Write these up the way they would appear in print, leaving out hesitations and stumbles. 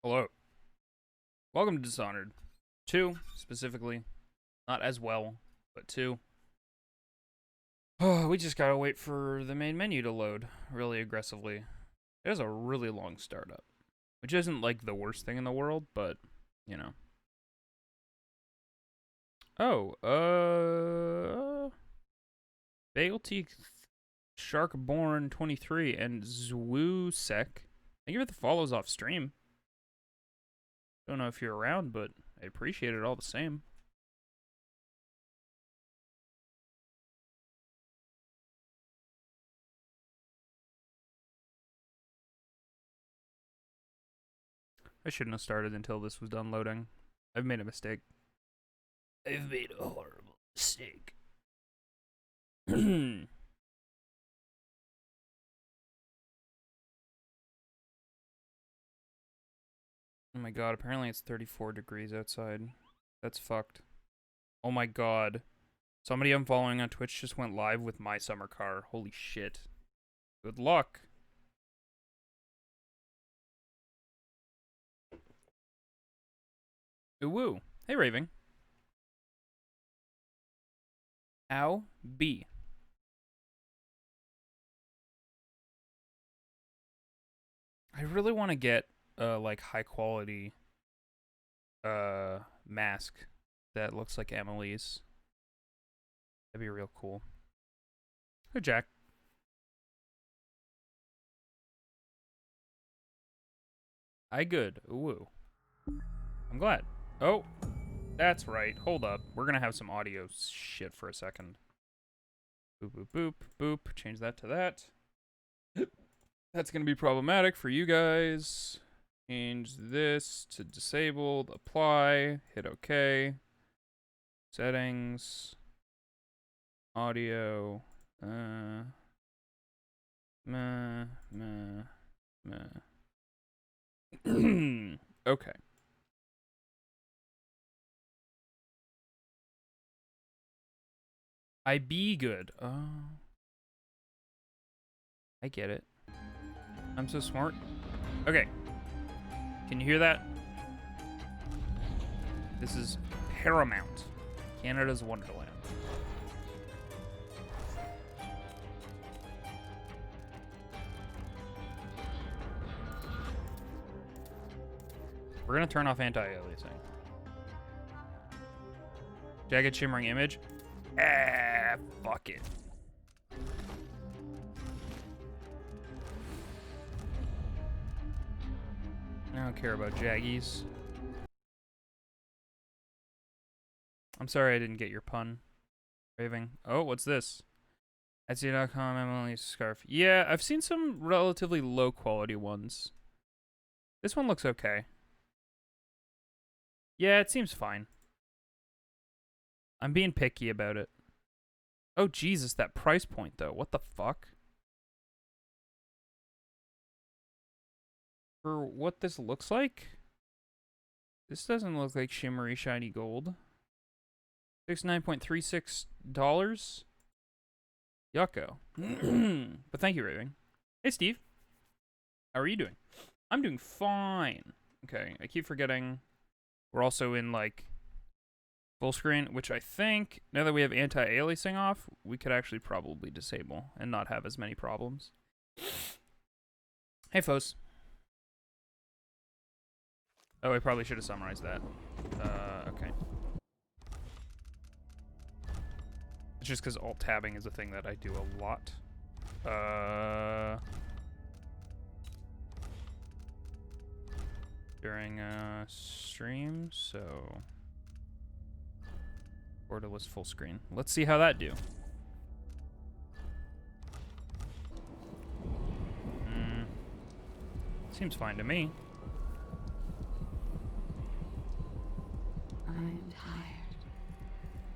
Hello. Welcome to Dishonored. 2, specifically. Not as well, but 2. Oh, we just gotta wait for the main menu to load really aggressively. It has a really long startup, which isn't like the worst thing in the world, but, you know. Oh, Bailteeth Sharkborn 23 and Zwoosek. Thank you for the follows off stream. Don't know if you're around, but I appreciate it all the same. I shouldn't have started until this was done loading. I've made a mistake. I've made a horrible mistake. Oh my god, apparently it's 34 degrees outside. That's fucked. Oh my god. Somebody I'm following on Twitch just went live with my summer car. Holy shit. Good luck. Ooh woo. Hey Raving. Ow B. I really want to get like high quality mask that looks like Emily's. That'd be real cool. Hey Jack. I good. Ooh. I'm glad. Oh, that's right. Hold up. We're gonna have some audio shit for a second. Boop, boop, boop, boop. Change that to that. That's gonna be problematic for you guys. Change this to disabled. Apply. Hit OK. Settings. Audio. Meh. Okay. I be good. Oh. I get it. I'm so smart. Okay. Can you hear that? This is Paramount. Canada's Wonderland. We're gonna turn off anti-aliasing. Jagged shimmering image. Ah, fuck it. I don't care about jaggies. I'm sorry I didn't get your pun. Raving. Oh, what's this? Etsy.com, Emily's scarf. Yeah, I've seen some relatively low quality ones. This one looks okay. Yeah, it seems fine. I'm being picky about it. Oh, Jesus, that price point, though. What the fuck? For what this looks like? This doesn't look like shimmery, shiny gold. $69.36? Yucko. But thank you, Raving. Hey, Steve. How are you doing? I'm doing fine. Okay, I keep forgetting. We're also in, like, full screen, which I think, now that we have anti-aliasing off, we could actually probably disable and not have as many problems. Hey, foes. Oh, I probably should have summarized that. Okay. It's just because alt-tabbing is a thing that I do a lot. During stream, so... Borderless full screen. Let's see how that do. Seems fine to me. I'm tired.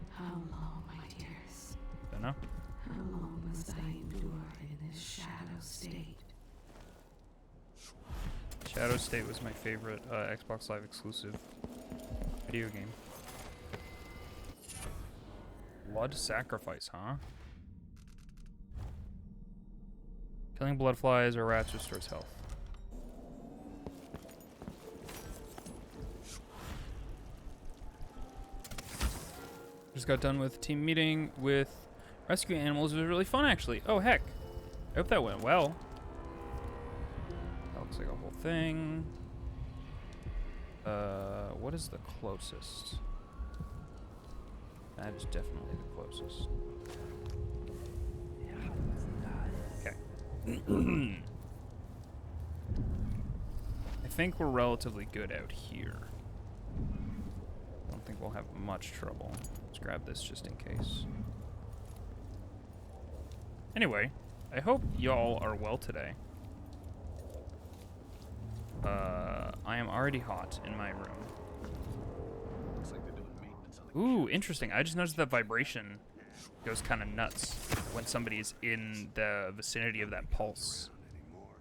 How long, my dears? Don't know. How long must I endure in this shadow state? Shadow State was my favorite Xbox Live exclusive video game. Blood sacrifice, huh? Killing blood flies or rats restores health. Just got done with team meeting with rescue animals. It was really fun, actually. Oh, heck. I hope that went well. That looks like a whole thing. What is the closest? That is definitely the closest. Okay. I think we're relatively good out here. I don't think we'll have much trouble. Let's grab this just in case. Anyway, I hope y'all are well today. I am already hot in my room. Looks like they're doing maintenance on the Ooh, interesting. I just noticed that vibration goes kind of nuts when somebody's in the vicinity of that pulse. anymore.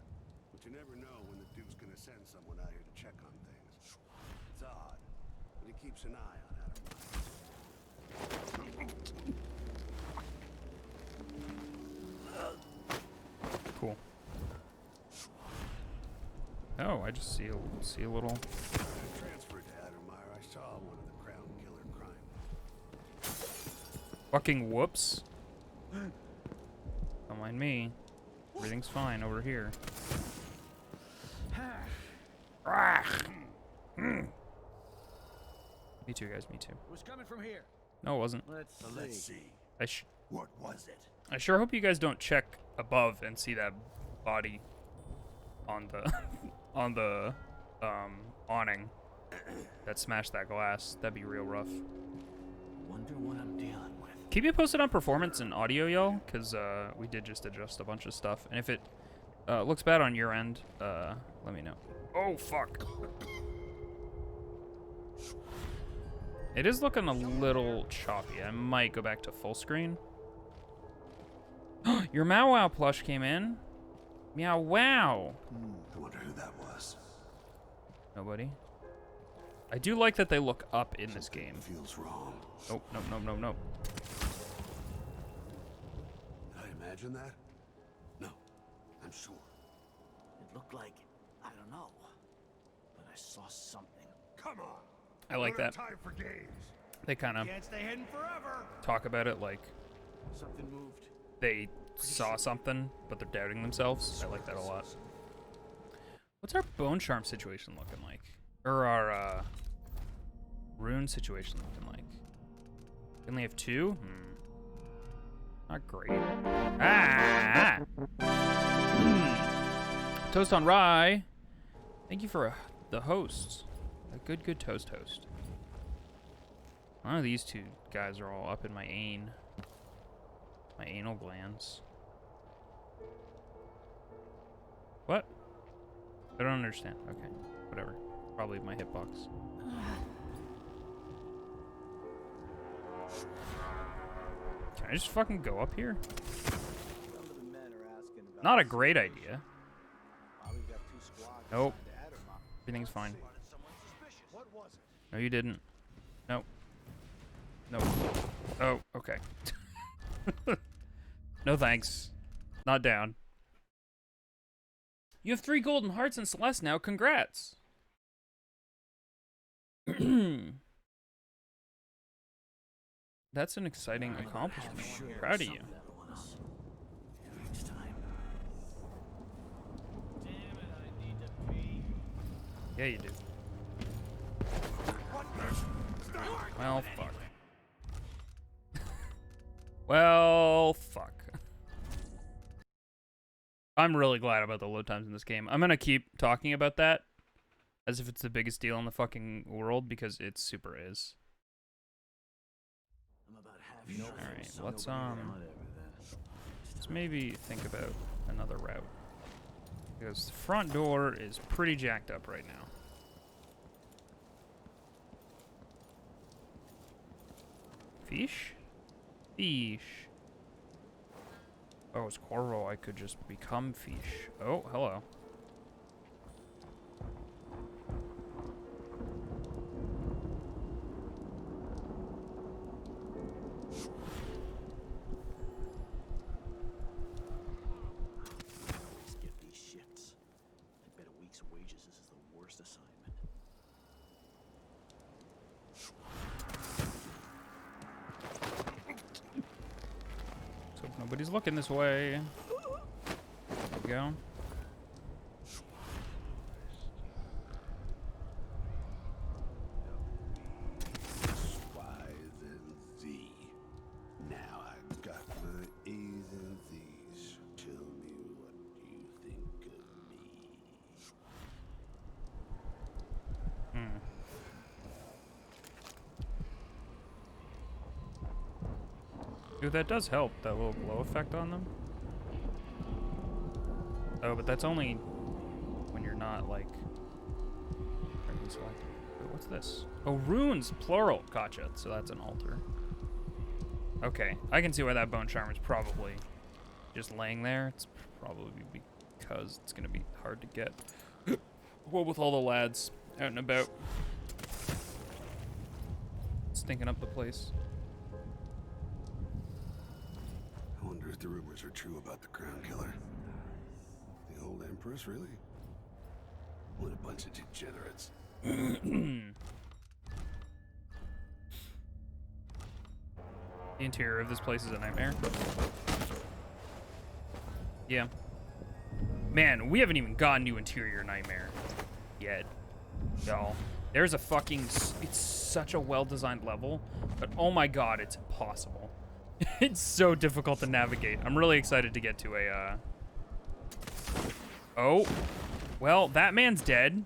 But you never know when the Duke's gonna send someone out here to check on things. It's odd, but he keeps an eye on Adam. Cool. Oh, I just see a little. Transferred to Addermeyer, I saw one of the Crown Killer crime. Fucking whoops. Don't mind me. Everything's fine over here. Me too, guys. Me too. Was coming from here. No, it wasn't. Let's see. What was it? I sure hope you guys don't check above and see that body on the on the awning that smashed that glass. That'd be real rough. Wonder what I'm dealing with. Keep me posted on performance and audio, y'all, because we did just adjust a bunch of stuff. And if it looks bad on your end, let me know. Oh, fuck. It is looking a little choppy. I might go back to full screen. Your Meow Wow plush came in. Meow Wow. I wonder who that was. Nobody. I do like that they look up in this game. Feels wrong. Nope, nope, nope, nope, nope. Did I imagine that? No, I'm sure. It looked like, I don't know, but I saw something. Come on. I like that. Time for games. They kind of Can't stay hidden forever. talk about it like Something moved. they saw something, but they're doubting themselves. I like that a lot. What's our bone charm situation looking like? Or our rune situation looking like? We only have 2? Not great. Ah! Toast on rye. Thank you for the host. A good toast host. One of these two guys are all up in my anal glands. What? I don't understand. Okay, whatever. Probably my hitbox. Can I just fucking go up here? Some of the men are asking about Not a great idea. why we've got 2 squads Nope. assigned to Addermeyer. Everything's fine. Someone suspicious. What was it? No, you didn't. Nope. Nope. Oh, okay. No thanks. Not down. You have 3 golden hearts in Celeste now. Congrats. That's an exciting accomplishment. Proud of you. Next time. Damn it, I need to pee. Yeah, you do. Well, fuck. Well, fuck. I'm really glad about the load times in this game. I'm gonna keep talking about that as if it's the biggest deal in the fucking world, because it super is. I'm about half sure. Alright, let's maybe think about another route. Because the front door is pretty jacked up right now. Fish? Fish. Oh, it's Corvo. I could just become fish. Oh, hello. Skip these shifts. I bet a week's wages this is the worst assignment. Nobody's looking this way. There we go. Y's and Z. Now I've got my A's and Z's. Tell me what you think of me. Dude, that does help, that little glow effect on them. Oh, but that's only when you're not, like... Wait, what's this? Oh, runes, plural. Gotcha, so that's an altar. Okay, I can see why that bone charm is probably just laying there. It's probably because it's gonna be hard to get. Well, with all the lads out and about. Stinking up the place. I wonder if the rumors are true about the Crown Killer. The old Empress, really? What a bunch of degenerates. The interior of this place is a nightmare. Yeah. Man, we haven't even gotten to interior nightmare yet, y'all. There's a fucking... It's such a well-designed level, but oh my god, it's impossible. It's so difficult to navigate. I'm really excited to get to a... Oh. Well, that man's dead.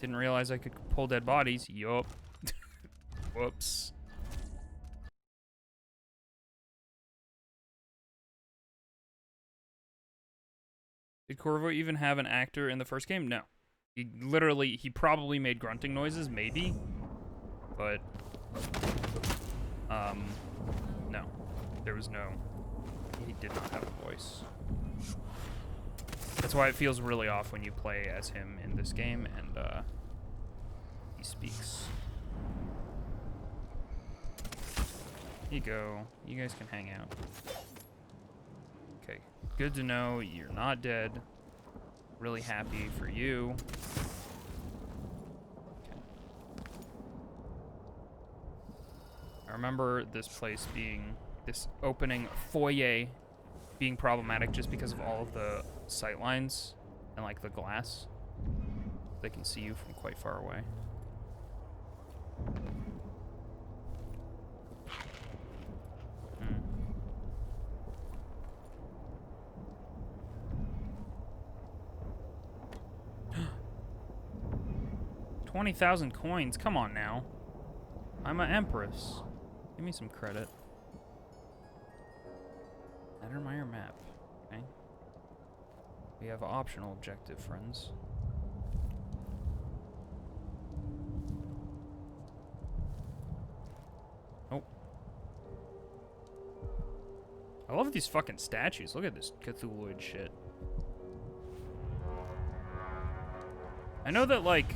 Didn't realize I could pull dead bodies. Yup. Whoops. Did Corvo even have an actor in the first game? No. He probably made grunting noises, maybe. But, no. There was no, he did not have a voice. That's why it feels really off when you play as him in this game and, he speaks. Here you go. You guys can hang out. Okay. Good to know you're not dead. Really happy for you. Okay. I remember this place being, this opening foyer being problematic just because of all of the sight lines and like the glass. They can see you from quite far away. Hmm. 20,000 coins. Come on now. I'm an empress. Give me some credit. Addermire map. Okay. We have an optional objective, friends. Oh. I love these fucking statues. Look at this Cthulhuid shit. I know that, like,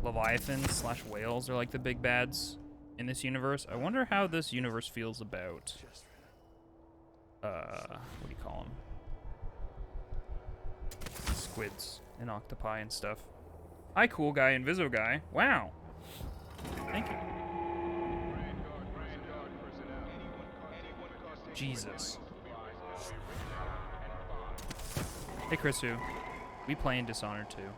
Leviathans / whales are, like, the big bads in this universe. I wonder how this universe feels about, what do you call them? Squids and octopi and stuff. Hi, cool guy, Inviso guy. Wow. Thank you. Jesus. Hey, Chrisu. We play in Dishonored too.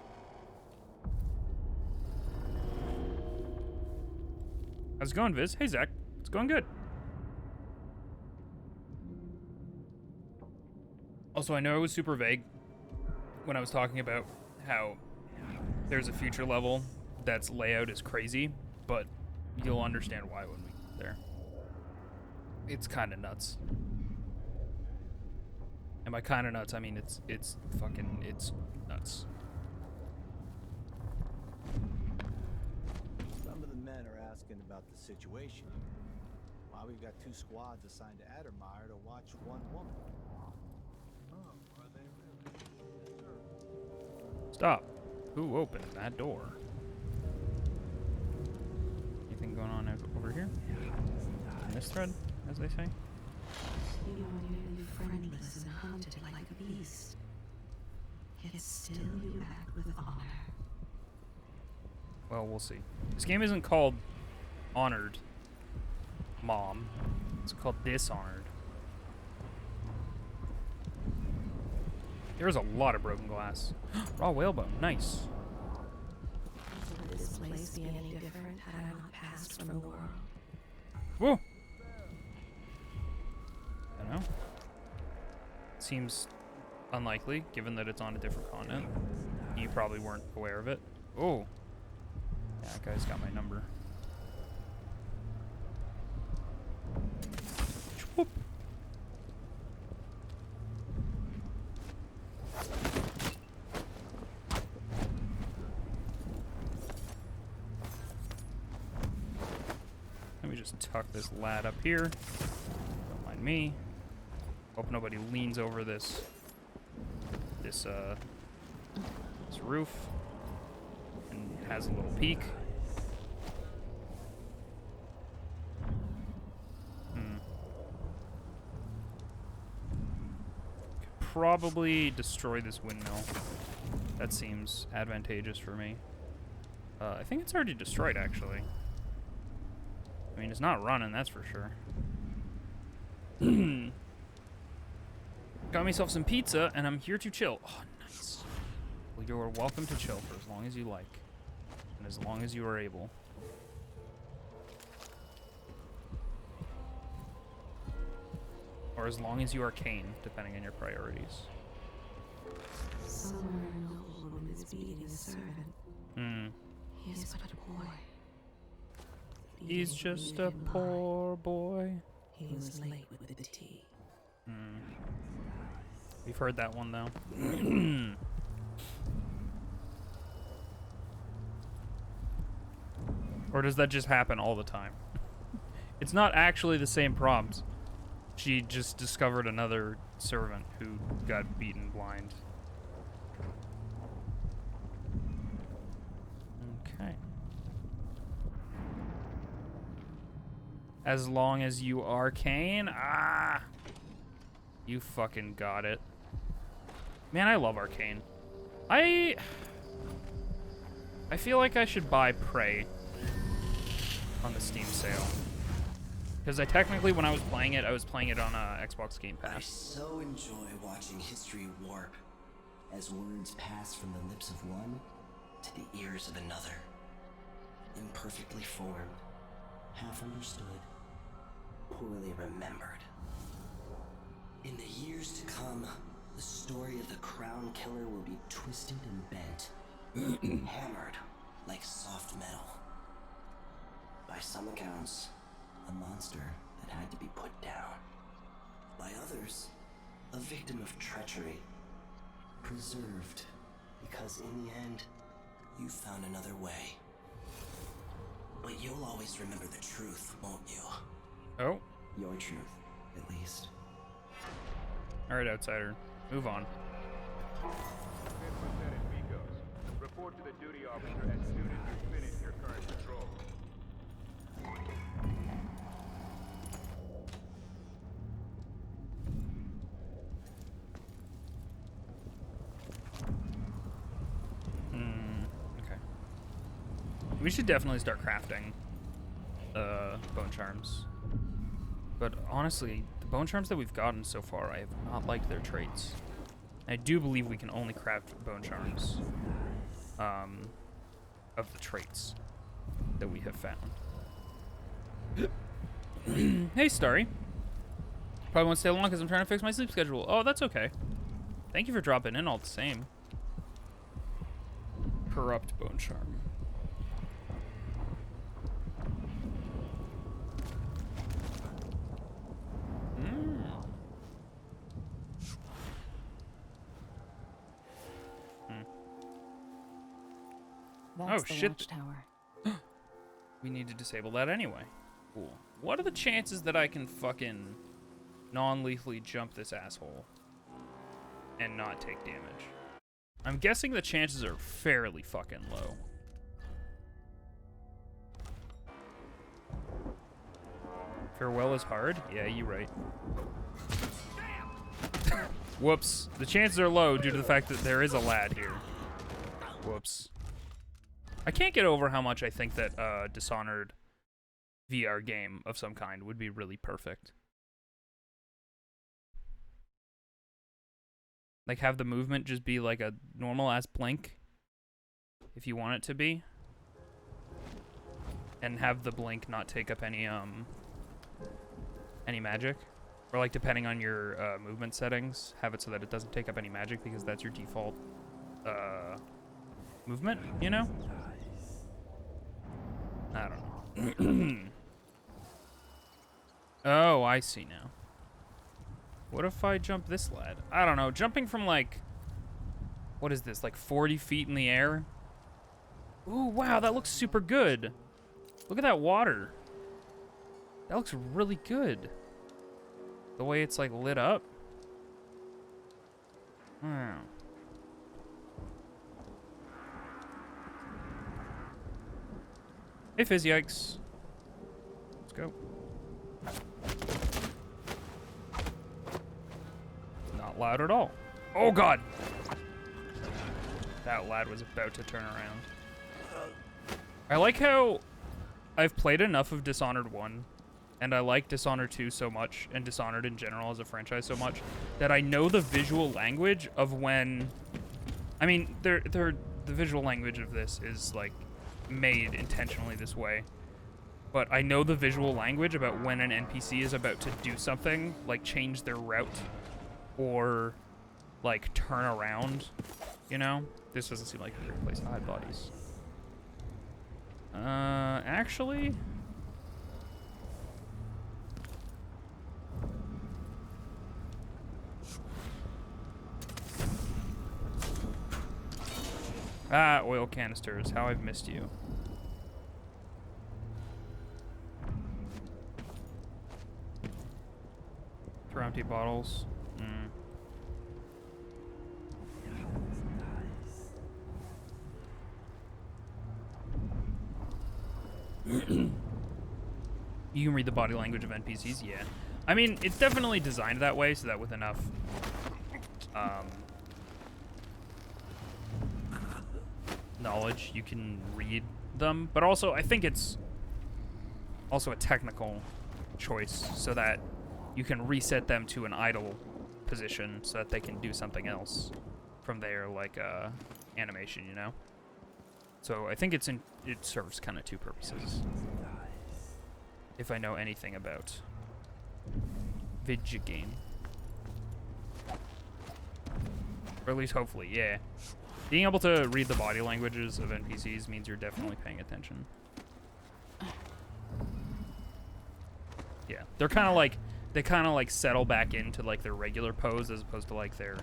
How's it going, Viz? Hey, Zach. It's going good. Also, I know it was super vague when I was talking about how there's a future level that's layout is crazy, but you'll understand why when we get there. It's kind of nuts. And by kind of nuts, I mean it's nuts. Some of the men are asking about the situation. Why we've got 2 squads assigned to Addermire to watch 1 woman. Oh, are they really? Stop. Who opened that door? Anything going on over here? In this thread, as they say? You are nearly friendless and hunted like a beast. Yet still you act with honor. Well, we'll see. This game isn't called Honored, Mom. It's called Dishonored. There's a lot of broken glass. Raw whalebone, nice. Would this place be any different had I not passed from the world? Whoa! I don't know. Seems unlikely, given that it's on a different continent. You probably weren't aware of it. Oh. Yeah, that guy's got my number. Whoop. Let me just tuck this lad up here. Don't mind me. Hope nobody leans over this roof and has a little peek. Could probably destroy this windmill. That seems advantageous for me. I think it's already destroyed, actually. I mean, it's not running, that's for sure. Got myself some pizza, and I'm here to chill. Oh, nice. Well, you're welcome to chill for as long as you like. And as long as you are able. Or as long as you are Kane, depending on your priorities. Somewhere a noble woman is beating a servant. He is but a boy. He's just a poor boy. He was late with the tea. We've heard that one, though. Or does that just happen all the time? It's not actually the same prompt. She just discovered another servant who got beaten blind. Okay. As long as you are Kane? Ah! You fucking got it. Man, I love Arcane. I feel like I should buy Prey on the Steam sale. Because I technically, when I was playing it on Xbox Game I Pass. so enjoy watching history warp as words pass from the lips of one to the ears of another. Imperfectly formed, half understood, poorly remembered. In the years to come, the story of the Crown Killer will be twisted and bent, hammered like soft metal. By some accounts, a monster that had to be put down. By others, a victim of treachery, preserved because in the end, you found another way. But you'll always remember the truth, won't you? Oh. Your truth, at least. Alright, outsider. Move on. Report to the duty officer as soon as you finish your current patrol. Okay. We should definitely start crafting bone charms. But honestly, the bone charms that we've gotten so far, I have not liked their traits. I do believe we can only craft bone charms of the traits that we have found. Hey, Starry. Probably won't stay long because I'm trying to fix my sleep schedule. Oh, that's okay. Thank you for dropping in all the same. Corrupt bone charm. That's Oh, the shit. watchtower. We need to disable that anyway. Cool. What are the chances that I can fucking non-lethally jump this asshole and not take damage? I'm guessing the chances are fairly fucking low. Farewell is hard? Yeah, you're right. Whoops. The chances are low due to the fact that there is a lad here. Whoops. I can't get over how much I think that Dishonored VR game of some kind would be really perfect. Like, have the movement just be like a normal-ass blink, if you want it to be. And have the blink not take up any magic. Or, like, depending on your movement settings, have it so that it doesn't take up any magic because that's your default movement, you know? I don't know. Oh, I see now. What if I jump this ladder? I don't know. Jumping from, like... What is this? Like 40 feet in the air? Ooh, wow. That looks super good. Look at that water. That looks really good. The way it's, like, lit up. Wow. Hey, Fizz Yikes. Let's go. Not loud at all. Oh, God! That lad was about to turn around. I like how I've played enough of Dishonored 1, and I like Dishonored 2 so much, and Dishonored in general as a franchise so much, that I know the visual language of when... I mean, the visual language of this is, like, made intentionally this way. But I know the visual language about when an NPC is about to do something, like change their route, or, like, turn around, you know? This doesn't seem like a great place to hide bodies. Actually... Ah, oil canisters. How I've missed you. Throw empty bottles. You can read the body language of NPCs, yeah. I mean, it's definitely designed that way so that with enough knowledge you can read them. But also, I think it's also a technical choice so that you can reset them to an idle position so that they can do something else from there, like animation, you know? So I think it serves kind of two purposes. If I know anything about video game. Or at least hopefully, yeah. Being able to read the body languages of NPCs means you're definitely paying attention. Yeah, they're kind of like, they kind of like settle back into like their regular pose as opposed to like their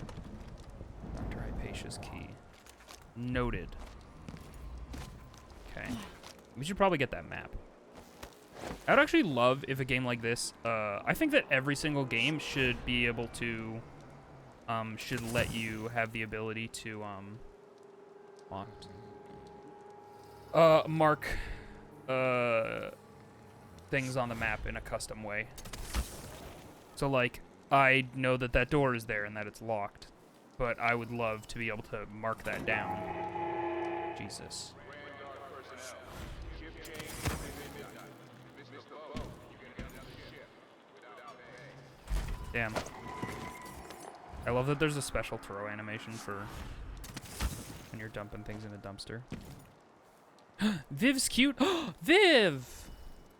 Dr. Hypatia's key. Noted. Okay. We should probably get that map. I would actually love if a game like this, I think that every single game should be able to, should let you have the ability to, mark, things on the map in a custom way. So, like, I know that that door is there and that it's locked, but I would love to be able to mark that down. Jesus. Damn. I love that there's a special throw animation for when you're dumping things in a dumpster. Viv's cute. Viv!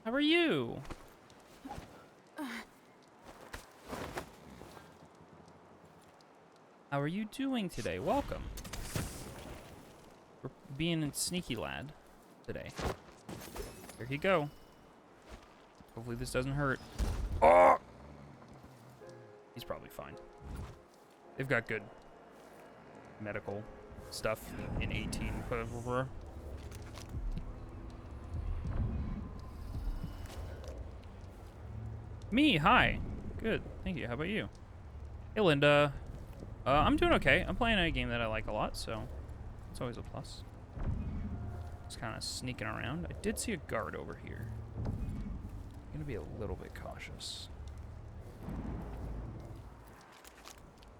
How are you? How are you doing today? Welcome. We're being a sneaky lad today. Here you go. Hopefully this doesn't hurt. Oh! He's probably fine. They've got good medical stuff in 18. Me, hi. Good, thank you. How about you? Hey, Linda. I'm doing okay. I'm playing a game that I like a lot, so it's always a plus. Just kind of sneaking around. I did see a guard over here. I'm gonna be a little bit cautious.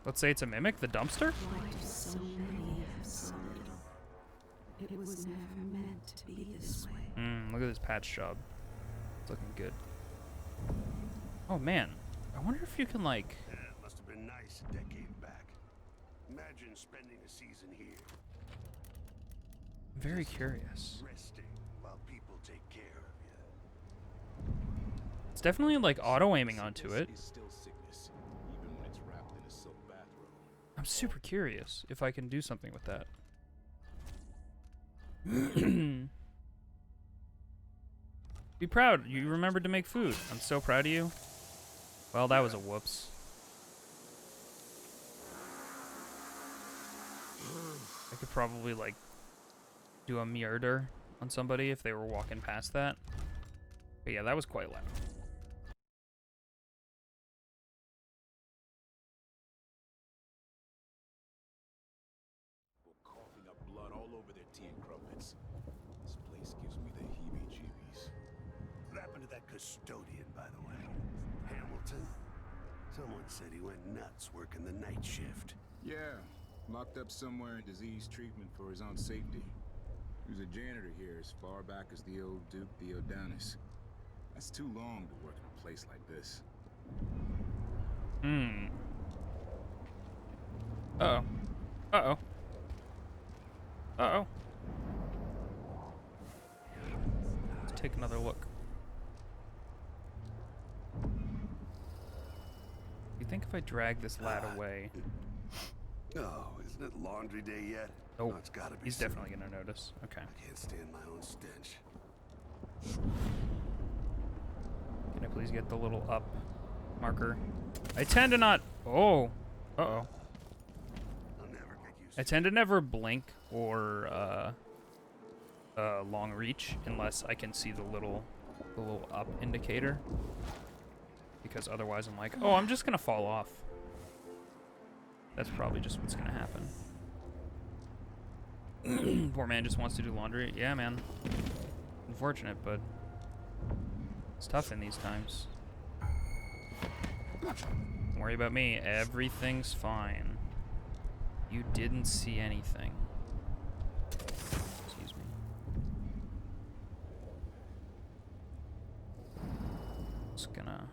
Let's say it's a mimic, the dumpster? Why do so many have so little? It It was never meant to be this way. Look at this patch job. It's looking good. Oh man, I wonder if you can like. Yeah, it must have been nice a decade back. Imagine spending a season here, I'm very curious. resting while people take care of you. It's definitely like auto aiming onto it. Is still sickness, even when it's wrapped in a silk bathrobe. I'm super curious if I can do something with that. Be proud. You remembered to make food. I'm so proud of you. Well, that was a whoops. I could probably, like, do a murder on somebody if they were walking past that. But yeah, that was quite loud. Coughing up blood all over their tea and crumpets. This place gives me the heebie-jeebies. What happened to that custodian, by the way? Hamilton? Someone said he went nuts working the night shift. Yeah, locked up somewhere in disease treatment for his own safety. He was a janitor here as far back as the old Duke Theodonis. That's too long to work in a place like this. Uh-oh. Uh-oh. Uh-oh. Let's take another look. You think if I drag this lad away... Oh, isn't it laundry day yet? Oh, It's gotta be he's soon. definitely gonna notice. Okay. I can't stand my own stench. Can I please get the little up marker? I tend to not... Oh. Uh-oh. I'll never get used I tend to never blink or long reach unless I can see the little up indicator. Because otherwise I'm like, oh, I'm just gonna fall off. That's probably just what's gonna happen. Poor man just wants to do laundry. Yeah, man. Unfortunate, but it's tough in these times. Don't worry about me. Everything's fine. You didn't see anything. Excuse me. Just gonna...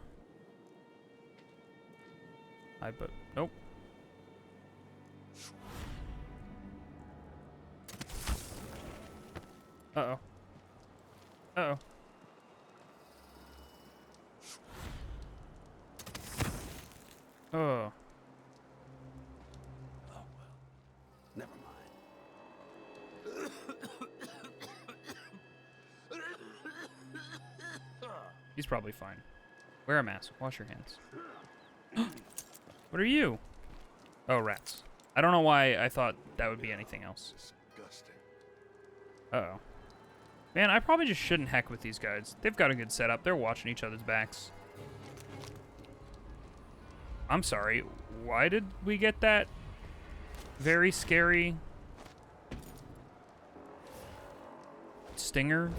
but nope. Uh-oh. Uh-oh. Oh. Oh, well. Never mind. He's probably fine. Wear a mask. Wash your hands. What are you? Oh, rats. I don't know why I thought that would be anything else. Disgusting. Uh-oh. Man, I probably just shouldn't heck with these guys. They've got a good setup. They're watching each other's backs. I'm sorry. Why did we get that very scary stinger?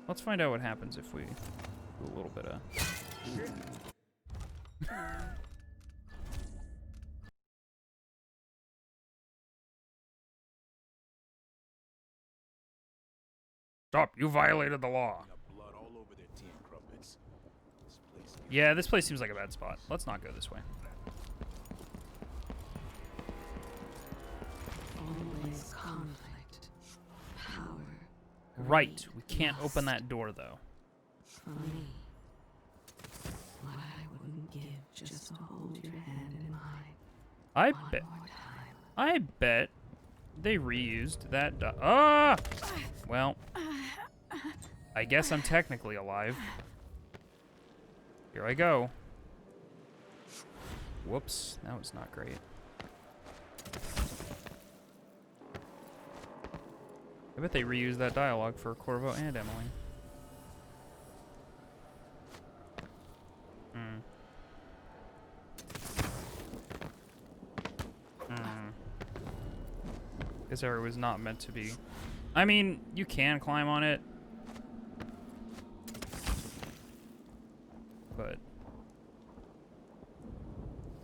Let's find out what happens if we do a little bit of... Stop! You violated the law. Blood all over their tea and crumpets. This place gives Yeah, this place seems like a bad spot. Let's not go this way. Always conflict. Power. Right. We can't open that door, though. For me. What I wouldn't give just to hold your hand in mine. I One bet. more time. I bet they reused that. Ah! Well, I guess I'm technically alive. Here I go. Whoops, that was not great. I bet they reused that dialogue for Corvo and Emily. This area was not meant to be. I mean, you can climb on it. But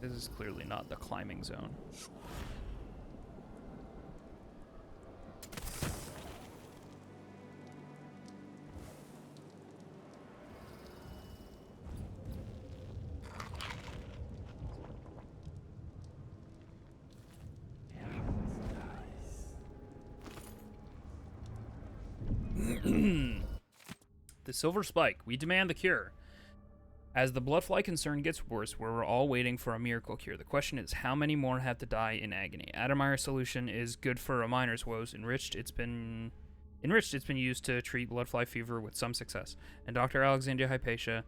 this is clearly not the climbing zone. The Silver Spike. We demand the cure. As the bloodfly concern gets worse, we're all waiting for a miracle cure. The question is, how many more have to die in agony? Addermire's solution is good for a miner's woes. Enriched, it's been used to treat bloodfly fever with some success. And Dr. Alexandria Hypatia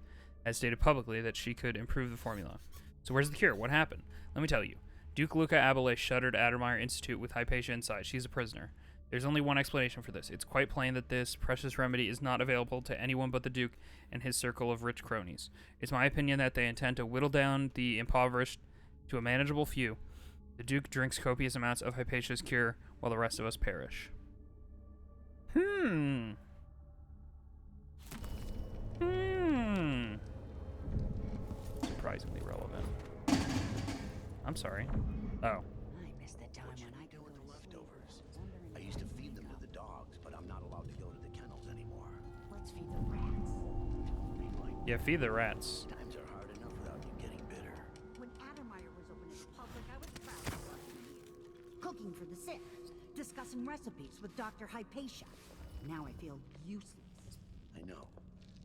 has stated publicly that she could improve the formula. So where's the cure? What happened? Let me tell you. Duke Luca Abele shuttered Addermire Institute with Hypatia inside. She's a prisoner. There's only one explanation for this. It's quite plain that this precious remedy is not available to anyone but the Duke and his circle of rich cronies. It's my opinion that they intend to whittle down the impoverished to a manageable few. The Duke drinks copious amounts of Hypatia's cure while the rest of us perish. Surprisingly relevant. I'm sorry. Oh. I miss the time when I do with the leftovers. I used to feed them to the dogs, but I'm not allowed to go to the kennels anymore. Let's feed the rats. Yeah, feed the rats. Times are hard enough without you getting bitter. When Addermire was open to the public, I was proud of what he did. Cooking for the sick, discussing recipes with Dr. Hypatia. Now I feel useless. I know,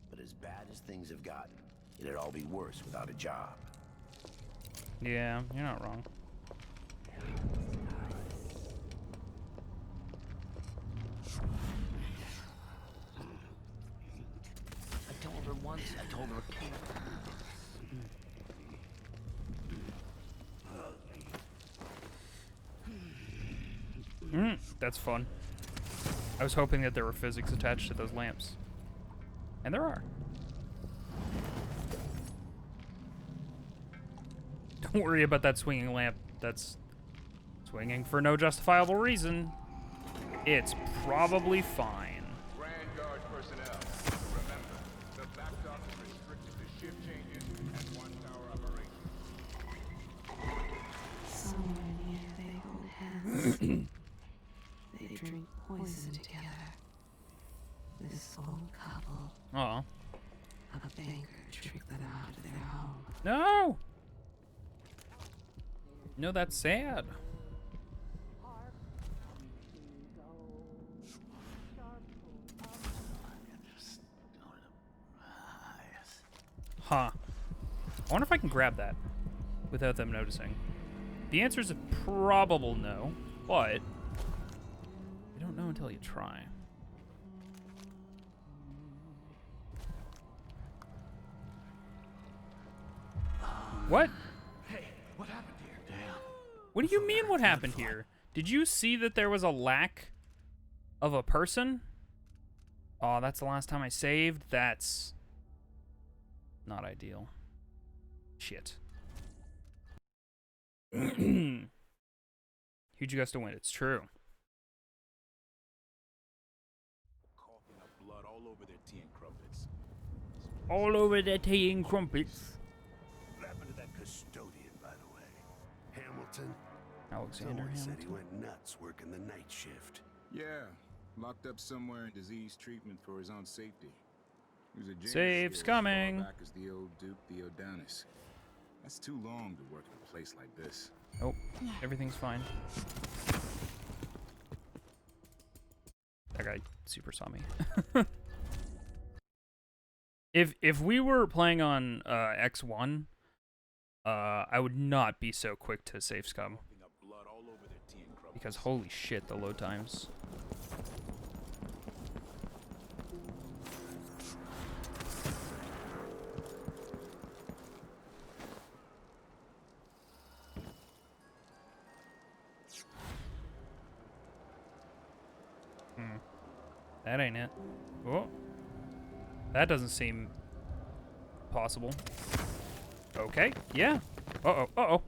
but as bad as things have gotten, it'd all be worse without a job. Yeah, you're not wrong. I told her once, I told her again. That's fun. I was hoping that there were physics attached to those lamps. And there are. Don't worry about that swinging lamp. That's swinging for no justifiable reason. It's probably fine. Grand Guard personnel, remember, the backstop is restricted to shift changes and watchtower operations. Somewhere near they hold hands. They drink poison together. This old couple. Aw. A banker tricked them out of their home. No! No, that's sad. Huh. I wonder if I can grab that without them noticing. The answer is a probable no, but you don't know until you try. What? Hey, what happened here? Damn. What do you mean what happened here? Did you see that there was a lack of a person? Oh, that's the last time I saved? That's not ideal. Shit. Huge gust to win. It's true. Coughing up blood all over their tea and crumpets. All over the tea and crumpets. What happened to that custodian, by the way? Hamilton? Alexander Someone said he Hamilton. went nuts working the night shift. Yeah, locked up somewhere in disease treatment for his own safety. He was a janitor Save's here as far coming. back as the old Duke Theodonis. That's too long to work in a place like this. Oh, everything's fine. That guy super saw me. If we were playing on X1, I would not be so quick to save scum. Coughing up blood all over their tea and crumpets. Because holy shit, the load times. That ain't it. Oh. That doesn't seem possible. Okay, yeah. Uh-oh, uh-oh.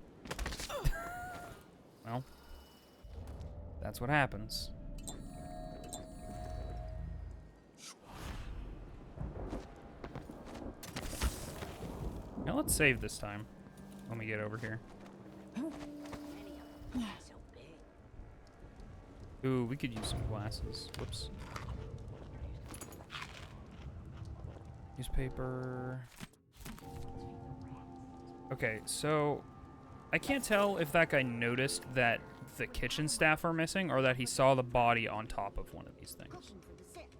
Well, that's what happens. Now let's save this time when we get over here. Ooh, we could use some glasses. Whoops. Newspaper. Okay, so I can't tell if that guy noticed that the kitchen staff are missing or that he saw the body on top of one of these things. Cooking for the sick,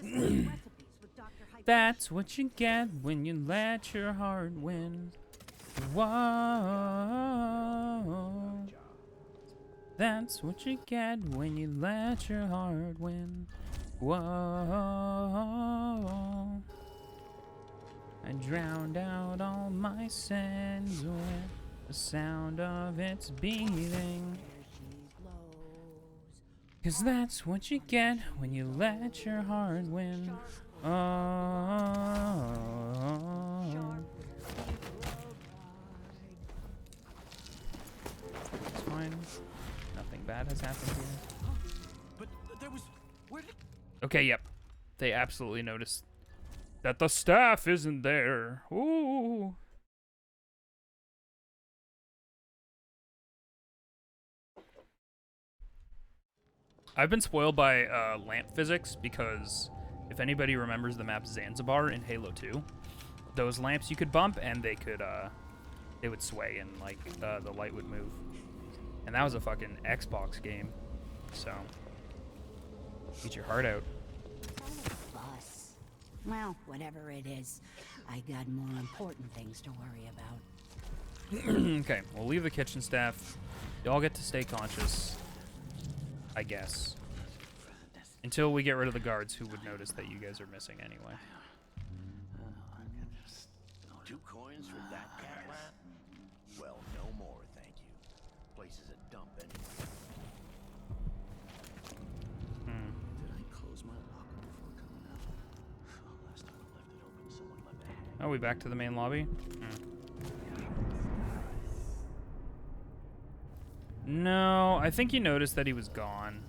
Discussing recipes with Dr. Hypatia. That's what you get when you let your heart win. Whoa. That's what you get when you let your heart win. Whoa. I drowned out all my sins with the sound of its beating. 'Cause that's what you get when you let your heart win. Oh. It's fine. Nothing bad has happened here. But there was... Where did... Okay, yep. They absolutely noticed that the staff isn't there. Ooh. I've been spoiled by lamp physics because if anybody remembers the map Zanzibar in Halo 2, those lamps you could bump and they would sway and like the light would move. And that was a fucking Xbox game. So eat your heart out. Bus. Well, whatever it is, I got more important things to worry about. Okay, we'll leave the kitchen staff. Y'all get to stay conscious, I guess. Until we get rid of the guards who would notice that you guys are missing anyway. 2 coins for that cat rat? Well, no more, thank you. Place is a dump anyway. Did I close my locker before coming out? Last time I left it open, someone left a hang. Are we back to the main lobby? No, I think he noticed that he was gone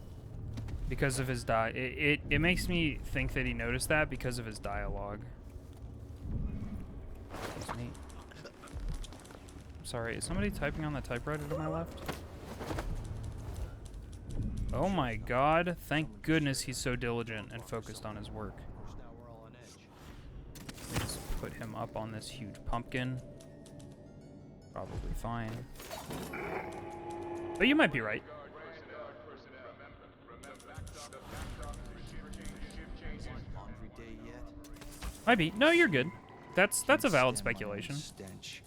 because of his it makes me think that he noticed that because of his dialogue. Excuse me. Sorry, is somebody typing on the typewriter to my left? Oh my god, thank goodness he's so diligent and focused on his work. Let's put him up on this huge pumpkin. Probably fine. But you might be right. Laundry day yet? Might be. No, you're good. That's a valid speculation. Stench.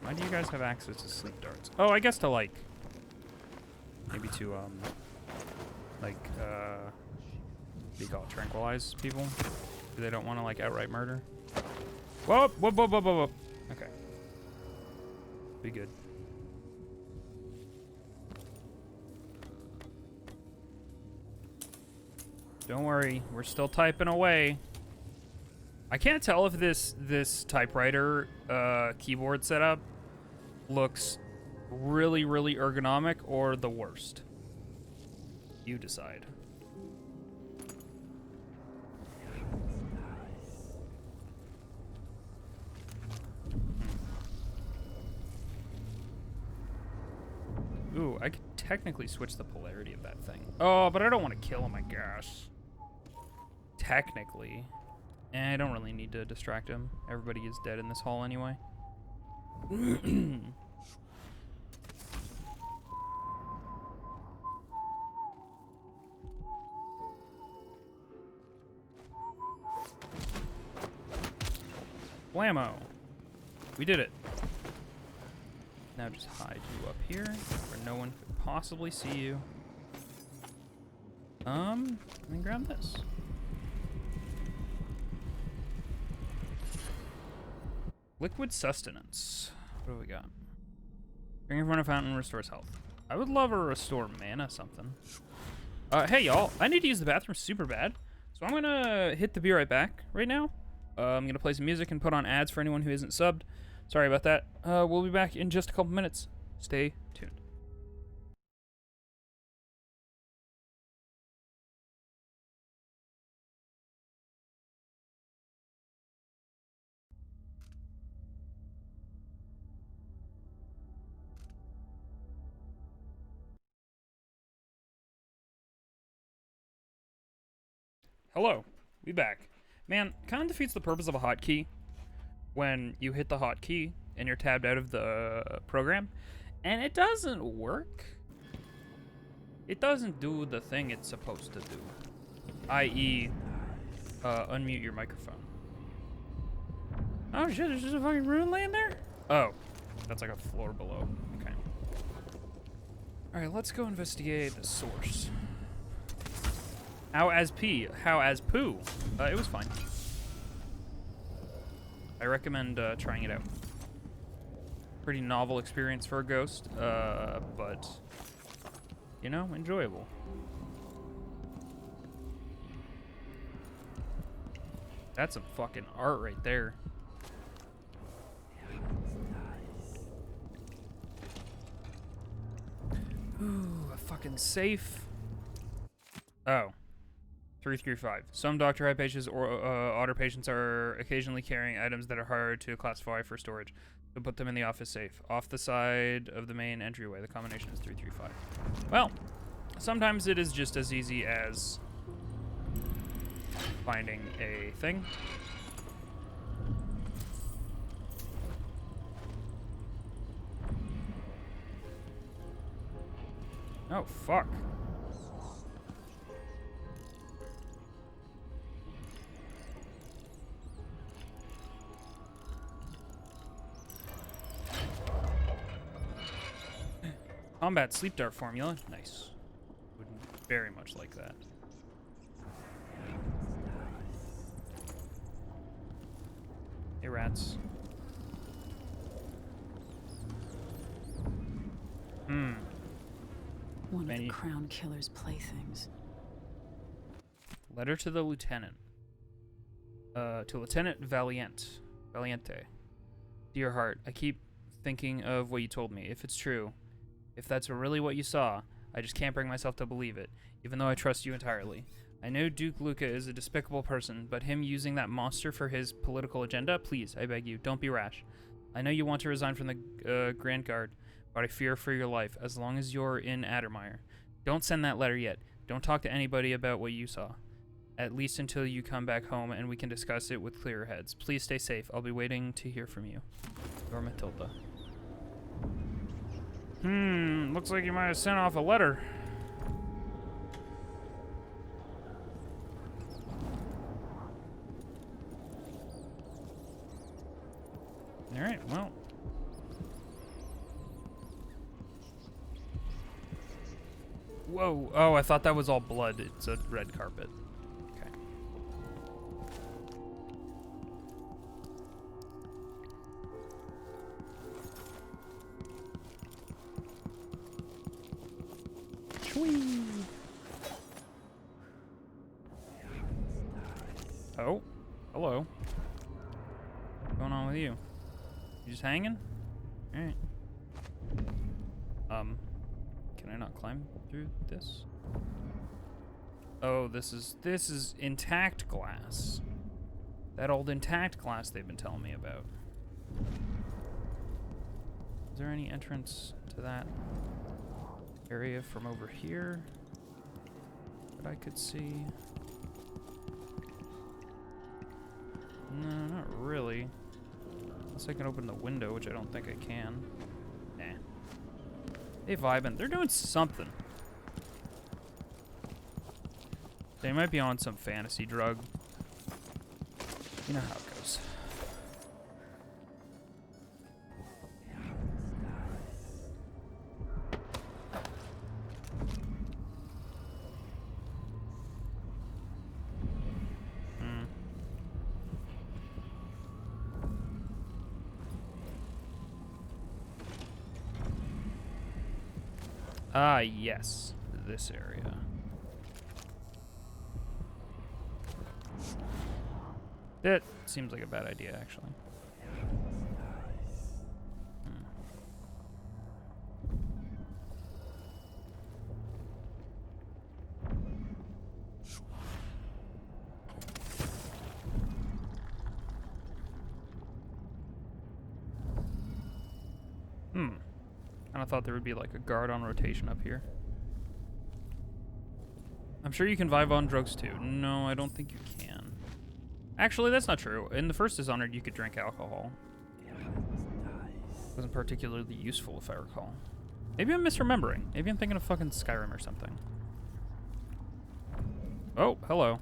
Why do you guys have access to sleep darts? Oh, I guess to like maybe to like what do you call it, tranquilize people? Because they don't want to like outright murder. Whoa, whoa, whoa, whoa, whoa, whoa. Okay. Be good. Don't worry, we're still typing away. I can't tell if this typewriter keyboard setup looks really, really ergonomic or the worst. You decide. Ooh, I could technically switch the polarity of that thing. Oh, but I don't want to kill him, I guess. Technically. I don't really need to distract him. Everybody is dead in this hall anyway. Blammo. We did it. Now just hide you up here where no one could possibly see you. And then grab this. Liquid sustenance. What do we got? Drink from a fountain restores health. I would love a restore mana something. Hey y'all, I need to use the bathroom super bad, so I'm gonna hit the be right back right now. I'm gonna play some music and put on ads for anyone who isn't subbed. Sorry about that. We'll be back in just a couple minutes. Stay tuned. Hello, we back. Man, kind of defeats the purpose of a hotkey when you hit the hotkey and you're tabbed out of the program, and it doesn't work. It doesn't do the thing it's supposed to do, i.e., unmute your microphone. Oh shit, there's just a fucking ruin laying there? Oh, that's like a floor below. Okay. Alright, let's go investigate the source. How as poo? It was fine. I recommend trying it out. Pretty novel experience for a ghost, but, you know, enjoyable. That's some fucking art right there. Ooh, a fucking safe. Oh. 335. Some Dr. High patients or otter patients are occasionally carrying items that are hard to classify for storage. So put them in the office safe. Off the side of the main entryway. The combination is 335. Well, sometimes it is just as easy as finding a thing. Oh, fuck. Combat sleep dart formula. Nice. Would very much like that. Hey, rats. One of the Crown Killer's playthings. Letter to the lieutenant. To Lieutenant Valiente. Dear heart, I keep thinking of what you told me. If it's true, if that's really what you saw, I just can't bring myself to believe it, even though I trust you entirely. I know Duke Luca is a despicable person, but him using that monster for his political agenda, please, I beg you, don't be rash. I know you want to resign from the Grand Guard, but I fear for your life as long as you're in Addermire. Don't send that letter yet. Don't talk to anybody about what you saw. At least until you come back home and we can discuss it with clearer heads. Please stay safe. I'll be waiting to hear from you. Your Matilda. Looks like you might have sent off a letter. Alright, well. Whoa. Oh, I thought that was all blood. It's a red carpet. Okay. Chwee. Oh. Hello. What's going on with you? You just hanging? Alright. Can I not climb through this? Oh, this is intact glass. That old intact glass they've been telling me about. Is there any entrance to that area from over here that I could see? No, not really. Unless I can open the window, which I don't think I can. Nah. They vibing. They're doing something. They might be on some fantasy drug. You know how it goes. Ah, yes. This area. That seems like a bad idea, actually. I thought there would be like a guard on rotation up here. I'm sure you can vibe on drugs too. No, I don't think you can. Actually, that's not true. In the first Dishonored, you could drink alcohol. It wasn't particularly useful, if I recall. Maybe I'm misremembering. Maybe I'm thinking of fucking Skyrim or something. Oh, hello.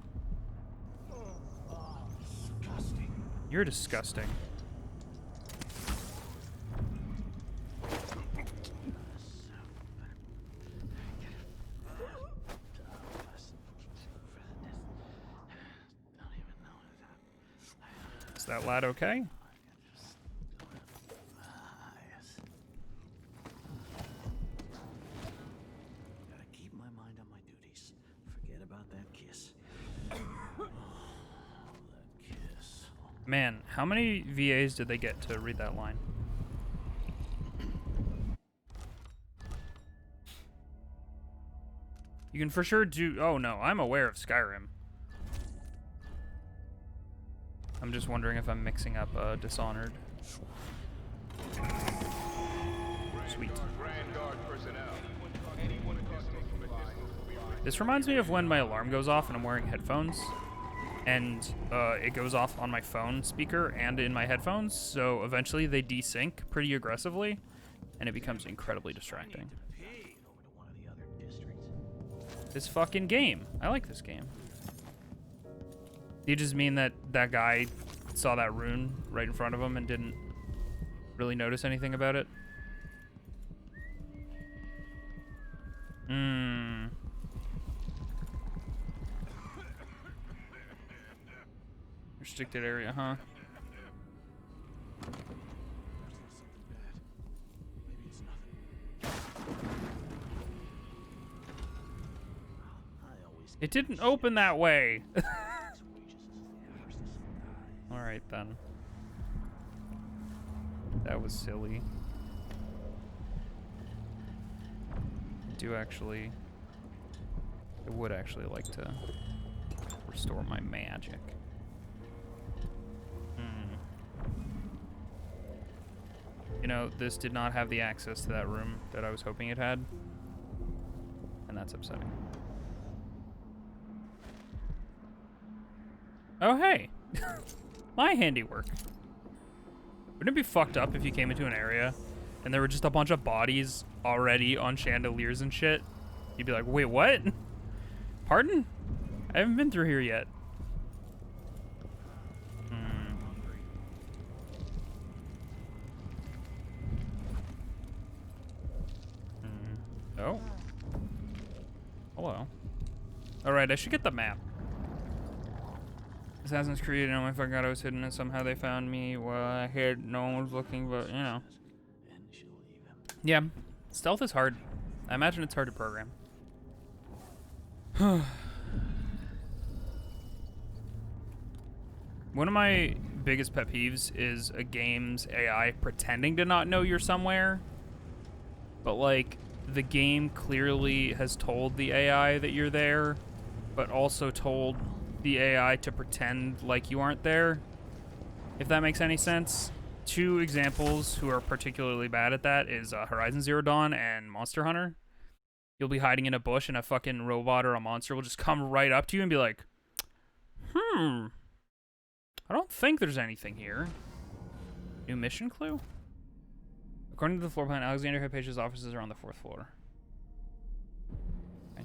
You're disgusting. Is that lad okay? Gotta keep my mind on my duties. Forget about that kiss. That kiss. Man, how many VAs did they get to read that line? You can for sure do... Oh, no. I'm aware of Skyrim. I'm just wondering if I'm mixing up Dishonored. Sweet. This reminds me of when my alarm goes off and I'm wearing headphones. And it goes off on my phone speaker and in my headphones. So eventually they desync pretty aggressively. And it becomes incredibly distracting. This fucking game. I like this game. Do you just mean that that guy saw that rune right in front of him and didn't really notice anything about it? Restricted area, huh? It didn't open that way. Alright then. That was silly. I would actually like to restore my magic. You know, this did not have the access to that room that I was hoping it had. And that's upsetting. Oh, hey. My handiwork. Wouldn't it be fucked up if you came into an area and there were just a bunch of bodies already on chandeliers and shit? You'd be like, wait, what? Pardon? I haven't been through here yet. Oh. Hello. Alright, I should get the map. Assassin's Creed, I fucking God I was hidden and somehow they found me while I hid. No one was looking, but, you know. Yeah. Stealth is hard. I imagine it's hard to program. One of my biggest pet peeves is a game's AI pretending to not know you're somewhere. But, like, the game clearly has told the AI that you're there, but also told the AI to pretend like you aren't there, if that makes any sense. Two examples who are particularly bad at that is Horizon Zero Dawn and Monster Hunter. You'll be hiding in a bush and a fucking robot or a monster will just come right up to you and be like, I don't think there's anything here. New mission clue? According to the floor plan, Alexander Hypatia's offices are on the 4th floor. Okay.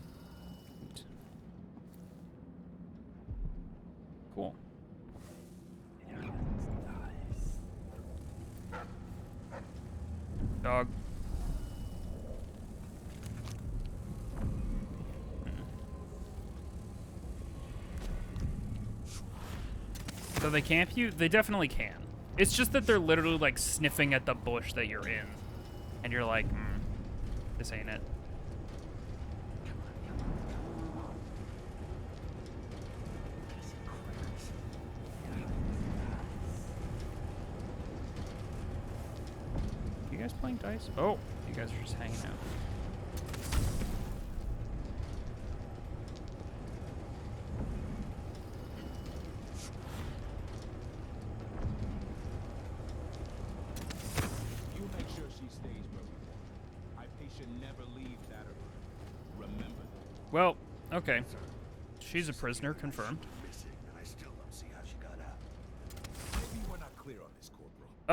Cool. Dog. So they camp you? They definitely can. It's just that they're literally like sniffing at the bush that you're in. And you're like, this ain't it. You guys playing dice? Oh, you guys are just hanging out. Well, okay. She's a prisoner, confirmed. I still don't see how she got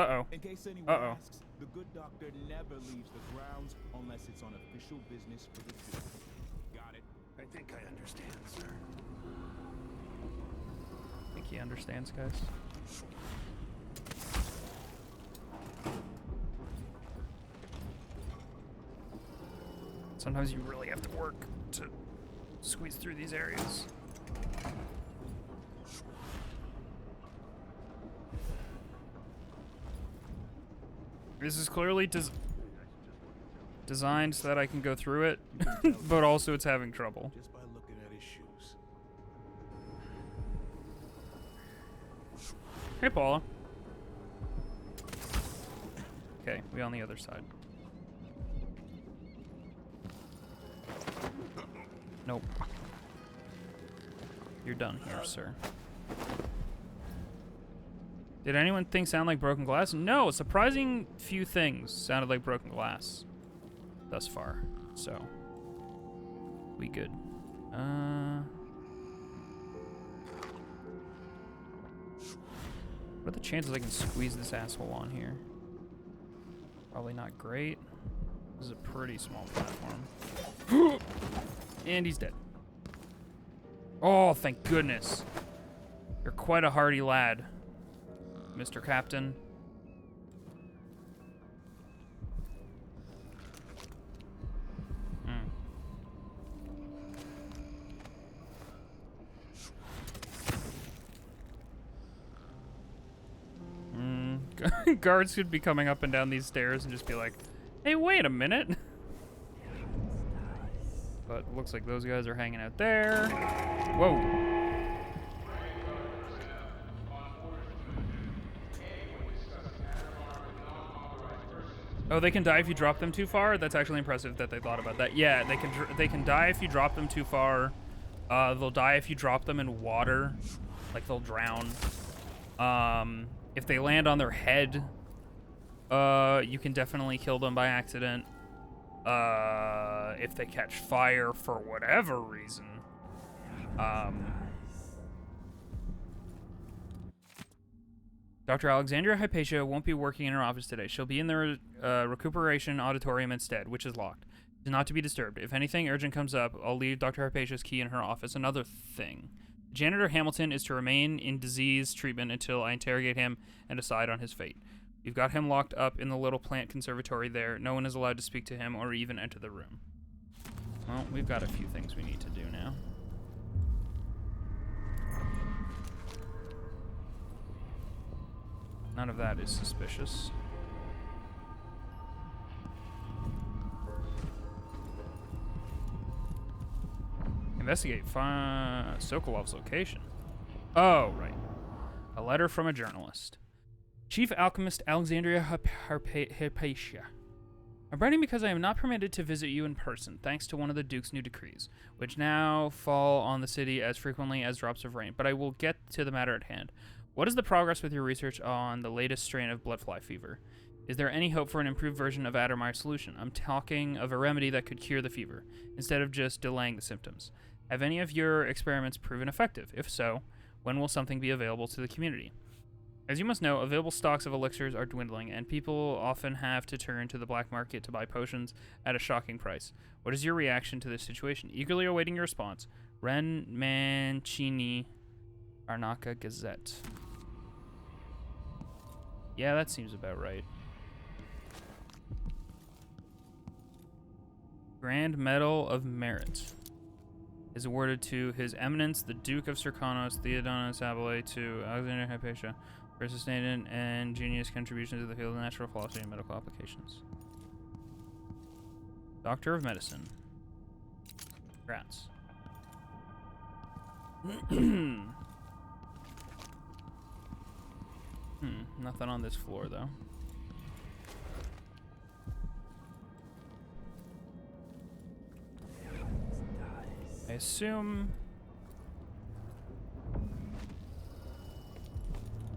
Uh-oh. In case anyone Uh-oh. asks, the good doctor never leaves the grounds unless it's on official business for the city. Got it? I think I understand, sir. I think he understands, guys. Sometimes you really have to work to squeeze through these areas. This is clearly designed so that I can go through it, but also it's having trouble. Just by looking at his shoes. Hey, Paula. Okay, we on the other side. Nope. You're done here, sir. Did anyone sound like broken glass? No, a surprising few things sounded like broken glass thus far. So, we good. What are the chances I can squeeze this asshole on here? Probably not great. This is a pretty small platform. And he's dead. Oh, thank goodness. You're quite a hardy lad, Mr. Captain. Guards could be coming up and down these stairs and just be like, hey, wait a minute. But it looks like those guys are hanging out there. Whoa. Oh, they can die if you drop them too far? That's actually impressive that they thought about that. Yeah, they can die if you drop them too far. They'll die if you drop them in water. Like, they'll drown. If they land on their head, you can definitely kill them by accident. If they catch fire for whatever reason. Dr. Alexandria Hypatia won't be working in her office today. She'll be in the recuperation auditorium instead, which is locked. She's not to be disturbed. If anything urgent comes up, I'll leave Dr. Hypatia's key in her office. Another thing. Janitor Hamilton is to remain in disease treatment until I interrogate him and decide on his fate. We've got him locked up in the little plant conservatory there. No one is allowed to speak to him or even enter the room. Well, we've got a few things we need to do now. None of that is suspicious. Investigate Sokolov's location. Oh, right. A letter from a journalist. Chief Alchemist Alexandria Hypatia. I'm writing because I am not permitted to visit you in person, thanks to one of the Duke's new decrees, which now fall on the city as frequently as drops of rain, but I will get to the matter at hand. What is the progress with your research on the latest strain of bloodfly fever? Is there any hope for an improved version of Addermeyer's solution? I'm talking of a remedy that could cure the fever, instead of just delaying the symptoms. Have any of your experiments proven effective? If so, when will something be available to the community? As you must know, available stocks of elixirs are dwindling, and people often have to turn to the black market to buy potions at a shocking price. What is your reaction to this situation? Eagerly awaiting your response. Ren Mancini, Arnaca Gazette. Yeah, that seems about right. Grand Medal of Merit is awarded to His Eminence, the Duke of Circanos, Theodonos Abele, to Alexander Hypatia for sustained and ingenious contributions to the field of natural philosophy and medical applications. Doctor of Medicine. Congrats. Nothing on this floor, though. I assume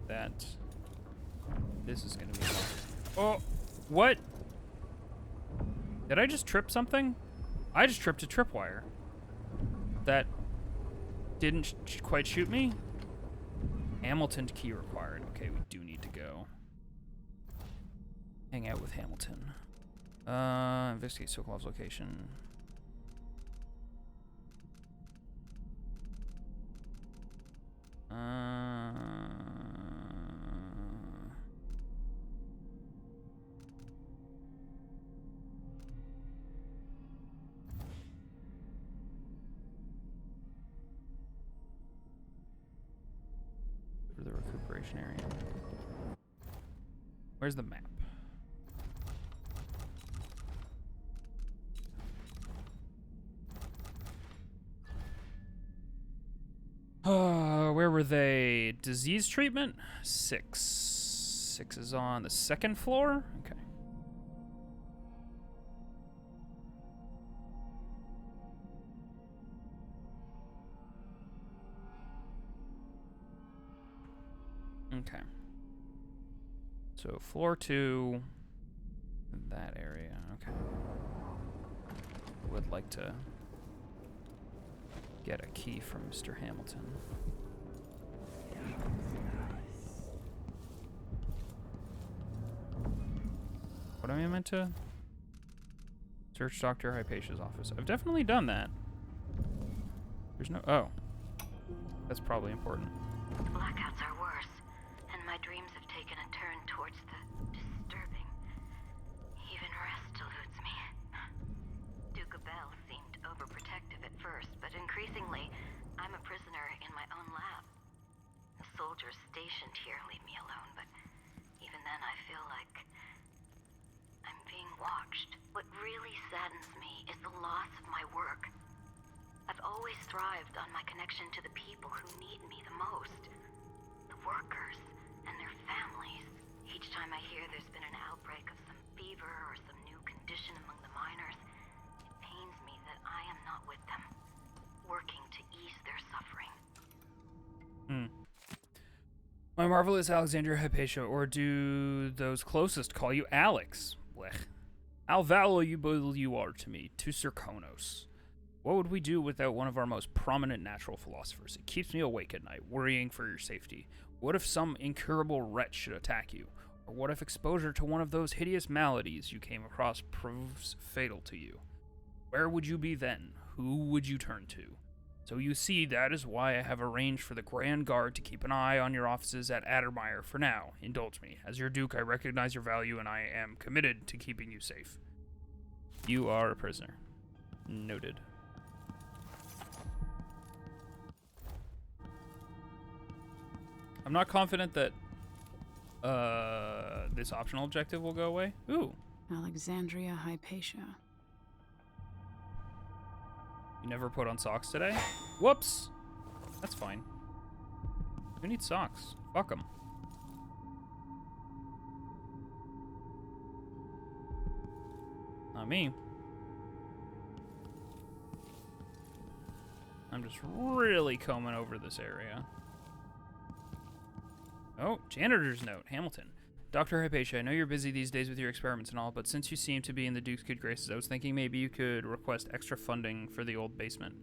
that this is gonna be... Oh! What? Did I just trip something? I just tripped a tripwire. That didn't quite shoot me? Hamilton key required. Okay, we do need to go. Hang out with Hamilton. Investigate Sokolov's location. The recuperation area. Where's the map? Where were they? Disease treatment? 6. 6 is on the 2nd floor? Okay. Okay. So floor 2, that area. Okay. Would like to get a key from Mr. Hamilton. What am I meant to? Search Dr. Hypatia's office. I've definitely done that. There's no... Oh. That's probably important. Blackouts are worse, and my dreams have taken a turn towards the disturbing. Even rest eludes me. Duke Bell seemed overprotective at first, but increasingly, I'm a prisoner in my own lab. The soldiers stationed here leave me alone, but even then I feel like I'm being watched. What really saddens me is the loss of my work. I've always thrived on my connection to the people who need me the most. The workers and their families. Each time I hear there's been an outbreak of some fever or some new condition among the miners, it pains me that I am not with them, working to ease their suffering. My marvelous Alexandria Hypatia, or do those closest call you Alex? Blech. How valuable you are to me, to Sir Konos. What would we do without one of our most prominent natural philosophers? It keeps me awake at night, worrying for your safety. What if some incurable wretch should attack you? Or what if exposure to one of those hideous maladies you came across proves fatal to you? Where would you be then? Who would you turn to? So you see, that is why I have arranged for the Grand Guard to keep an eye on your offices at Addermire for now. Indulge me. As your Duke, I recognize your value, and I am committed to keeping you safe. You are a prisoner. Noted. I'm not confident that this optional objective will go away. Ooh. Alexandria Hypatia. You never put on socks today? Whoops. That's fine. Who needs socks? Fuck them. Not me. I'm just really combing over this area. Oh, janitor's note. Hamilton. Dr. Hypatia, I know you're busy these days with your experiments and all, but since you seem to be in the Duke's good graces, I was thinking maybe you could request extra funding for the old basement.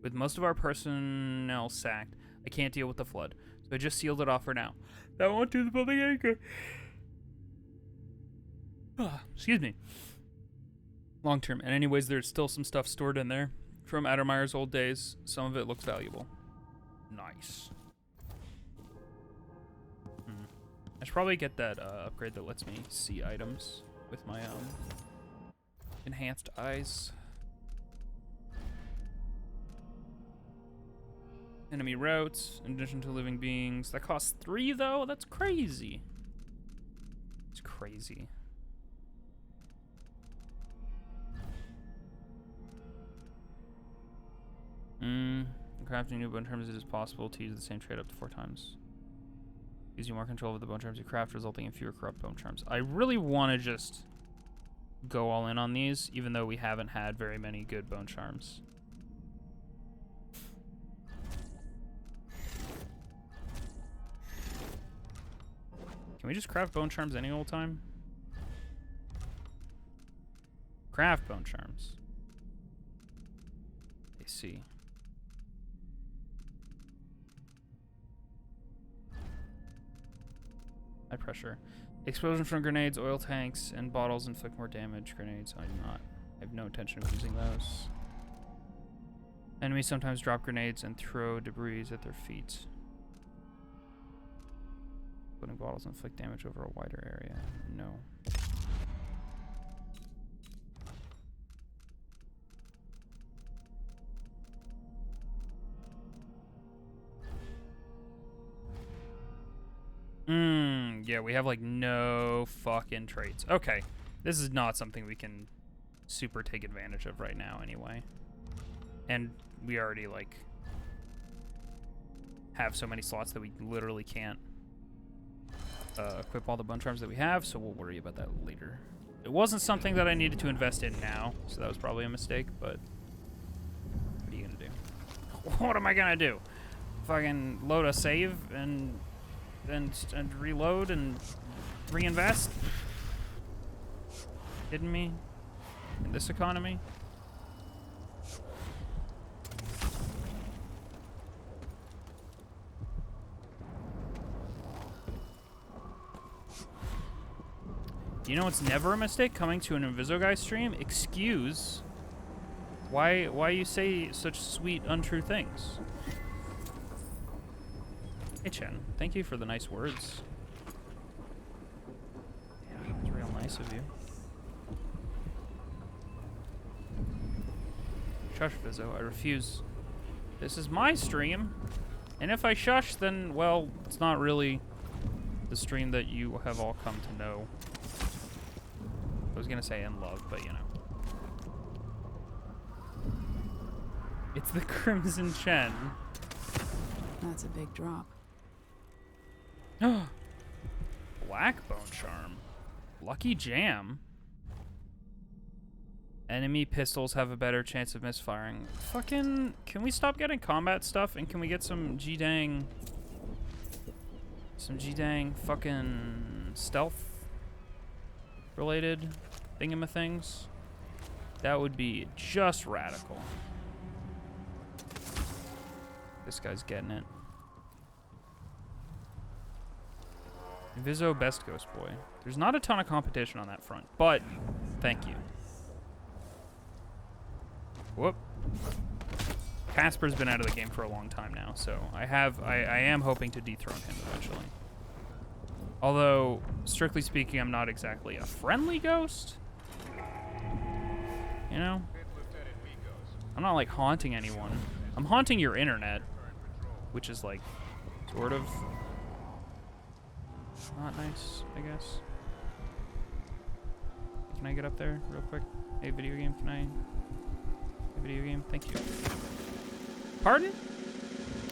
With most of our personnel sacked, I can't deal with the flood, so I just sealed it off for now. That won't do the building anchor. Excuse me. Long term. And anyways, there's still some stuff stored in there from Addermire's old days. Some of it looks valuable. Nice. I should probably get that upgrade that lets me see items with my enhanced eyes. Enemy routes, in addition to living beings. That costs 3 though? That's crazy. It's crazy. Crafting new bone terms, it is possible to use the same trade up to 4 times. Gives you more control over the bone charms you craft, resulting in fewer corrupt bone charms. I really want to just go all in on these, even though we haven't had very many good bone charms. Can we just craft bone charms any old time? Craft bone charms. I see. High pressure. Explosion from grenades, oil tanks, and bottles inflict more damage. Grenades, I have no intention of using those. Enemies sometimes drop grenades and throw debris at their feet. Exploding bottles inflict damage over a wider area. No. Yeah, we have like no fucking traits. Okay. This is not something we can super take advantage of right now anyway. And we already like have so many slots that we literally can't equip all the bone charms that we have, so we'll worry about that later. It wasn't something that I needed to invest in now, so that was probably a mistake, but what are you gonna do? What am I gonna do? Fucking load a save and reload and reinvest? Kidding me? In this economy? You know it's never a mistake coming to an Inviso Guy stream? Excuse why you say such sweet, untrue things. Hey Chen, thank you for the nice words. Yeah, it's real nice of you. Shush, Vizzo, I refuse. This is my stream, and if I shush, then, well, it's not really the stream that you have all come to know. I was gonna say in love, but you know. It's the Crimson Chen. That's a big drop. Black Bone Charm. Lucky Jam. Enemy pistols have a better chance of misfiring. Fucking, can we stop getting combat stuff and can we get some G-dang fucking stealth related thingamathings? That would be just radical. This guy's getting it. Inviso best Ghost Boy. There's not a ton of competition on that front, but thank you. Whoop. Casper's been out of the game for a long time now, so I am hoping to dethrone him eventually. Although, strictly speaking, I'm not exactly a friendly ghost. You know? I'm not like haunting anyone. I'm haunting your internet, which is like sort of not nice, I guess. Can I get up there real quick? Hey, video game, can I? Hey, video game, thank you. Pardon?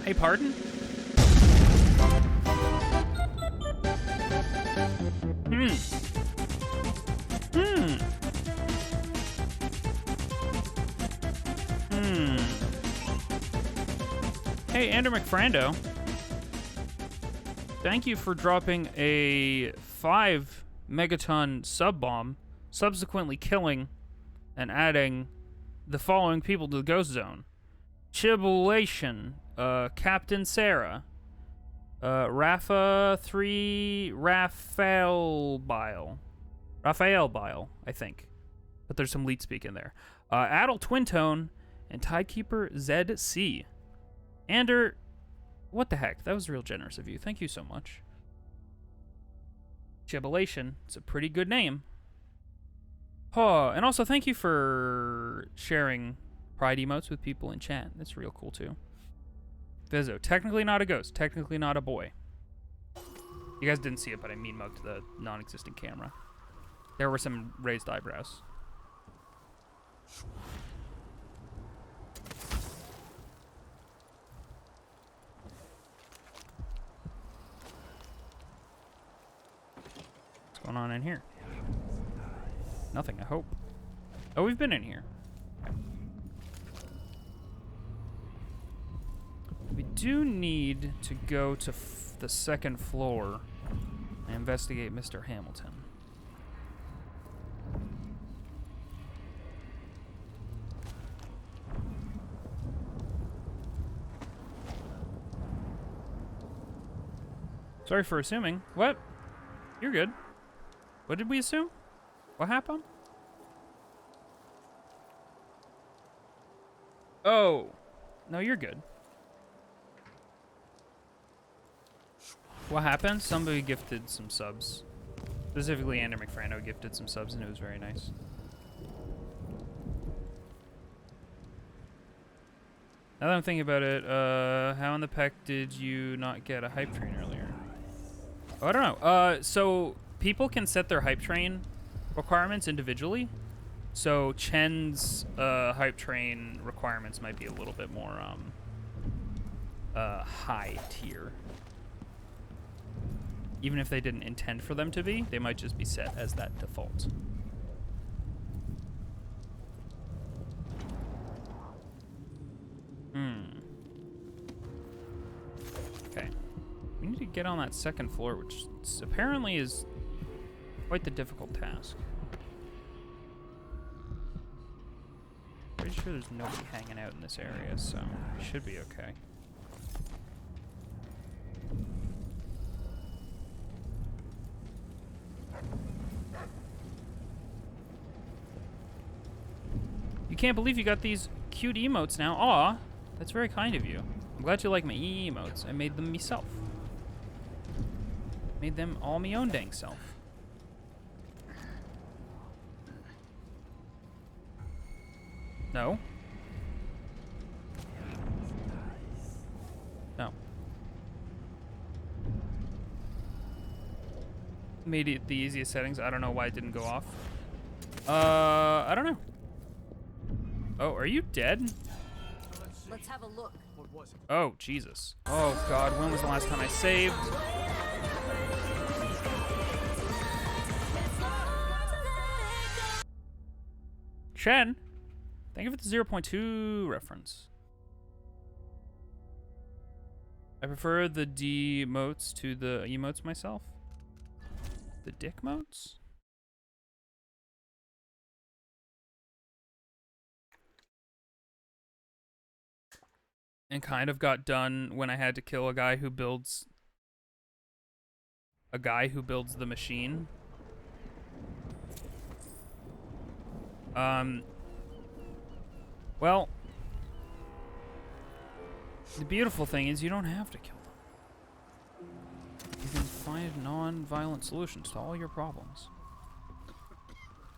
Hey, pardon? Hey, Andrew McFrando. Thank you for dropping a 5 megaton sub bomb, subsequently killing and adding the following people to the Ghost Zone: Chibulation, Captain Sarah, Raphael Bile, I think, but there's some lead speak in there. Adult Twin Tone and Tidekeeper ZC. Ander, what the heck? That was real generous of you. Thank you so much. Chibulation, it's a pretty good name. Oh, and also thank you for sharing pride emotes with people in chat. That's real cool too. Vizzo, technically not a ghost, technically not a boy. You guys didn't see it, but I mean mugged the non-existent camera. There were some raised eyebrows. What's going on in here? Nothing, I hope. Oh, we've been in here. We do need to go to the second floor and investigate Mr. Hamilton. Sorry for assuming. What? You're good. What did we assume? What happened? Oh. No, you're good. What happened? Somebody gifted some subs. Specifically, Andrew McFrando gifted some subs, and it was very nice. Now that I'm thinking about it, how in the peck did you not get a hype train earlier? Oh, I don't know. So people can set their hype train requirements individually. So Chen's hype train requirements might be a little bit more high tier. Even if they didn't intend for them to be, they might just be set as that default. Okay. We need to get on that second floor, which apparently is quite the difficult task. Pretty sure there's nobody hanging out in this area, so it should be okay. You can't believe you got these cute emotes now. Aw, that's very kind of you. I'm glad you like my emotes. I made them myself. Made them all me own dang self. No. No. Made it the easiest settings. I don't know why it didn't go off. I don't know. Oh, are you dead? Let's have a look. What was it? Oh, Jesus. Oh, God. When was the last time I saved? Chen, thank you for the 0.2 reference. I prefer the D motes to the emotes myself. The dick motes? And kind of got done when I had to kill a guy who builds the machine. Well, the beautiful thing is you don't have to kill them. You can find non-violent solutions to all your problems.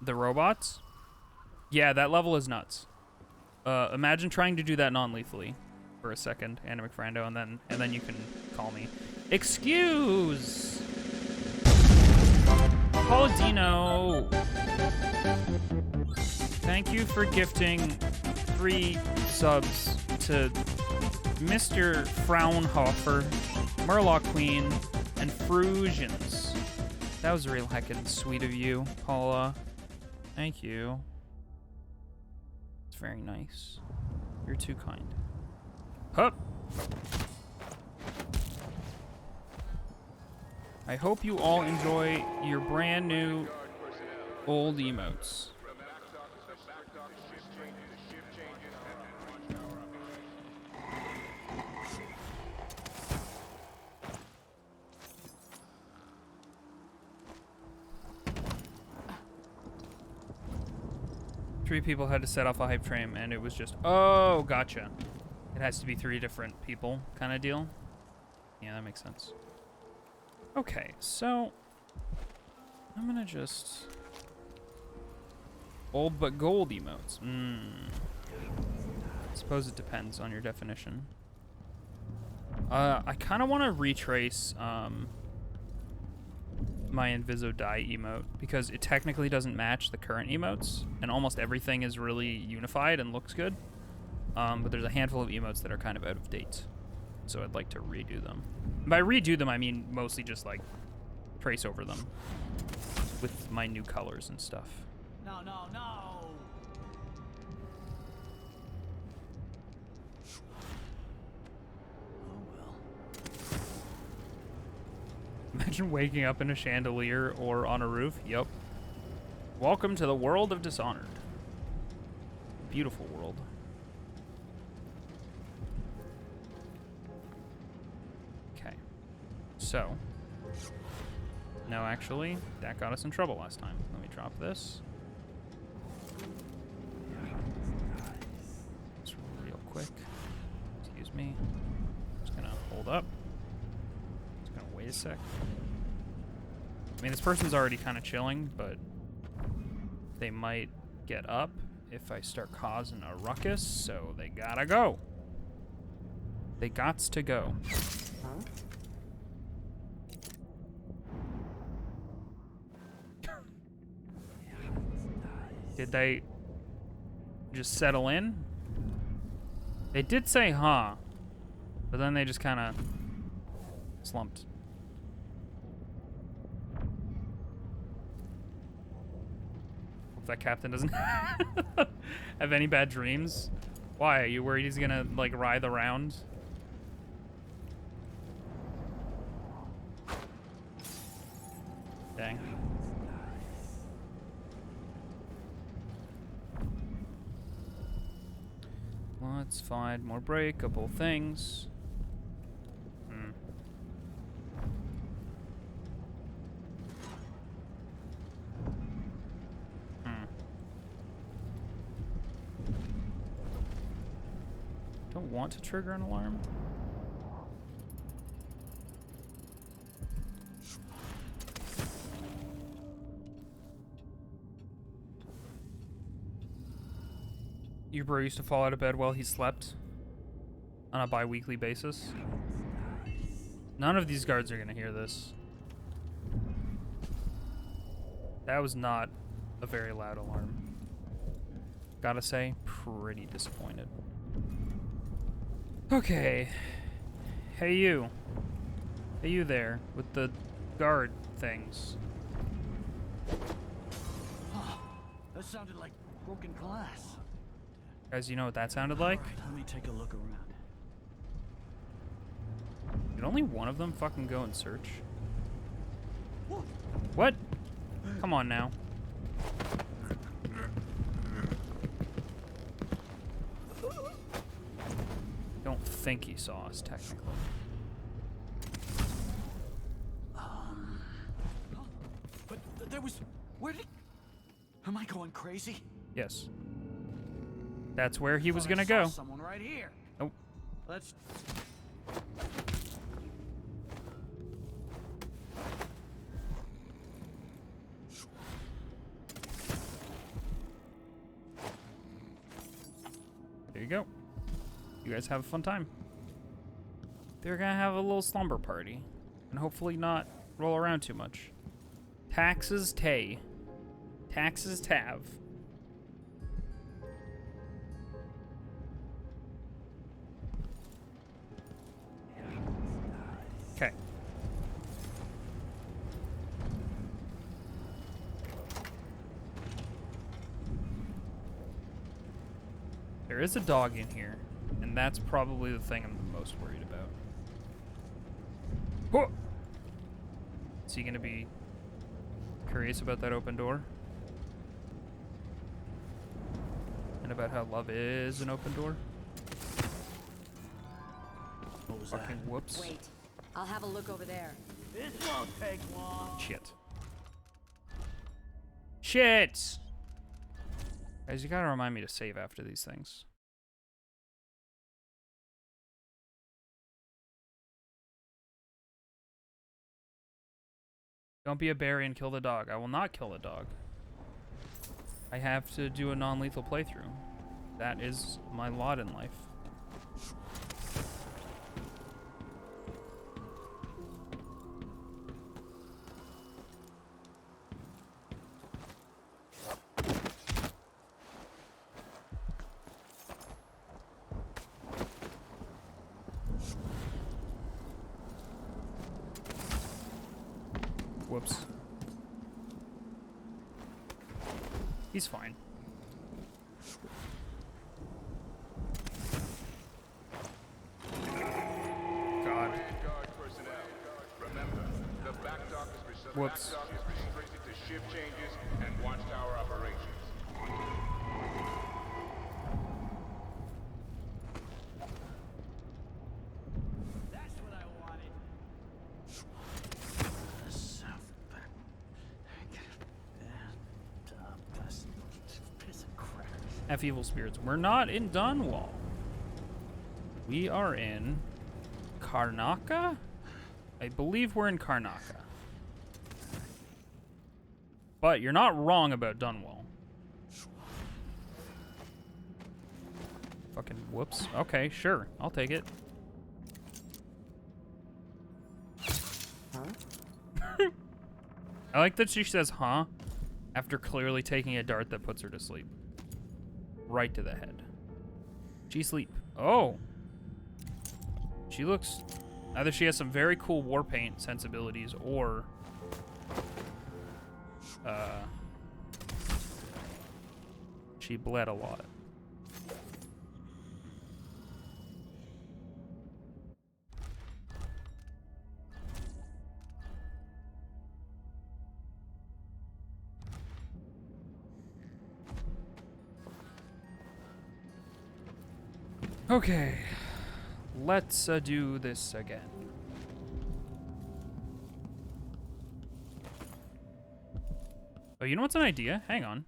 The robots? Yeah, that level is nuts. Imagine trying to do that non-lethally for a second, Anna McFrando, and then you can call me. Excuse! Paladino! Thank you for gifting 3 subs to Mr. Fraunhofer, Murloc Queen, and Frusions. That was real heckin' sweet of you, Paula. Thank you. It's very nice. You're too kind. Hup! I hope you all enjoy your brand new old emotes. 3 people had to set off a hype train, and it was just, oh, gotcha. It has to be 3 different people kind of deal. Yeah, that makes sense. Okay, so I'm gonna just old but gold emotes. I suppose it depends on your definition. I kind of want to retrace my Inviso Die emote because it technically doesn't match the current emotes, and almost everything is really unified and looks good. But there's a handful of emotes that are kind of out of date, so I'd like to redo them. And by redo them, I mean mostly just like trace over them with my new colors and stuff. No, no, no! Imagine waking up in a chandelier or on a roof. Yup. Welcome to the world of Dishonored. Beautiful world. Okay. So. No, actually, that got us in trouble last time. Let me drop this. Just real quick. Excuse me. Just gonna hold up. Just gonna wait a sec. I mean, this person's already kind of chilling, but they might get up if I start causing a ruckus, so they gotta go. They gots to go. Did they just settle in? They did say, huh, but then they just kind of slumped. Hope that captain doesn't have any bad dreams. Why? Are you worried he's gonna, like, writhe around? Dang. Let's find more breakable things. Don't want to trigger an alarm. Your bro used to fall out of bed while he slept on a bi-weekly basis. None of these guards are gonna hear this. That was not a very loud alarm. Gotta say, pretty disappointed. Okay. Hey you. Hey you there with the guard things. Oh, that sounded like broken glass. Guys, you know what that sounded like? All right, let me take a look around. Did only one of them fucking go and search? What? Come on now. Don't think he saw us, technically. But there was... Where did... Am I going crazy? Yes. That's where he was I gonna saw go. Someone right here. Nope. Let's... There you go. You guys have a fun time. They're gonna have a little slumber party. And hopefully not roll around too much. Taxes tay. Taxes tav. Okay. There is a dog in here, and that's probably the thing I'm the most worried about. Whoa! Is he gonna be curious about that open door? And about how love is an open door? What was Fucking that? whoops. Wait, I'll have a look over there. This won't take long. Shit. Shit! Guys, you gotta remind me to save after these things. Don't be a berry and kill the dog. I will not kill the dog. I have to do a non-lethal playthrough. That is my lot in life. Whoops. He's fine. God. Remember, the back dock is Whoops. restricted to shift changes and watchtower operations. That's what I wanted. South back. F evil spirits. We're not in Dunwall. We are in Karnaca? I believe we're in Karnaca. But you're not wrong about Dunwall. Fucking whoops. Okay, sure. I'll take it. Huh? I like that she says, huh? After clearly taking a dart that puts her to sleep. Right to the head. She sleep. Oh. She looks... Either she has some very cool war paint sensibilities, or... she bled a lot. Okay, let's do this again. Oh, you know what's an idea? Hang on.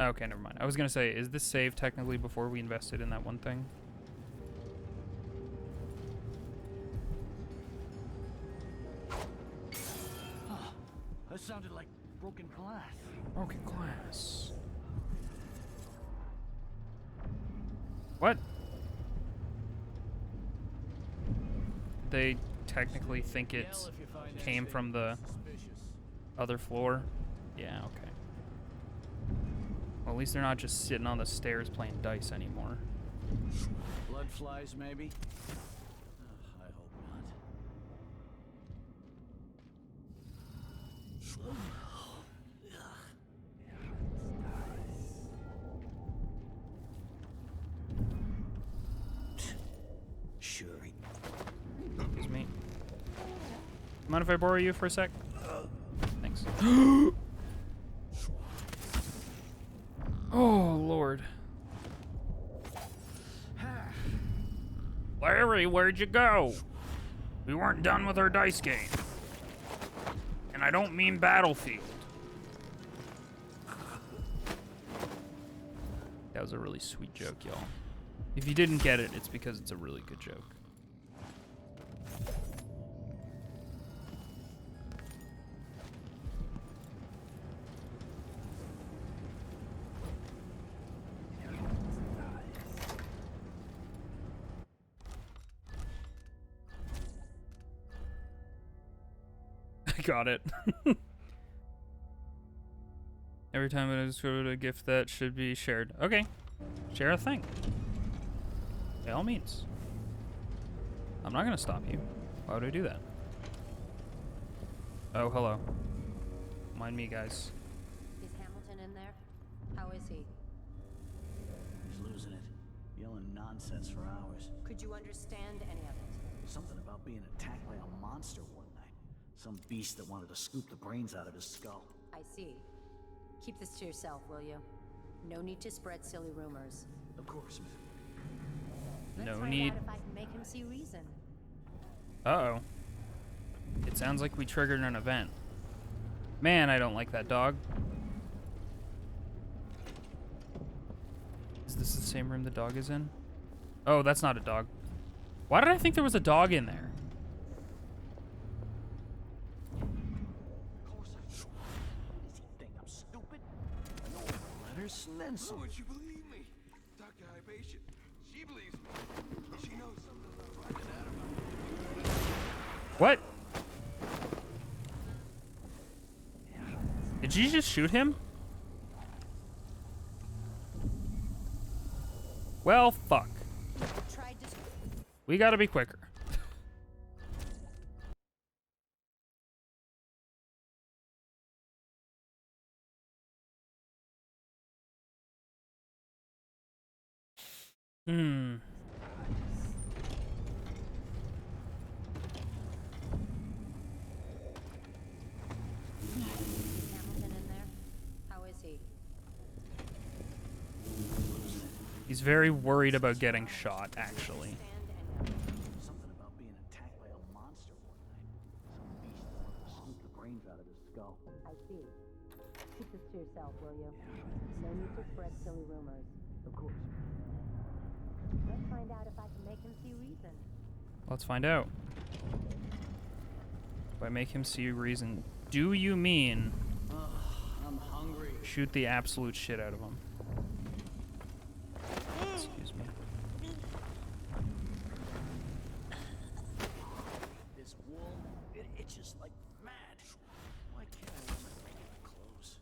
Okay, never mind. I was gonna say, is this save technically before we invested in that one thing? That sounded like broken glass. Broken glass. What? They technically think it came from the other floor? Yeah, okay. Well, at least they're not just sitting on the stairs playing dice anymore. Blood flies, maybe? I hope not. Sure. Excuse me. Mind if I borrow you for a sec? Thanks. Oh, Lord. Larry, where'd you go? We weren't done with our dice game. And I don't mean Battlefield. That was a really sweet joke, y'all. If you didn't get it, it's because it's a really good joke. I got it. Every time it is a gift that should be shared. Okay. Share a thing. By all means. I'm not gonna stop you. Why would I do that? Oh, hello. Mind me, guys. Is Hamilton in there? How is he? He's losing it. Yelling nonsense for hours. Could you understand any of it? Something about being attacked by a monster one night. Some beast that wanted to scoop the brains out of his skull. I see. Keep this to yourself, will you? No need to spread silly rumors. Of course, ma'am. Let's No find need. out if I can make him see reason. Uh-oh. It sounds like we triggered an event. Man, I don't like that dog. Is this the same room the dog is in? Oh, that's not a dog. Why did I think there was a dog in there? Of course I do. Does he think I'm stupid? I know about letters and then some. Why won't you believe me? Dr. Hypatia, she believes me. She knows something about finding Adam. What? Did you just shoot him? Well, fuck. Tried to... We gotta be quicker. Hmm. Hamilton in there? How is he? He's very worried about getting shot, actually. Something about being attacked by a monster one night. Some beast that wanted to scoop the brains out of his skull. I see. Keep this to yourself. yourself, will you? No need to spread silly rumors. Of course. Let's find out if I can make him see reason. Let's find out. If I make him see reason, do you mean I'm hungry. shoot the absolute shit out of him? Excuse me. This wool, it itches like mad. Why can't I wear my regular clothes?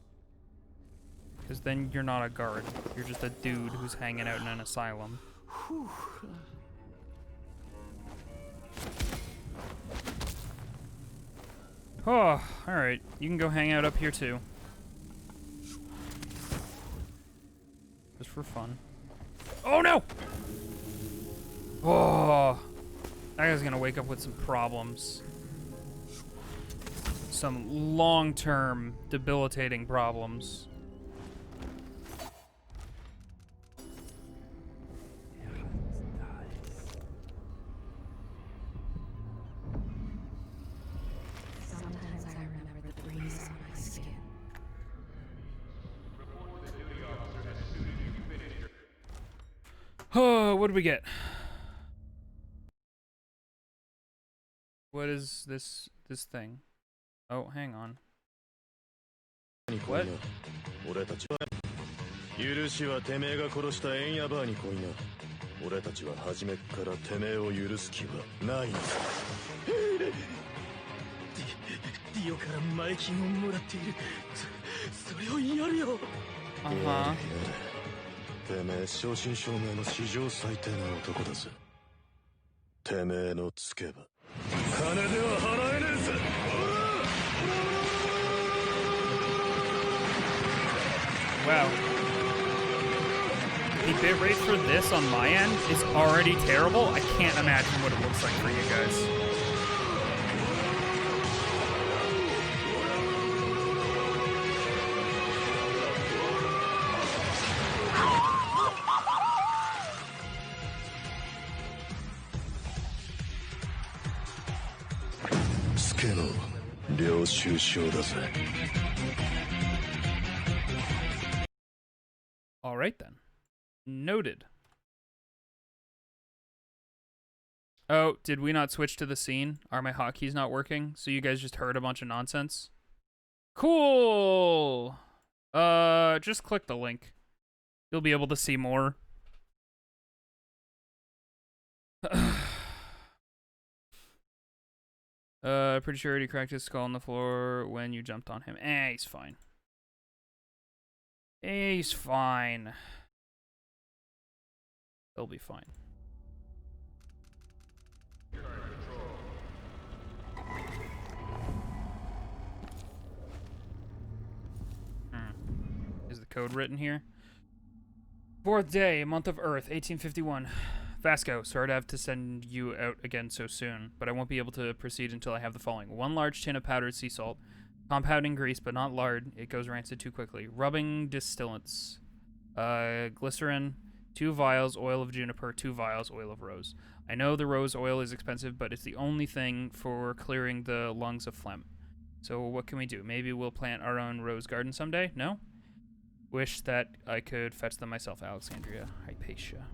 Because then you're not a guard. You're just a dude who's hanging out in an asylum. Oh, alright. You can go hang out up here too. Just for fun. Oh no! Oh, that guy's gonna wake up with some problems. Some long-term debilitating problems. Sometimes I remember the breeze on my skin. Oh, what did we get? What is this thing? Oh, hang on. What? 俺たちは許しはてめえが殺したエンヤバーに来いな。俺たちは初めっからてめえを許す気はないのだ。ディオから前金をもらっている。それをやるよ。てめえ正真正銘の史上最低な男だぜ。てめえのつけば金では払えねえぜ。Wow. The bit rate for this on my end is already terrible. I can't imagine what it looks like for you guys. All right then. Noted. Oh, did we not switch to the scene? Are my hotkeys not working? So you guys just heard a bunch of nonsense? Cool. Just click the link. You'll be able to see more. Pretty sure he cracked his skull on the floor when you jumped on him. He's fine. He's fine. He'll be fine. Is the code written here? 4th day, month of Earth, 1851. Vasco, sorry to have to send you out again so soon, but I won't be able to proceed until I have the following. 1 large tin of powdered sea salt, compounding grease, but not lard. It goes rancid too quickly. Rubbing distillants, glycerin, 2 vials, oil of juniper, 2 vials, oil of rose. I know the rose oil is expensive, but it's the only thing for clearing the lungs of phlegm. So what can we do? Maybe we'll plant our own rose garden someday? No? Wish that I could fetch them myself. Alexandria, Hypatia.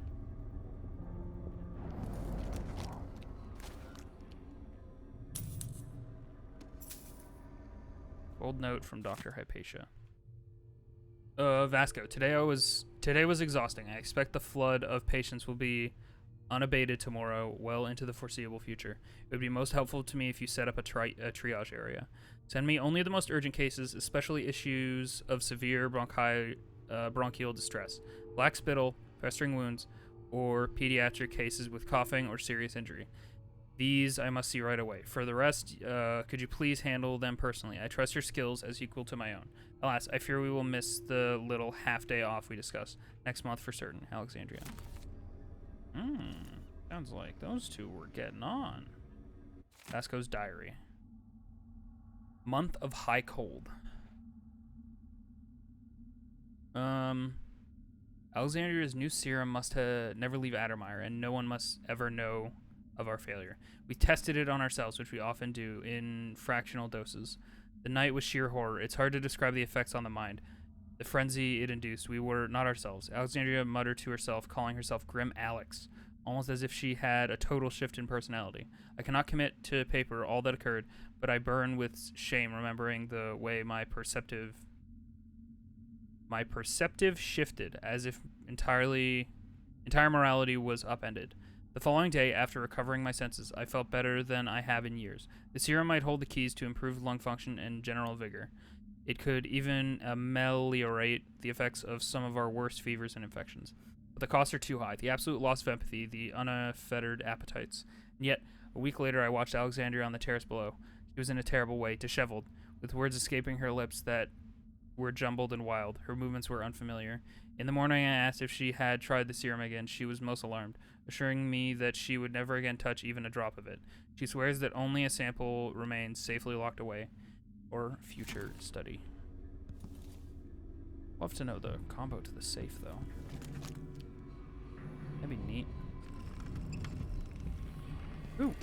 Old note from Dr. Hypatia. Vasco, today was exhausting. I expect the flood of patients will be unabated tomorrow, well into the foreseeable future. It would be most helpful to me if you set up a triage area. Send me only the most urgent cases, especially issues of severe bronchial distress, black spittle, festering wounds, or pediatric cases with coughing or serious injury. These I must see right away. For the rest, could you please handle them personally? I trust your skills as equal to my own. Alas, I fear we will miss the little half-day off we discussed. Next month for certain. Alexandria. Sounds like those two were getting on. Vasco's diary. Month of high cold. Alexandria's new serum must never leave Addermire, and no one must ever know of our failure. We tested it on ourselves, which we often do, in fractional doses. The night was sheer horror. It's hard to describe the effects on the mind. the frenzy it induced. We were not ourselves. Alexandria muttered to herself, calling herself Grim Alex, almost as if she had a total shift in personality. I cannot commit to paper all that occurred, but I burn with shame remembering the way my perceptive shifted, as if entire morality was upended. The following day, after recovering my senses, I felt better than I have in years. The serum might hold the keys to improved lung function and general vigor. It could even ameliorate the effects of some of our worst fevers and infections. But the costs are too high. The absolute loss of empathy, the unfettered appetites. And yet, a week later, I watched Alexandria on the terrace below. She was in a terrible way, disheveled, with words escaping her lips that were jumbled and wild. Her movements were unfamiliar. In the morning, I asked if she had tried the serum again. She was most alarmed, assuring me that she would never again touch even a drop of it. She swears that only a sample remains safely locked away for future study. Love to know the combo to the safe, though. That'd be neat. Ooh.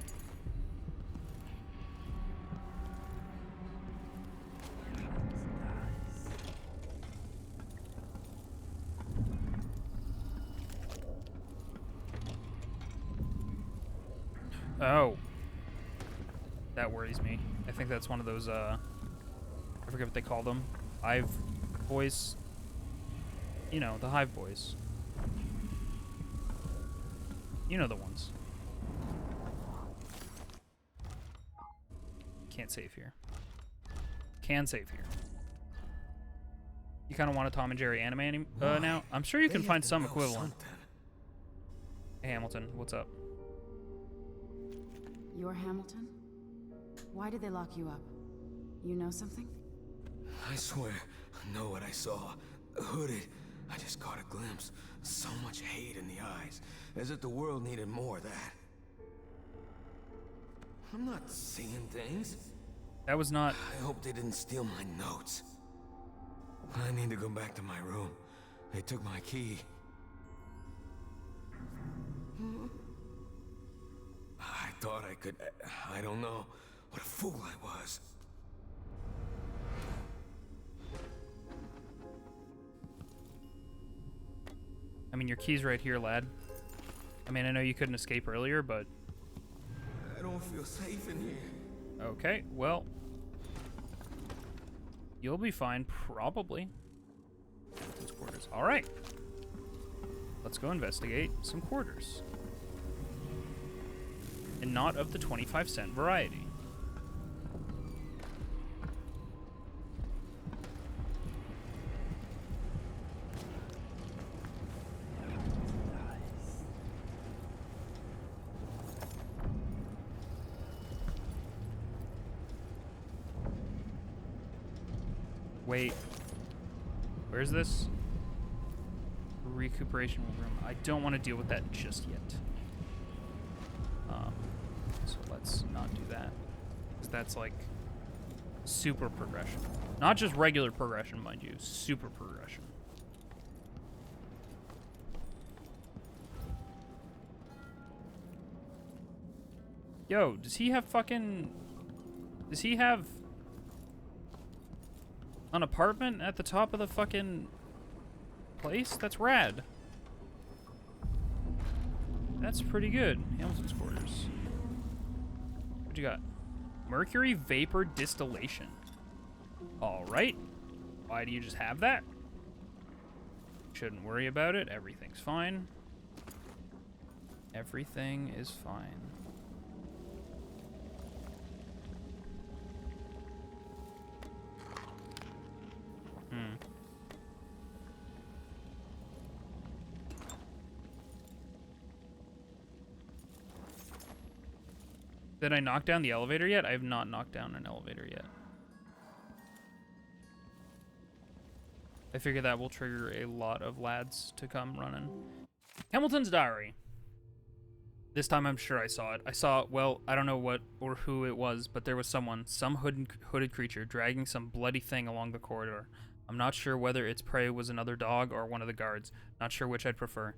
Oh. That worries me. I think that's one of those, I forget what they call them. Hive boys. You know, the hive boys. You know the ones. Can't save here. Can save here. You kind of want a Tom and Jerry anime now? I'm sure you can find some equivalent. Hey, Hamilton, what's up? You're Hamilton? Why did they lock you up? You know something? I swear, I know what I saw. Hooded. I just caught a glimpse. So much hate in the eyes. As if the world needed more of that. I'm not seeing things. That was not... I hope they didn't steal my notes. I need to go back to my room. They took my key. I thought I could... I don't know. What a fool I was. I mean, your key's right here, lad. I mean, I know you couldn't escape earlier, but... I don't feel safe in here. Okay, well... You'll be fine, probably. Hamilton's quarters. Alright. Let's go investigate some quarters. And not of the 25-cent variety. Wait. Where's this? Recuperation room. I don't want to deal with that just yet. So let's not do that. Because that's like super progression. Not just regular progression, mind you. Super progression. Yo, does he have fucking... Does he have... an apartment at the top of the fucking place? That's rad. That's pretty good. Hamilton's quarters. What you got? Mercury vapor distillation. Alright. Why do you just have that? Shouldn't worry about it. Everything's fine. Everything is fine. Did I knock down the elevator yet? I have not knocked down an elevator yet. I figure that will trigger a lot of lads to come running. Hamilton's diary. This time I'm sure I saw it. I saw, well, I don't know what or who it was, but there was someone, some hooded creature, dragging some bloody thing along the corridor. I'm not sure whether its prey was another dog or one of the guards. Not sure which I'd prefer.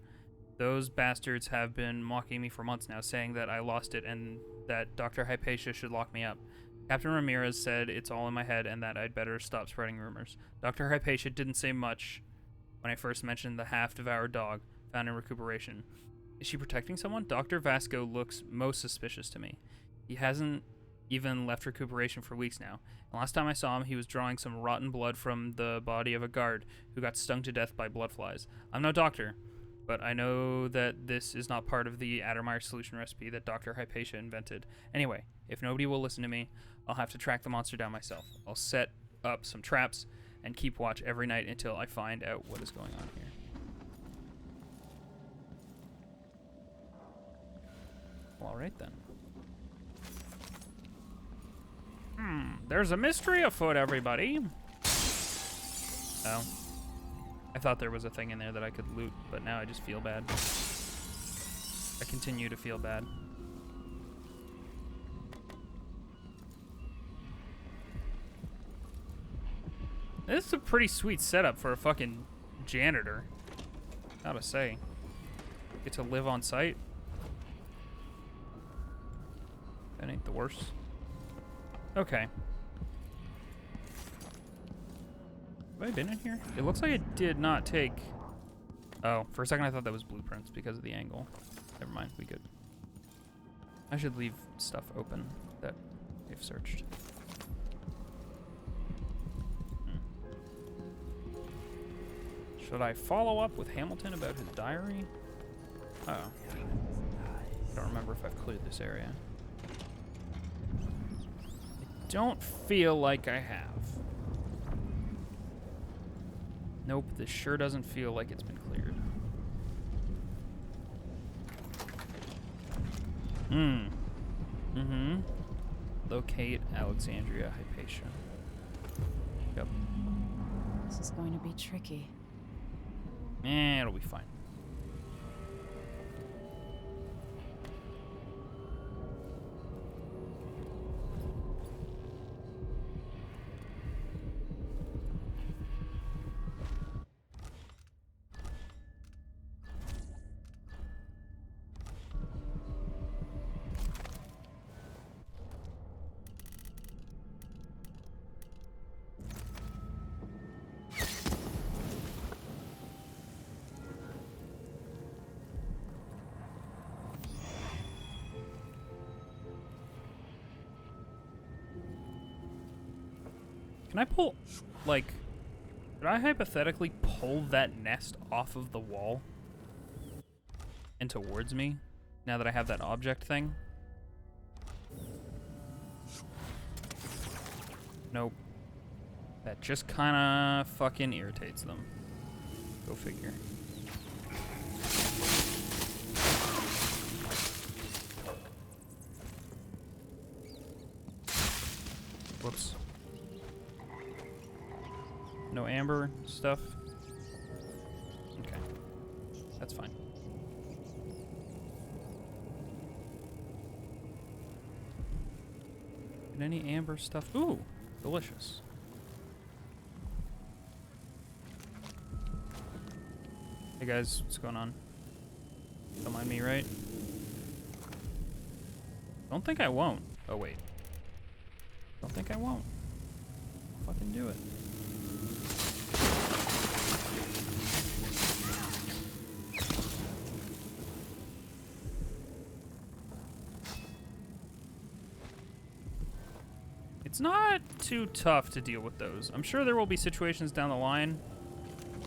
Those bastards have been mocking me for months now, saying that I lost it and that Dr. Hypatia should lock me up. Captain Ramirez said it's all in my head and that I'd better stop spreading rumors. Dr. Hypatia didn't say much when I first mentioned the half-devoured dog found in recuperation. Is she protecting someone? Dr. Vasco looks most suspicious to me. He hasn't even left recuperation for weeks now. And last time I saw him, he was drawing some rotten blood from the body of a guard who got stung to death by blood flies. I'm no doctor, but I know that this is not part of the Addermeyer solution recipe that Dr. Hypatia invented. Anyway, if nobody will listen to me, I'll have to track the monster down myself. I'll set up some traps and keep watch every night until I find out what is going on here. Well, alright then. There's a mystery afoot, everybody. Oh. I thought there was a thing in there that I could loot, but now I just feel bad. I continue to feel bad. This is a pretty sweet setup for a fucking janitor. Gotta say. Get to live on site. That ain't the worst. Okay. Have I been in here? It looks like it did not take... Oh, for a second I thought that was blueprints because of the angle. Never mind, we good. I should leave stuff open that we've searched. Should I follow up with Hamilton about his diary? Oh. I don't remember if I've cleared this area. I don't feel like I have. Nope, this sure doesn't feel like it's been cleared. Locate Alexandria Hypatia. Yep. This is going to be tricky. It'll be fine. Can I pull, like, could I hypothetically pull that nest off of the wall and towards me now that I have that object thing? Nope. That just kind of fucking irritates them. Go figure. Whoops. No amber stuff? Okay. That's fine. Did any amber stuff? Ooh, delicious. Hey guys, what's going on? Don't mind me, right? Don't think I won't. Oh wait. Don't think I won't. Fucking do it. It's not too tough to deal with those. I'm sure there will be situations down the line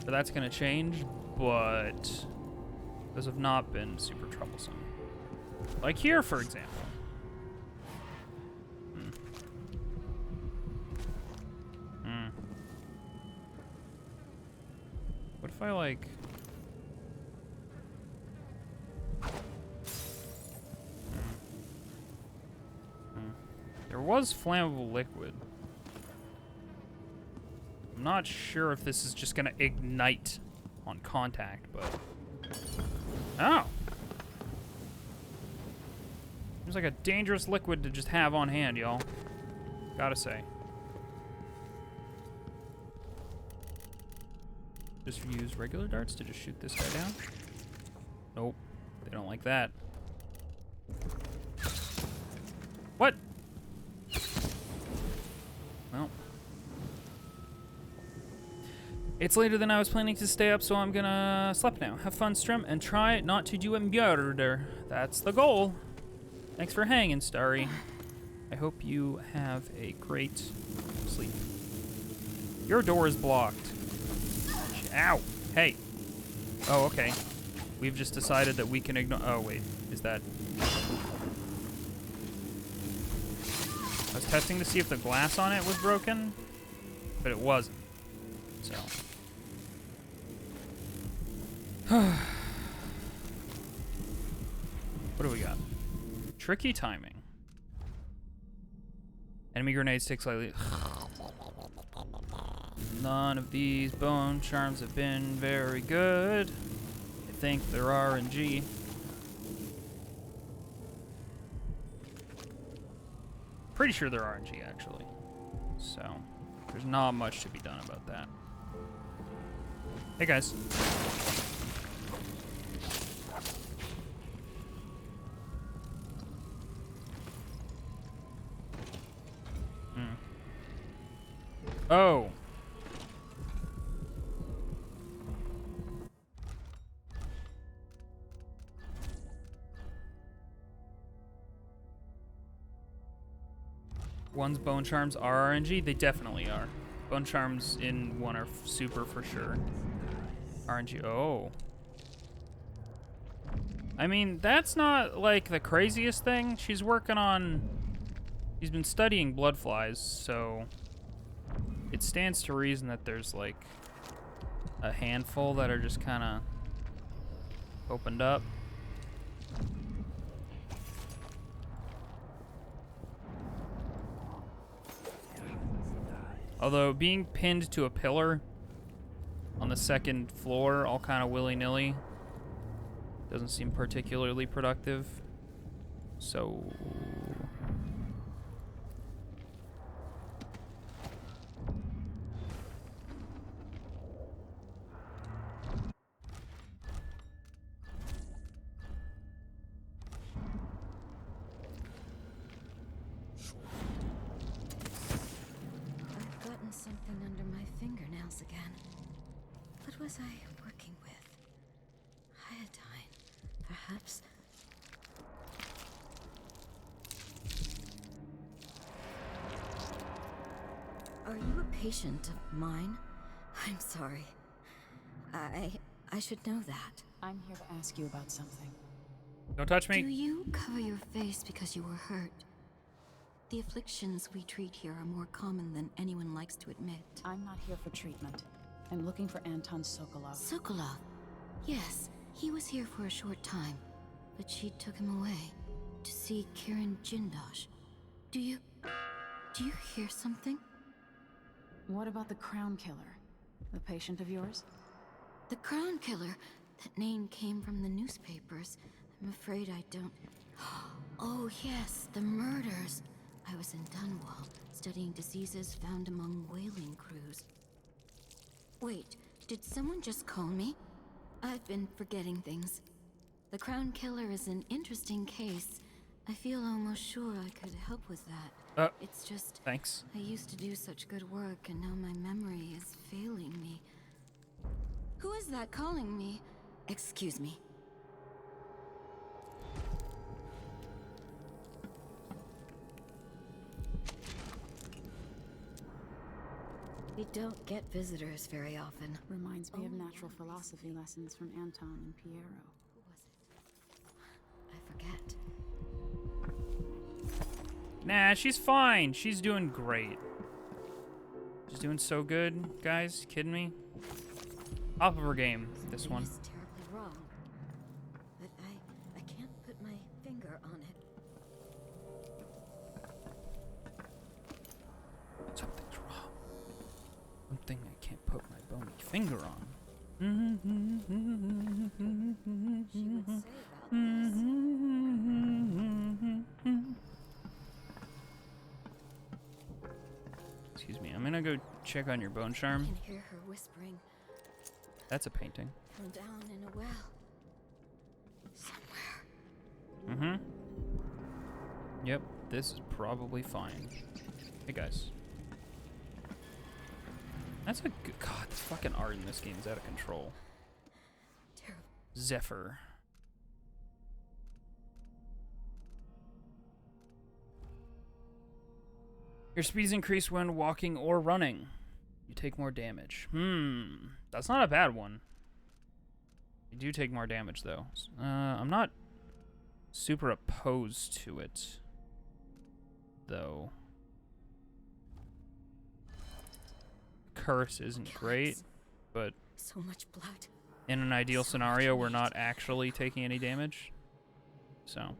where that's going to change, but those have not been super troublesome. Like here, for example. What if I, like... There was flammable liquid. I'm not sure if this is just gonna ignite on contact, but... Oh! Seems like a dangerous liquid to just have on hand, y'all. Gotta say. Just use regular darts to just shoot this guy down? Nope. They don't like that. What? Well. It's later than I was planning to stay up, so I'm gonna sleep now. Have fun, Strum, and try not to do a murder. That's the goal. Thanks for hanging, Starry. I hope you have a great sleep. Your door is blocked. Ow! Hey! Oh, okay. We've just decided that we can ignore— oh, wait. Is that— I was testing to see if the glass on it was broken, but it wasn't. So. What do we got? Tricky timing. Enemy grenades take slightly. None of these bone charms have been very good. I think they're RNG. Pretty sure they're RNG, actually. So, there's not much to be done about that. Hey, guys. Oh. One's bone charms are RNG? They definitely are. Bone charms in one are super for sure. RNG. Oh. I mean, that's not like the craziest thing. She's working on... She's been studying blood flies, so... It stands to reason that there's like a handful that are just kind of opened up. Although being pinned to a pillar on the second floor all kind of willy-nilly doesn't seem particularly productive. So... Something under my fingernails again. What was I working with? Iodine, perhaps? Are you a patient of mine? I'm sorry. I should know that. I'm here to ask you about something. Don't touch me. Do you cover your face because you were hurt? The afflictions we treat here are more common than anyone likes to admit. I'm not here for treatment. I'm looking for Anton Sokolov. Sokolov? Yes, he was here for a short time, but she took him away to see Kirin Jindosh. Do you hear something? What about the Crown Killer? The patient of yours? The Crown Killer? That name came from the newspapers. I'm afraid I don't... Oh yes, the murders. I was in Dunwall, studying diseases found among whaling crews. Wait, did someone just call me? I've been forgetting things. The Crown Killer is an interesting case. I feel almost sure I could help with that. It's just... Thanks. I used to do such good work, and now my memory is failing me. Who is that calling me? Excuse me. We don't get visitors very often. Reminds me of natural philosophy lessons from Anton and Piero. Who was it? I forget. Nah, she's fine. She's doing great. She's doing so good, guys. Kidding me? Top of her game, this one. It's terribly wrong, but I can't put my finger on it. Something's wrong. Something I can't put my bony finger on. She would say about Excuse me, I'm gonna go check on your bone this. I charm. can hear her whispering. That's a painting. From down in a well. Somewhere. Mm-hmm. Yep, this is probably fine. Hey guys. That's a good... God, the fucking art in this game is out of control. Terrible. Zephyr. Your speeds increase when walking or running. You take more damage. That's not a bad one. You do take more damage, though. I'm not super opposed to it, though. Curse isn't great, but so much blood. In an ideal scenario, we're not actually taking any damage. So.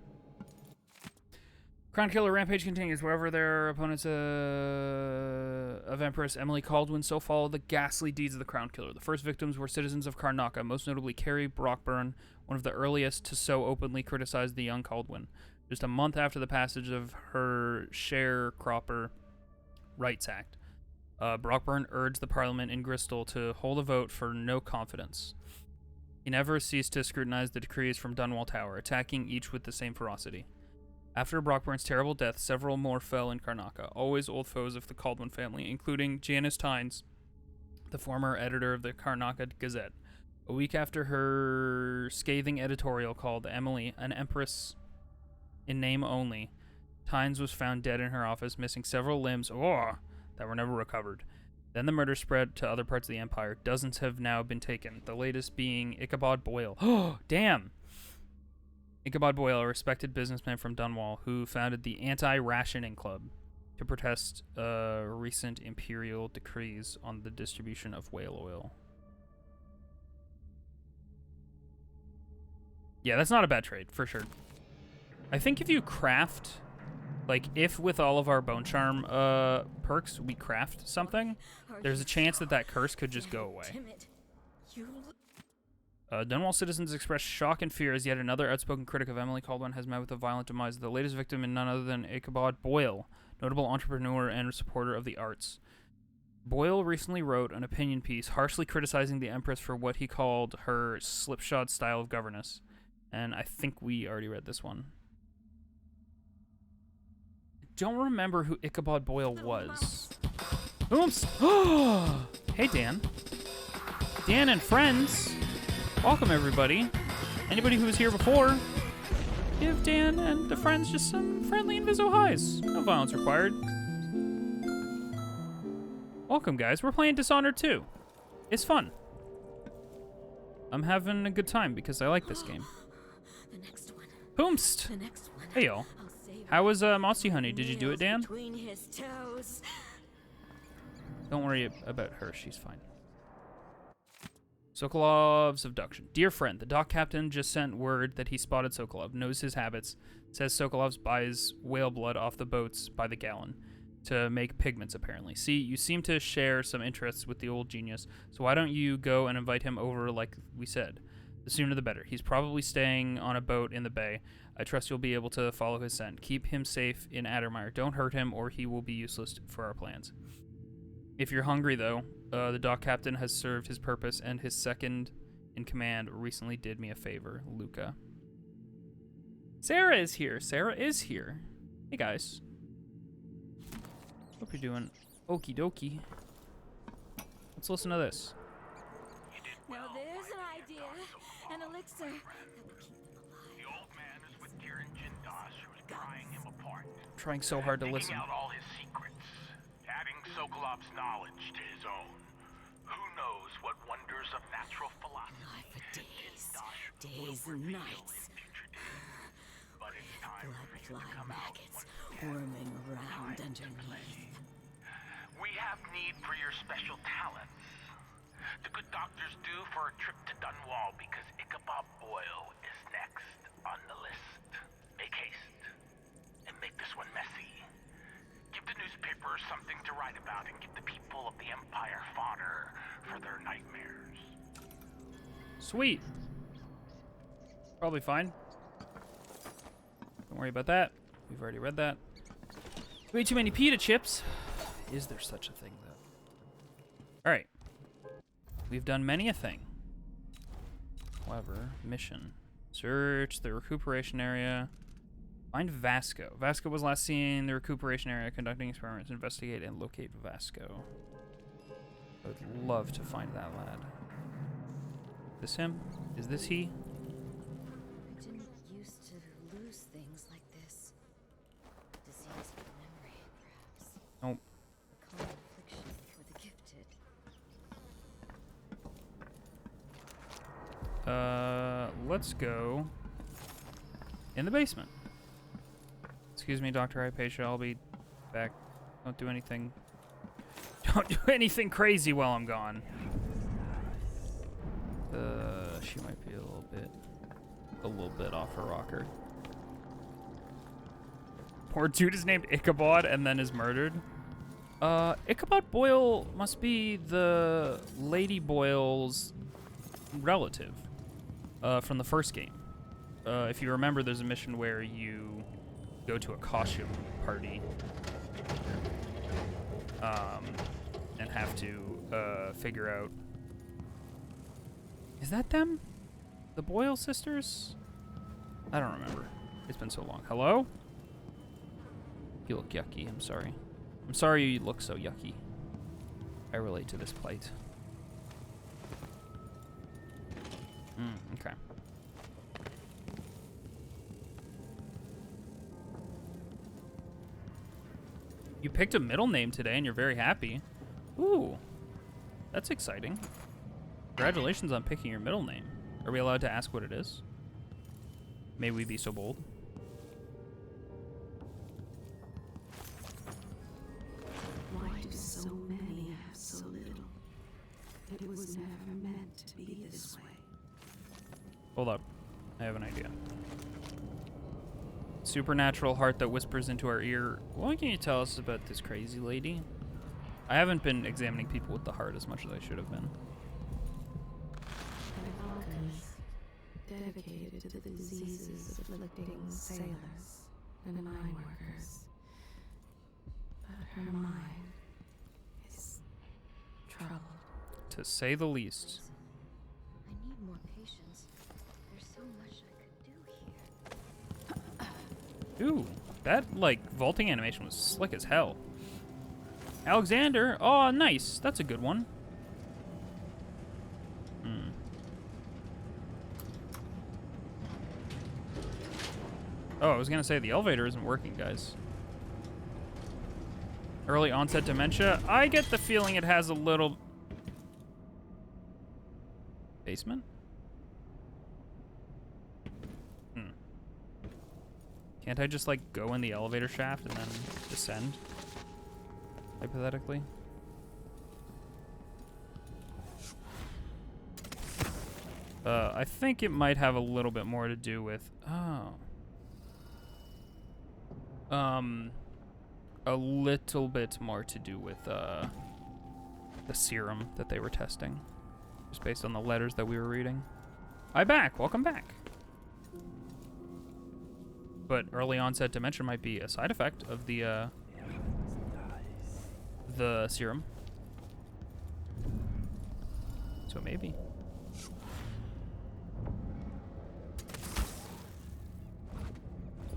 Crown Killer Rampage continues. Wherever their opponents of Empress Emily Caldwin so follow the ghastly deeds of the Crown Killer. The first victims were citizens of Karnaca, most notably Carrie Brockburn, one of the earliest to so openly criticize the young Caldwin. Just a month after the passage of her Sharecropper Rights Act, Brockburn urged the Parliament in Bristol to hold a vote for no confidence. He never ceased to scrutinize the decrees from Dunwall Tower, attacking each with the same ferocity. After Brockburn's terrible death, several more fell in Karnaca, always old foes of the Caldwin family, including Janice Tynes, the former editor of the Karnaca Gazette. A week after her scathing editorial called Emily an empress in name only, Tynes was found dead in her office, missing several limbs that were never recovered. Then the murder spread to other parts of the empire. Dozens have now been taken, the latest being Ichabod Boyle. Oh, damn! Ichabod Boyle, a respected businessman from Dunwall, who founded the Anti-Rationing Club to protest recent imperial decrees on the distribution of whale oil. Yeah, that's not a bad trade, for sure. I think if you craft, like, if with all of our Bone Charm perks we craft something, there's a chance that that curse could just go away. Dunwall citizens expressed shock and fear as yet another outspoken critic of Emily Caldwin has met with a violent demise. The latest victim in none other than Ichabod Boyle, notable entrepreneur and supporter of the arts. Boyle recently wrote an opinion piece harshly criticizing the Empress for what he called her slipshod style of governance. And I think we already read this one. I don't remember who Ichabod Boyle was. Oops! Hey, Dan. Dan and friends. Welcome, everybody. Anybody who was here before, give Dan and the friends just some friendly Inviso highs. No violence required. Welcome, guys. We're playing Dishonored 2. It's fun. I'm having a good time because I like this game. The next one. Boomst! The next one. Hey, y'all. How was Mossy Honey? Did you do it, Dan? Between his toes. Don't worry about her. She's fine. Sokolov's abduction. Dear friend, the dock captain just sent word that he spotted Sokolov, knows his habits, says Sokolov buys whale blood off the boats by the gallon to make pigments, apparently. See, you seem to share some interests with the old genius, so why don't you go and invite him over like we said? The sooner the better. He's probably staying on a boat in the bay. I trust you'll be able to follow his scent. Keep him safe in Addermire. Don't hurt him or he will be useless for our plans. If you're hungry, though, the dock captain has served his purpose, and his second in command recently did me a favor, Luca. Sarah is here. Sarah is here. Hey, guys. Hope you're doing okie dokie. Let's listen to this. Now there's an idea, an elixir that will keep them alive. The old man is with Kieran Jindosh, who's prying him apart. Trying so hard to listen. Out all his secrets, adding Sokolov's knowledge to his own. Who knows what wonders of natural philosophy Alive for days and nights. But it's time for him to come out maggots worming around underneath. We have need for your special talents. The good doctor's due for a trip to Dunwall because Ichabod Boyle is next on the list. Make haste and make this one messy. Give the newspapers something to write about and give the people of the Empire fodder for their nightmares. Sweet. Probably fine. Don't worry about that. We've already read that. Way too many pita chips. Is there such a thing, though? Alright. We've done many a thing. However, mission. Search the recuperation area. Find Vasco. Vasco was last seen in the recuperation area conducting experiments. Investigate and locate Vasco. I would love to find that lad. This him? Is this he? I didn't used to lose things like this. Disease of memory, perhaps. Nope. A common affliction for the gifted. Let's go in the basement. Excuse me, Dr. Hypatia, I'll be back. Don't do anything. Don't do anything crazy while I'm gone. She might be a little bit off her rocker. Poor dude is named Ichabod and then is murdered. Ichabod Boyle must be the Lady Boyle's relative from the first game. If you remember, there's a mission where you go to a costume party and have to figure out... Is that them? The Boyle sisters? I don't remember. It's been so long. Hello? You look yucky. I'm sorry. I'm sorry you look so yucky. I relate to this plight. Okay. You picked a middle name today and you're very happy. Ooh. That's exciting. Congratulations on picking your middle name. Are we allowed to ask what it is? May we be so bold? Why do so many have so little? It was never meant to be this way. Hold up. I have an idea. Supernatural heart that whispers into our ear. What can you tell us about this crazy lady? I haven't been examining people with the heart as much as I should have been. An alchemist dedicated to the diseases afflicting sailors and mine workers. But her mind is troubled. To say the least. I need more patience. There's so much I could do here. Ooh, that, like, vaulting animation was slick as hell. Alexander! Oh, nice. That's a good one. Oh, I was gonna say the elevator isn't working, guys. Early onset dementia. I get the feeling it has a little... Basement? Can't I just, like, go in the elevator shaft and then descend? Hypothetically. I think it might have a little bit more to do with... Oh. A little bit more to do with, the serum that they were testing. Just based on the letters that we were reading. Hi back! Welcome back! But early onset dementia might be a side effect of the serum. So maybe.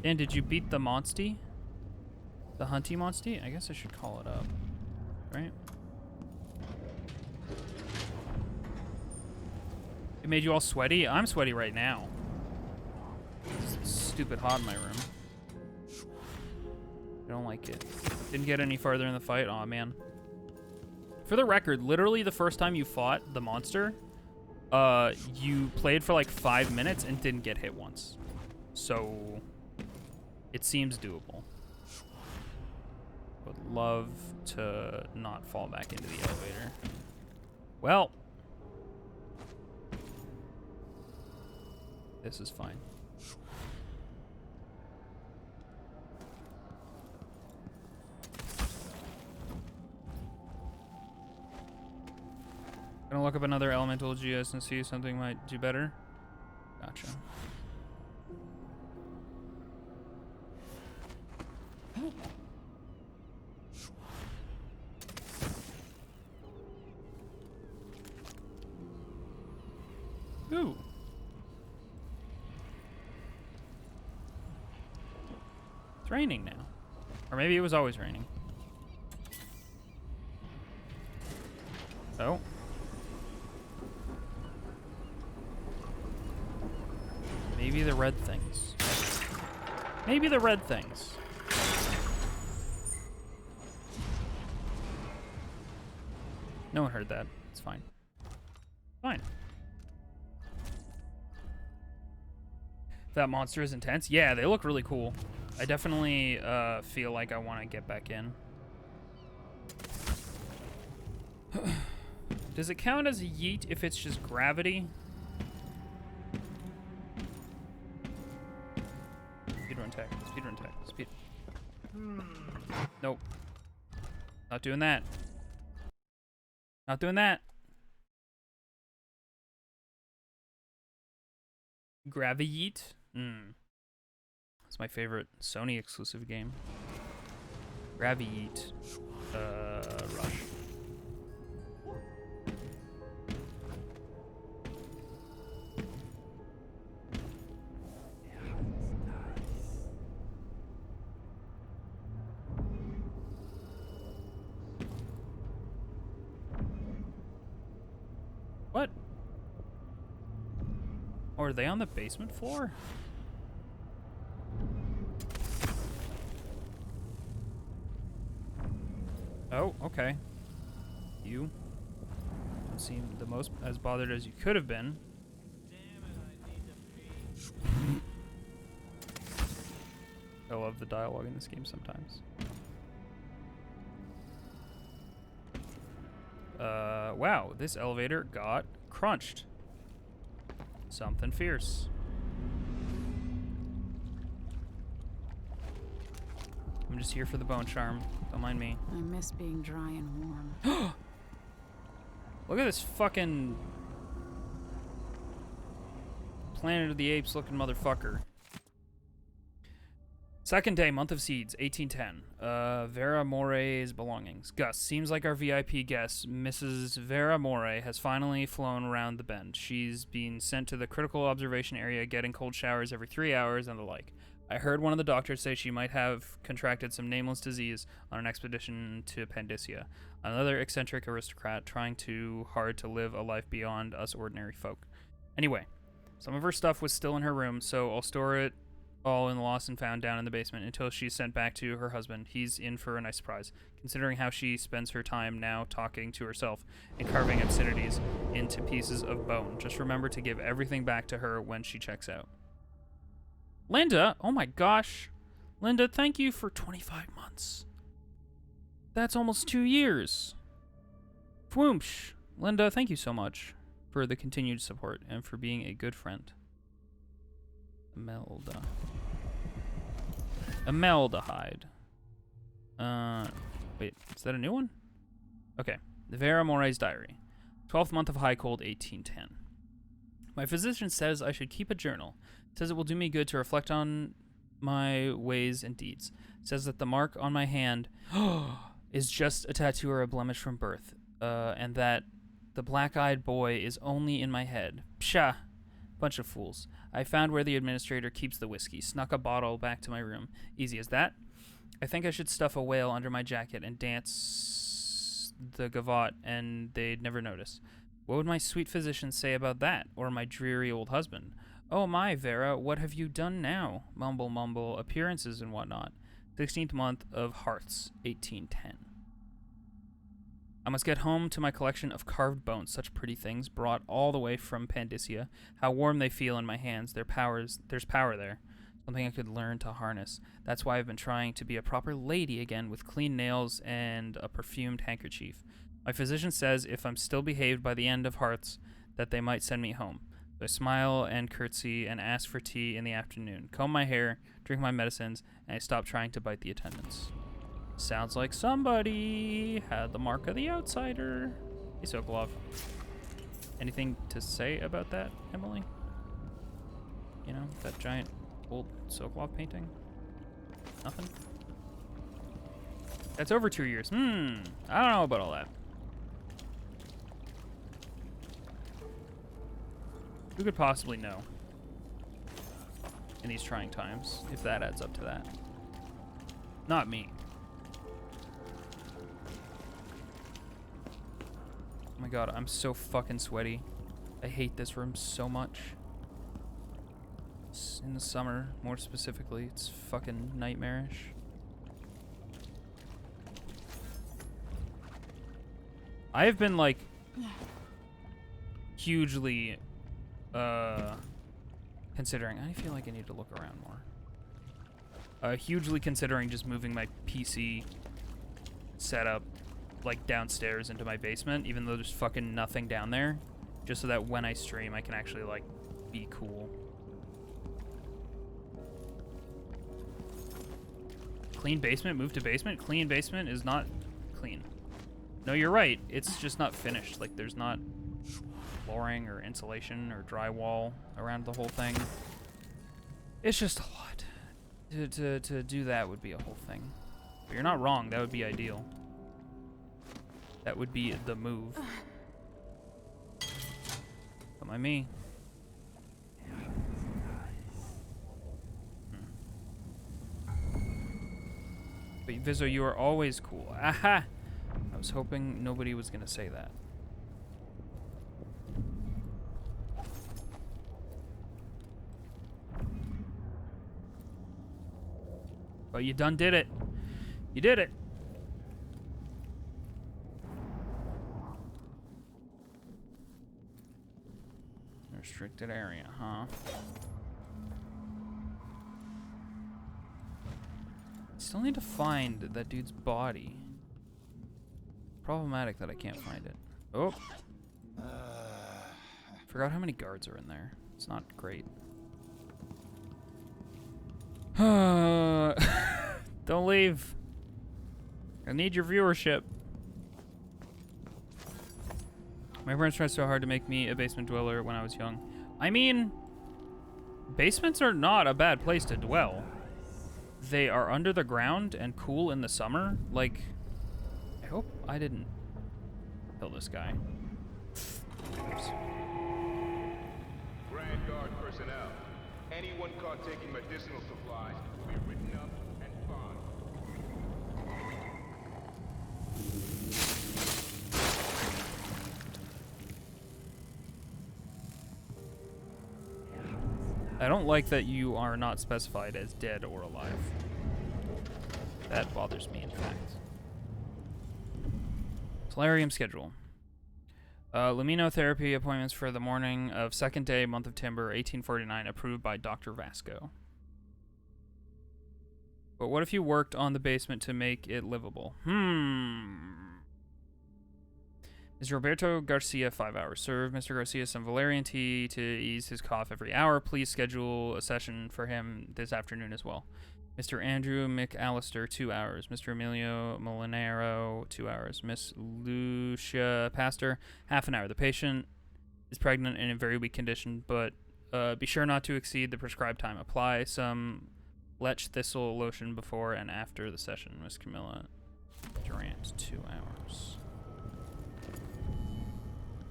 Dan, did you beat the Monsty? The Hunty Monsty? I guess I should call it up. Right? It made you all sweaty? I'm sweaty right now. It's stupid hot in my room. I don't like it. Didn't get any farther in the fight. Aw, man. For the record, literally the first time you fought the monster, you played for like 5 minutes and didn't get hit once. So, it seems doable. Would love to not fall back into the elevator. Well. This is fine. Gonna look up another elemental GS and see if something might do better. Gotcha. Ooh. It's raining now. Or maybe it was always raining. Oh. Maybe the red things. Maybe the red things. No one heard that. It's fine. Fine. That monster is intense. Yeah, they look really cool. I definitely feel like I want to get back in. Does it count as a yeet if it's just gravity? Speedrun tech. Speedrun tech. Speed. Nope. Not doing that. Not doing that. Gravi-yeet? It's my favorite Sony exclusive game. Gravi-yeet. Rush. What? Oh, are they on the basement floor? Oh, okay. You don't seem the most as bothered as you could have been. I love the dialogue in this game sometimes. Wow, this elevator got crunched. Something fierce. I'm just here for the bone charm. Don't mind me. I miss being dry and warm. Look at this fucking Planet of the Apes looking motherfucker. Second day, month of seeds, 1810. Vera More's belongings. Gus, seems like our VIP guest, Mrs. Vera More, has finally flown around the bend. She's been sent to the critical observation area, getting cold showers every 3 hours and the like. I heard one of the doctors say she might have contracted some nameless disease on an expedition to Pandysia. Another eccentric aristocrat trying too hard to live a life beyond us ordinary folk. Anyway, some of her stuff was still in her room, so I'll store it all in the lost and found down in the basement until she's sent back to her husband. He's in for a nice surprise, considering how she spends her time now talking to herself and carving obscenities into pieces of bone. Just remember to give everything back to her when she checks out. Linda, oh my gosh. Linda, thank you for 25 months. That's almost 2 years. Fwoomsh. Linda, thank you so much for the continued support and for being a good friend. Imelda. Imeldehyde. Wait, is that a new one? Okay. Vera More's diary. 12th month of high cold, 1810. My physician says I should keep a journal. Says it will do me good to reflect on my ways and deeds. Says that the mark on my hand is just a tattoo or a blemish from birth. And that the black-eyed boy is only in my head. Psha! Bunch of fools. I found where the administrator keeps the whiskey. Snuck a bottle back to my room. Easy as that. I think I should stuff a whale under my jacket and dance the gavotte, and they'd never notice. What would my sweet physician say about that? Or my dreary old husband? Oh my, Vera, what have you done now? Mumble, mumble, appearances and whatnot. 16th month of Hearts, 1810. I must get home to my collection of carved bones, such pretty things, brought all the way from Pandysia. How warm they feel in my hands. There's power there. Something I could learn to harness. That's why I've been trying to be a proper lady again with clean nails and a perfumed handkerchief. My physician says if I'm still behaved by the end of Hearts, that they might send me home. So I smile and curtsy and ask for tea in the afternoon, comb my hair, drink my medicines, and I stop trying to bite the attendants. Sounds like somebody had the mark of the outsider. Hey, Sokolov. Anything to say about that, Emily? You know, that giant old Sokolov painting? Nothing? That's over 2 years. I don't know about all that. Who could possibly know in these trying times, if that adds up to that? Not me. Oh my god, I'm so fucking sweaty. I hate this room so much. In the summer, more specifically, it's fucking nightmarish. I have been like hugely considering. I feel like I need to look around more. Hugely considering just moving my PC setup like downstairs into my basement, even though there's fucking nothing down there, just so that when I stream I can actually like be cool. Clean basement, move to basement. Clean basement is not clean. No, you're right. It's just not finished. Like, there's not flooring or insulation or drywall around the whole thing. It's just a lot. To do that would be a whole thing. But you're not wrong. That would be ideal. That would be the move. Don't mind me. But Vizzo, you are always cool. Aha! I was hoping nobody was gonna say that. But you done did it. You did it. Restricted area, huh? Still need to find that dude's body. Problematic that I can't find it. Oh. Forgot how many guards are in there. It's not great. Don't leave. I need your viewership. My parents tried so hard to make me a basement dweller when I was young. I mean, basements are not a bad place to dwell. They are under the ground and cool in the summer. Like, I hope I didn't kill this guy. Oops. Grand Guard personnel. Anyone caught taking medicinal supplies will be written up and fined. I don't like that you are not specified as dead or alive. That bothers me, in fact. Solarium schedule. Luminotherapy appointments for the morning of 2nd day, month of Timber, 1849, approved by Dr. Vasco. But what if you worked on the basement to make it livable? Mr. Roberto Garcia, 5 hours. Serve Mr. Garcia some valerian tea to ease his cough every hour. Please schedule a session for him this afternoon as well. Mr. Andrew McAllister, 2 hours. Mr. Emilio Molinero, 2 hours. Miss Lucia Pastor, half an hour. The patient is pregnant and in very weak condition, but be sure not to exceed the prescribed time. Apply some Lech Thistle lotion before and after the session. Miss Camilla Durant, 2 hours.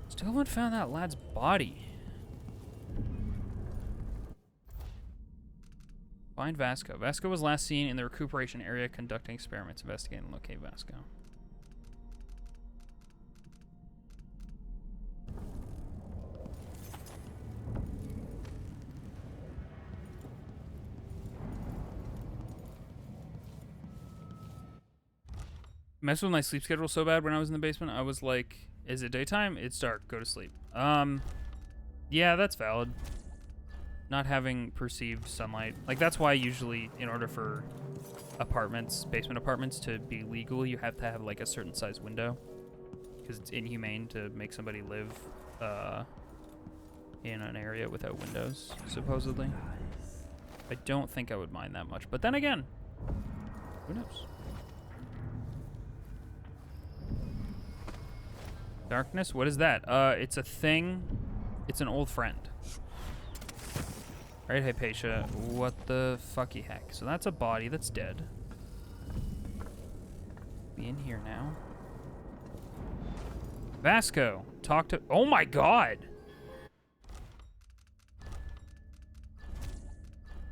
Still haven't found that lad's body. Find Vasco. Vasco was last seen in the recuperation area conducting experiments. Investigate and locate Vasco. Messed with my sleep schedule so bad when I was in the basement. I was like, is it daytime? It's dark. Go to sleep. Yeah, that's valid. Not having perceived sunlight. Like, that's why usually, in order for apartments, basement apartments, to be legal, you have to have, like, a certain size window. Because it's inhumane to make somebody live, in an area without windows, supposedly. I don't think I would mind that much. But then again, who knows? Darkness? What is that? It's a thing. It's an old friend. Right, Hypatia. What the fucky heck? So that's a body that's dead. Be in here now. Vasco, talk to... Oh my god!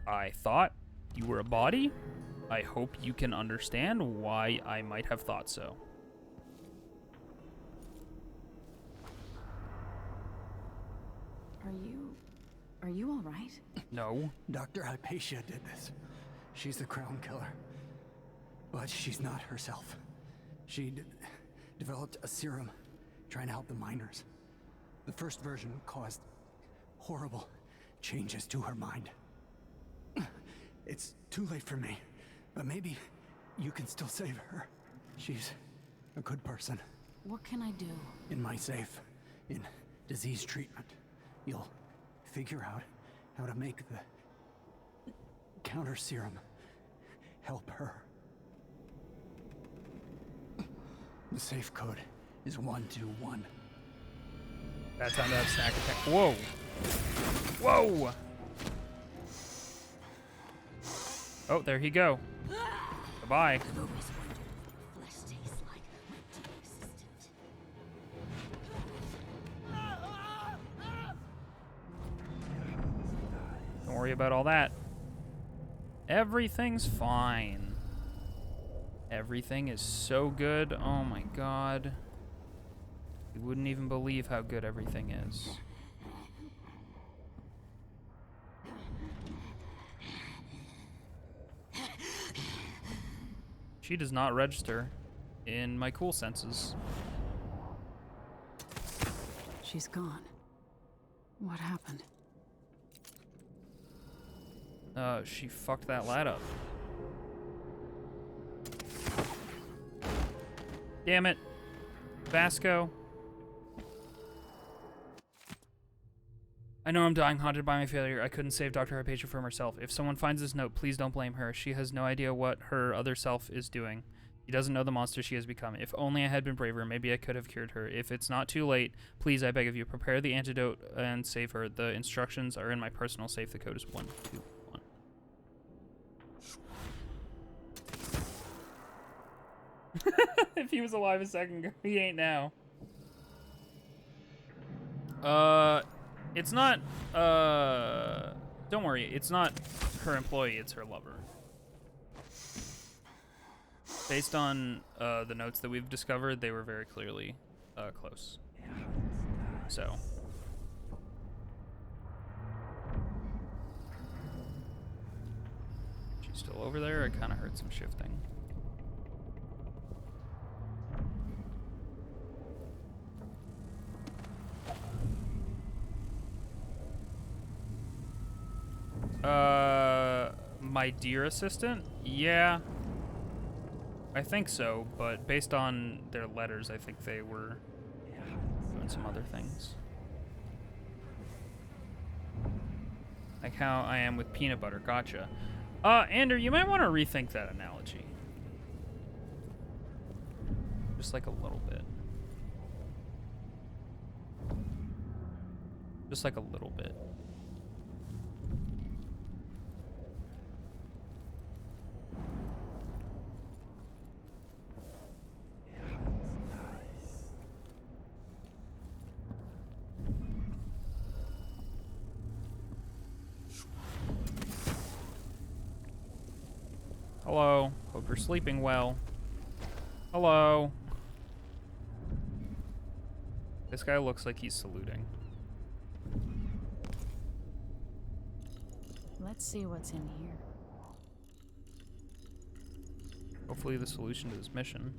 I thought you were a body. I hope you can understand why I might have thought so. Are you all right? No. Dr. Hypatia did this. She's the crown killer. But she's not herself. She developed a serum trying to help the miners. The first version caused horrible changes to her mind. It's too late for me, but maybe you can still save her. She's a good person. What can I do? In my safe, in disease treatment, you'll figure out how to make the counter serum help her. The safe code is 121. That's time to have snack attack. Whoa! Whoa! Oh, there he go. Goodbye. I've always wondered what flesh tastes like. My dear assistant. Don't worry about all that. Everything's fine. Everything is so good. Oh my god. You wouldn't even believe how good everything is. She does not register in my cool senses. She's gone. What happened? She fucked that lad up. Damn it. Vasco. I know I'm dying, haunted by my failure. I couldn't save Dr. Hypatia from herself. If someone finds this note, please don't blame her. She has no idea what her other self is doing. She doesn't know the monster she has become. If only I had been braver, maybe I could have cured her. If it's not too late, please, I beg of you, prepare the antidote and save her. The instructions are in my personal safe. The code is 121. If he was alive a second ago, he ain't now. It's not, don't worry, it's not her employee, it's her lover. Based on, the notes that we've discovered, they were very clearly, close. So. She's still over there, I kinda heard some shifting. My dear assistant? Yeah. I think so, but based on their letters, I think they were doing some other things. Like how I am with peanut butter. Gotcha. Andrew, you might want to rethink that analogy. Just like a little bit. Just like a little bit. Hello. Hope you're sleeping well. Hello. This guy looks like he's saluting. Let's see what's in here. Hopefully the solution to this mission.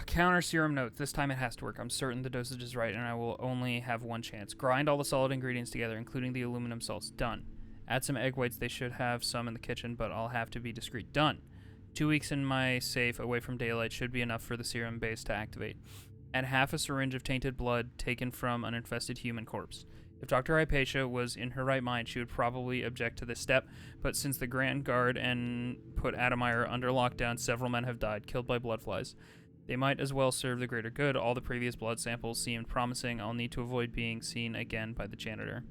Counter serum note. This time it has to work. I'm certain the dosage is right, and I will only have one chance. Grind all the solid ingredients together, including the aluminum salts. Done. Add some egg whites. They should have some in the kitchen, but I'll have to be discreet. Done. 2 weeks in my safe, away from daylight, should be enough for the serum base to activate. Add half a syringe of tainted blood taken from an infested human corpse. If Dr. Hypatia was in her right mind, she would probably object to this step, but since the Grand Guard and put Adamire under lockdown, several men have died, killed by bloodflies. They might as well serve the greater good. All the previous blood samples seemed promising. I'll need to avoid being seen again by the janitor.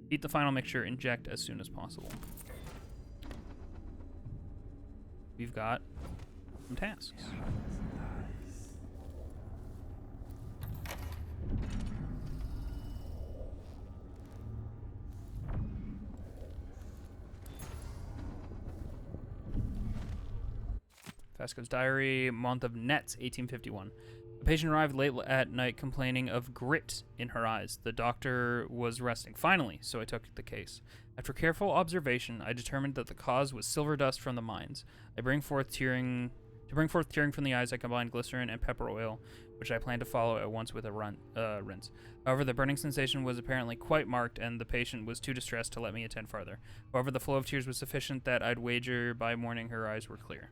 Eat the final mixture. Inject as soon as possible. We've got some tasks. Vasco's diary, month of Nets, 1851. A patient arrived late at night complaining of grit in her eyes. The doctor was resting. Finally, so I took the case. After careful observation, I determined that the cause was silver dust from the mines. To bring forth tearing from the eyes, I combined glycerin and pepper oil, which I planned to follow at once with a rinse. However, the burning sensation was apparently quite marked, and the patient was too distressed to let me attend farther. However, the flow of tears was sufficient that I'd wager by morning her eyes were clear.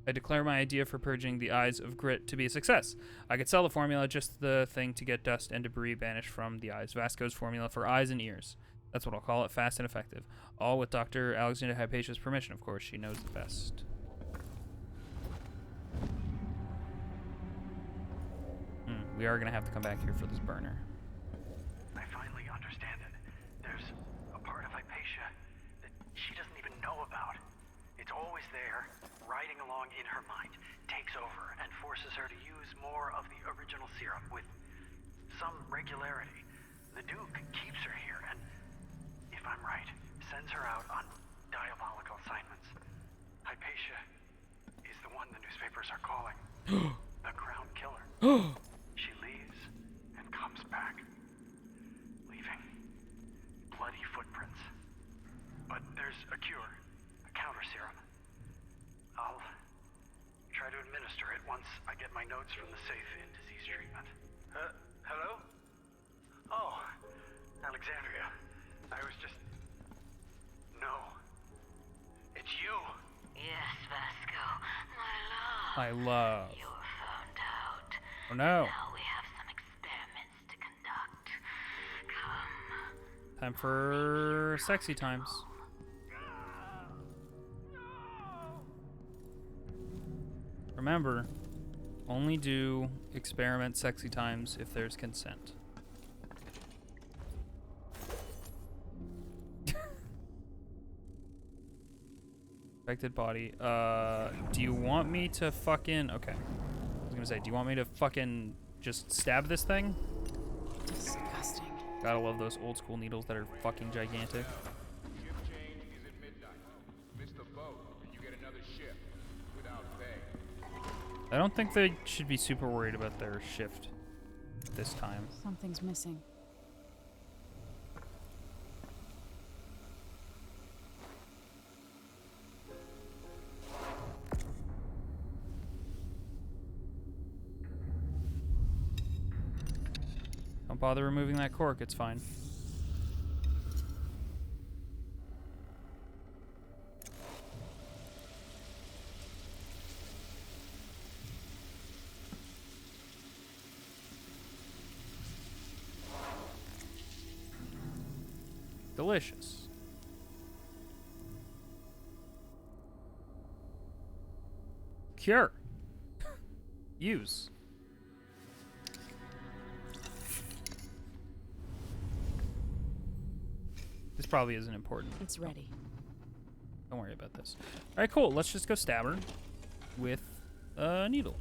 I declare my idea for purging the eyes of grit to be a success. I could sell the formula, just the thing to get dust and debris banished from the eyes. Vasco's formula for eyes and ears. That's what I'll call it, fast and effective. All with Dr. Alexander Hypatia's permission, of course. She knows the best. We are going to have to come back here for this burner. I finally understand it. There's a part of Hypatia that she doesn't even know about. It's always there, riding along in her mind, takes over, and forces her to use more of the original serum with some regularity. The Duke keeps her here, and if I'm right, sends her out on diabolical assignments. Hypatia is the one the newspapers are calling the Crown Killer. She leaves and comes back, leaving bloody footprints. But there's a cure, a counter serum. I'll try to administer it once I get my notes from the safe in disease treatment. Hello? Oh, Alexandria. I was just... No. It's you. Yes, Vasco. My love. I love. You were found out. Oh no. Now we have some experiments to conduct. Come. Time for sexy times. Remember, only do experiment sexy times if there's consent. Affected body. Do you want me to fucking... Okay. I was gonna say, do you want me to fucking just stab this thing? Disgusting. Gotta love those old school needles that are fucking gigantic. Shift change is at midnight. Miss the boat, and you get another shift without pay. I don't think they should be super worried about their shift this time. Something's missing. Don't bother removing that cork, it's fine. Delicious. Cure. Use. This probably isn't important. It's ready. Don't worry about this. All right, cool. Let's just go stab her with a needle.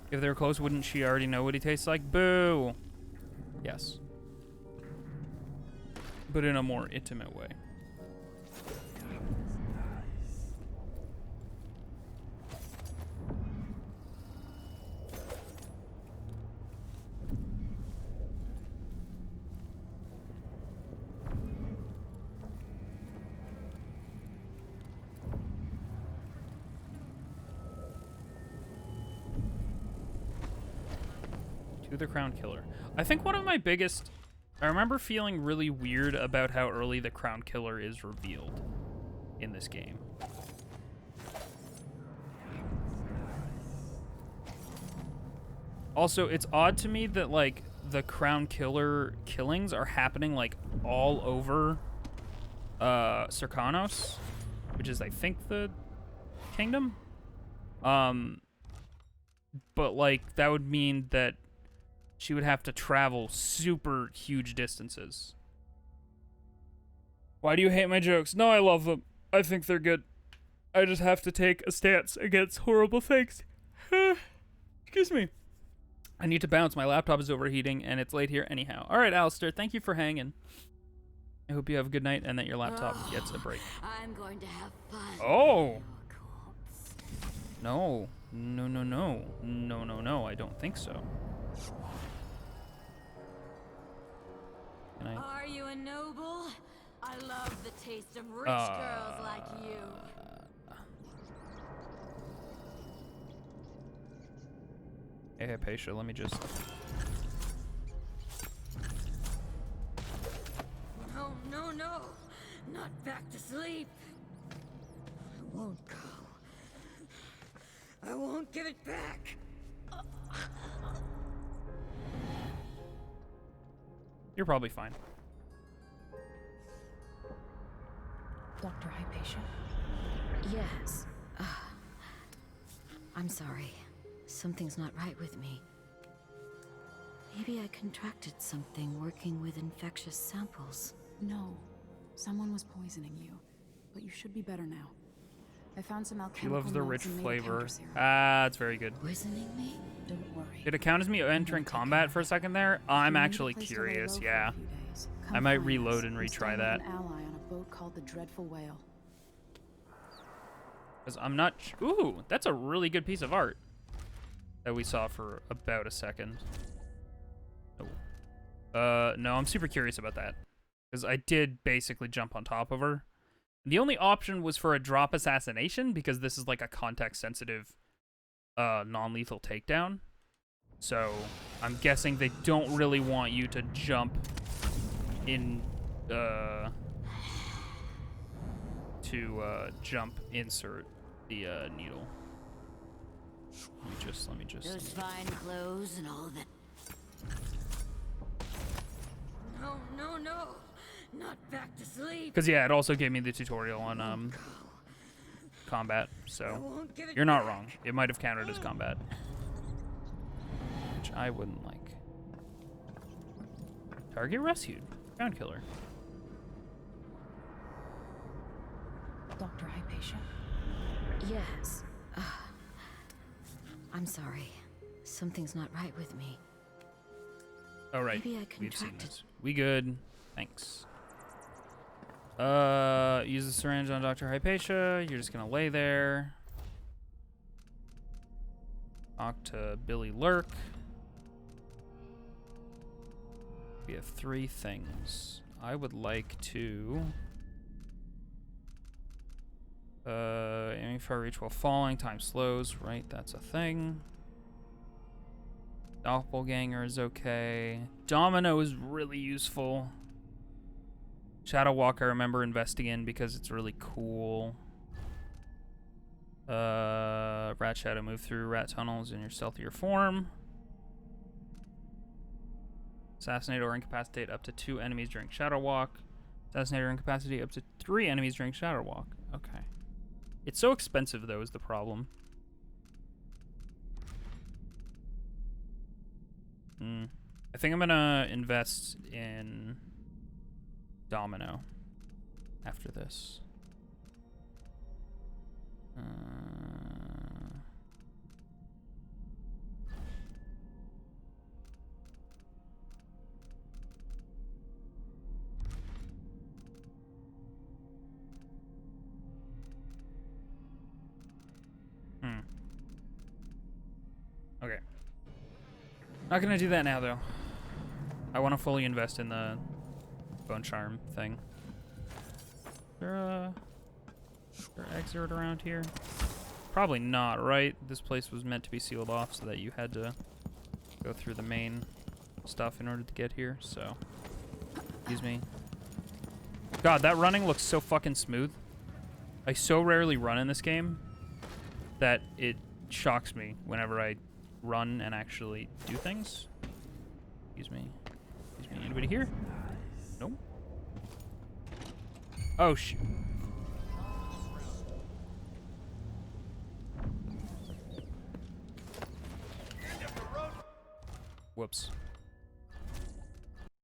If they were close, wouldn't she already know what he tastes like? Boo! Yes. But in a more intimate way. To the Crown Killer. I think one of my biggest... I remember feeling really weird about how early the Crown Killer is revealed in this game. Also, it's odd to me that, like, the Crown Killer killings are happening, like, all over Serkanos, which is, I think, the kingdom. But, like, that would mean that she would have to travel super huge distances. Why do you hate my jokes? No, I love them. I think they're good. I just have to take a stance against horrible things. Excuse me. I need to bounce. My laptop is overheating, and it's late here anyhow. All right, Alistair, thank you for hanging. I hope you have a good night and that your laptop gets a break. I'm going to have fun. Oh! No. No, no, no. No, no, no. I don't think so. Can I? Are you a noble? I love the taste of rich girls like you. Hey, Hypatia, let me just... No, no, no. Not back to sleep. I won't go. I won't give it back. You're probably fine. Dr. Hypatia? Yes. I'm sorry. Something's not right with me. Maybe I contracted something working with infectious samples. No. Someone was poisoning you. But you should be better now. I found some She alchemical loves the notes rich and made a flavor. counter serum. Ah, it's very good. Poisoning me? Don't worry. Did it count as me entering combat for a second there? I'm You need a actually place to lay low curious, for a yeah. few days. I Come might find reload us. and I'm retry staying with that. an ally on a boat called the Dreadful Whale. Because I'm not... Ooh, that's a really good piece of art that we saw for about a second. Oh. No, I'm super curious about that. Because I did basically jump on top of her. The only option was for a drop assassination, because this is like a context-sensitive, non-lethal takedown. So, I'm guessing they don't really want you to jump in, insert the, needle. Let me just... Those fine clothes and all that. No, no, no. Not back to sleep. Because, yeah, it also gave me the tutorial on, combat, so you're not wrong. It might have counted as combat. Which I wouldn't like. Target rescued. Ground killer. Dr. Hypatia? Yes. I'm sorry. Something's not right with me. Oh, right. Maybe I We've seen contracted. this. We good. Thanks. Use the syringe on Dr. Hypatia. You're just gonna lay there. Talk to Billy Lurk. We have 3 things. I would like to... aiming far reach while falling. Time slows. Right, that's a thing. Doppelganger is okay. Domino is really useful. Shadow Walk I remember investing in because it's really cool. Rat Shadow, move through rat tunnels in your stealthier form. Assassinate or incapacitate up to 2 enemies during Shadow Walk. Assassinate or incapacitate up to 3 enemies during Shadow Walk. Okay. It's so expensive though is the problem. I think I'm gonna invest in Domino after this. Okay. Not gonna do that now though. I want to fully invest in the bone charm thing. Is there exit around here? Probably not, right? This place was meant to be sealed off so that you had to go through the main stuff in order to get here, so... Excuse me. God, that running looks so fucking smooth. I so rarely run in this game that it shocks me whenever I run and actually do things. Excuse me. Excuse me. Anybody here? Nope. Oh, shoot. Whoops.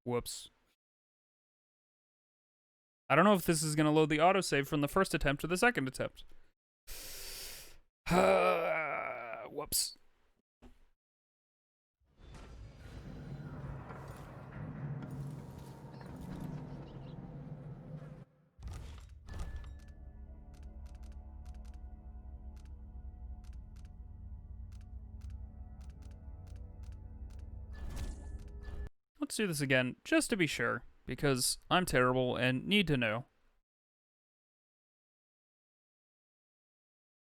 Whoops. I don't know if this is going to load the autosave from the first attempt to the second attempt. Whoops. let's do this again, just to be sure, because I'm terrible and need to know.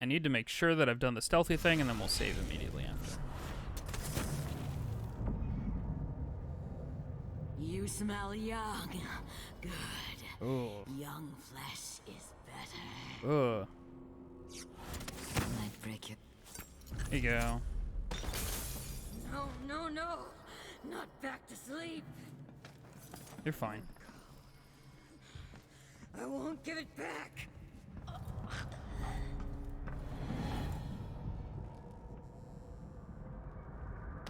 I need to make sure that I've done the stealthy thing, and then we'll save immediately after. You smell young. Good. Oh. Young flesh is better. Ugh. Might break it. There you go. No, no, no. Not back to sleep. You're fine. I won't give it back.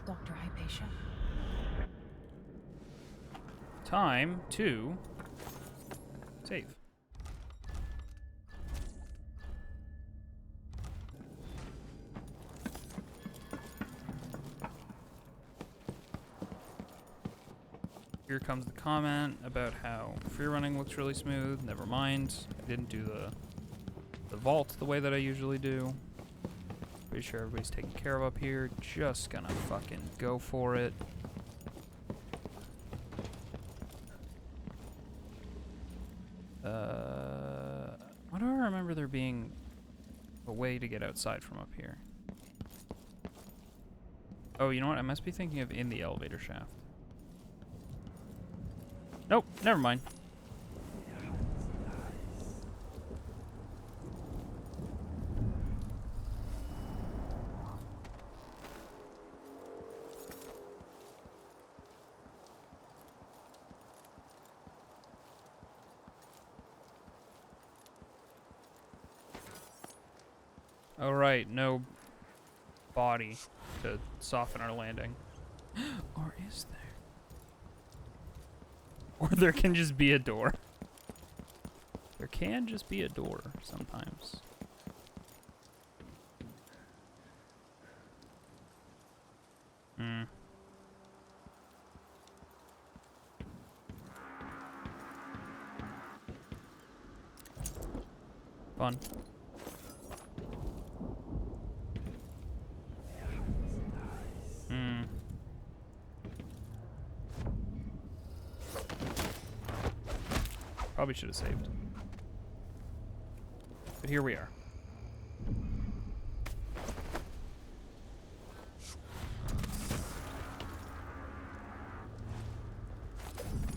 Dr. Hypatia. Time to save. Here comes the comment about how free running looks really smooth. Never mind. I didn't do the vault the way that I usually do. Pretty sure everybody's taken care of up here. Just gonna fucking go for it. Why do I remember there being a way to get outside from up here? Oh, you know what? I must be thinking of in the elevator shaft. Nope, never mind. Oh, right, no body to soften our landing. Or is there? Or there can just be a door. There can just be a door sometimes. Hmm. Fun. Hmm. Probably should have saved. But here we are.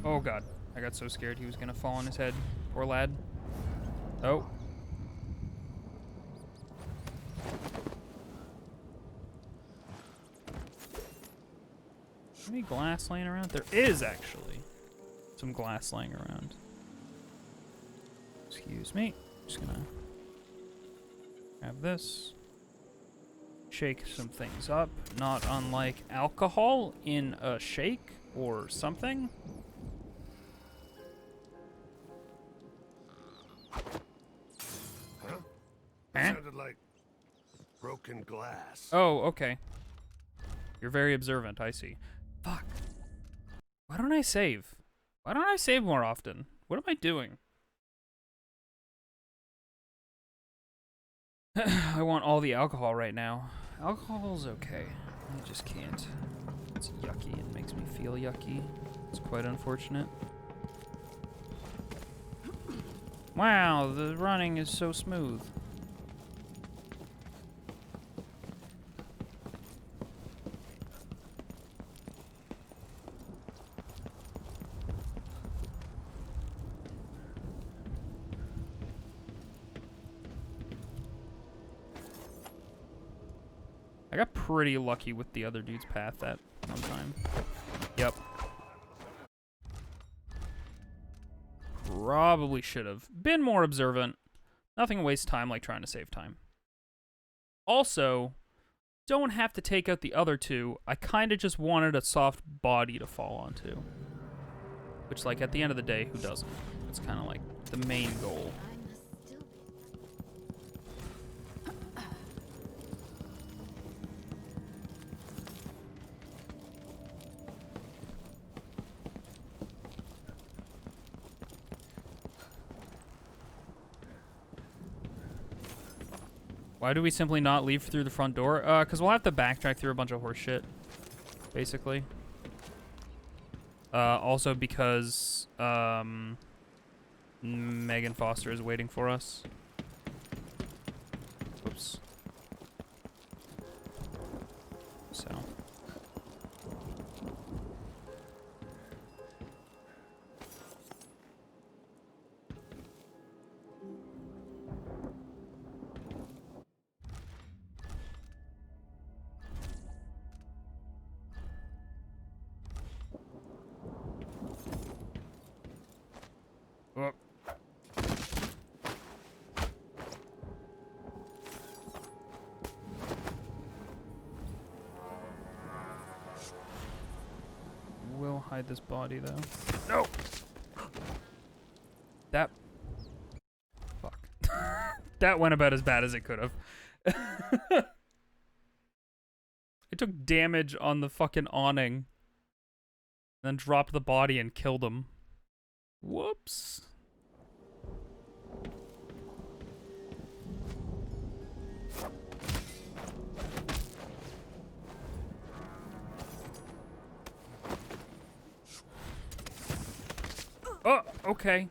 Oh god. I got so scared he was gonna fall on his head. Poor lad. Oh. Any glass laying around? There is actually some glass laying around. Excuse me. Just gonna grab this. Shake some things up. Not unlike alcohol in a shake or something. Huh? That sounded like broken glass. Oh, okay. You're very observant, I see. Fuck. Why don't I save? Why don't I save more often? What am I doing? I want all the alcohol right now. Alcohol's okay. I just can't. It's yucky. It makes me feel yucky. It's quite unfortunate. Wow, the running is so smooth. I got pretty lucky with the other dude's path that one time. Yep. Probably should have been more observant. Nothing to waste time like trying to save time. Also, don't have to take out the other two. I kind of just wanted a soft body to fall onto. Which, like, at the end of the day, who doesn't? It's kind of like the main goal. Why do we simply not leave through the front door? Because we'll have to backtrack through a bunch of horse shit, basically. Also because Megan Foster is waiting for us. Whoops. So. Oh. We'll hide this body though. No. That. Fuck. That went about as bad as it could have. I took damage on the fucking awning. Then dropped the body and killed him. Whoops. Oh, okay.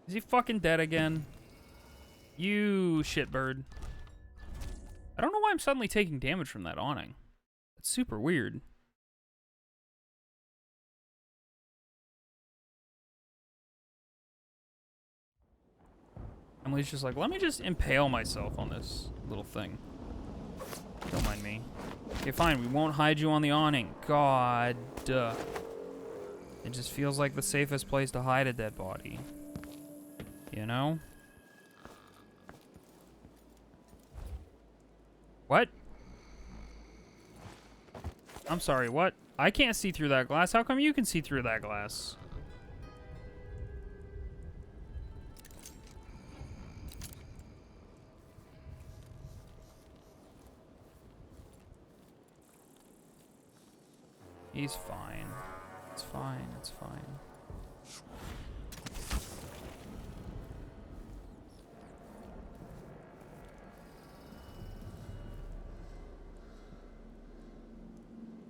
Is he fucking dead again? You shitbird. I don't know why I'm suddenly taking damage from that awning. It's super weird. Emily's just like, let me just impale myself on this little thing. Don't mind me. Okay, fine. We won't hide you on the awning. God. It just feels like the safest place to hide a dead body. You know? What? I'm sorry, what? I can't see through that glass. How come you can see through that glass? He's fine. It's fine. It's fine.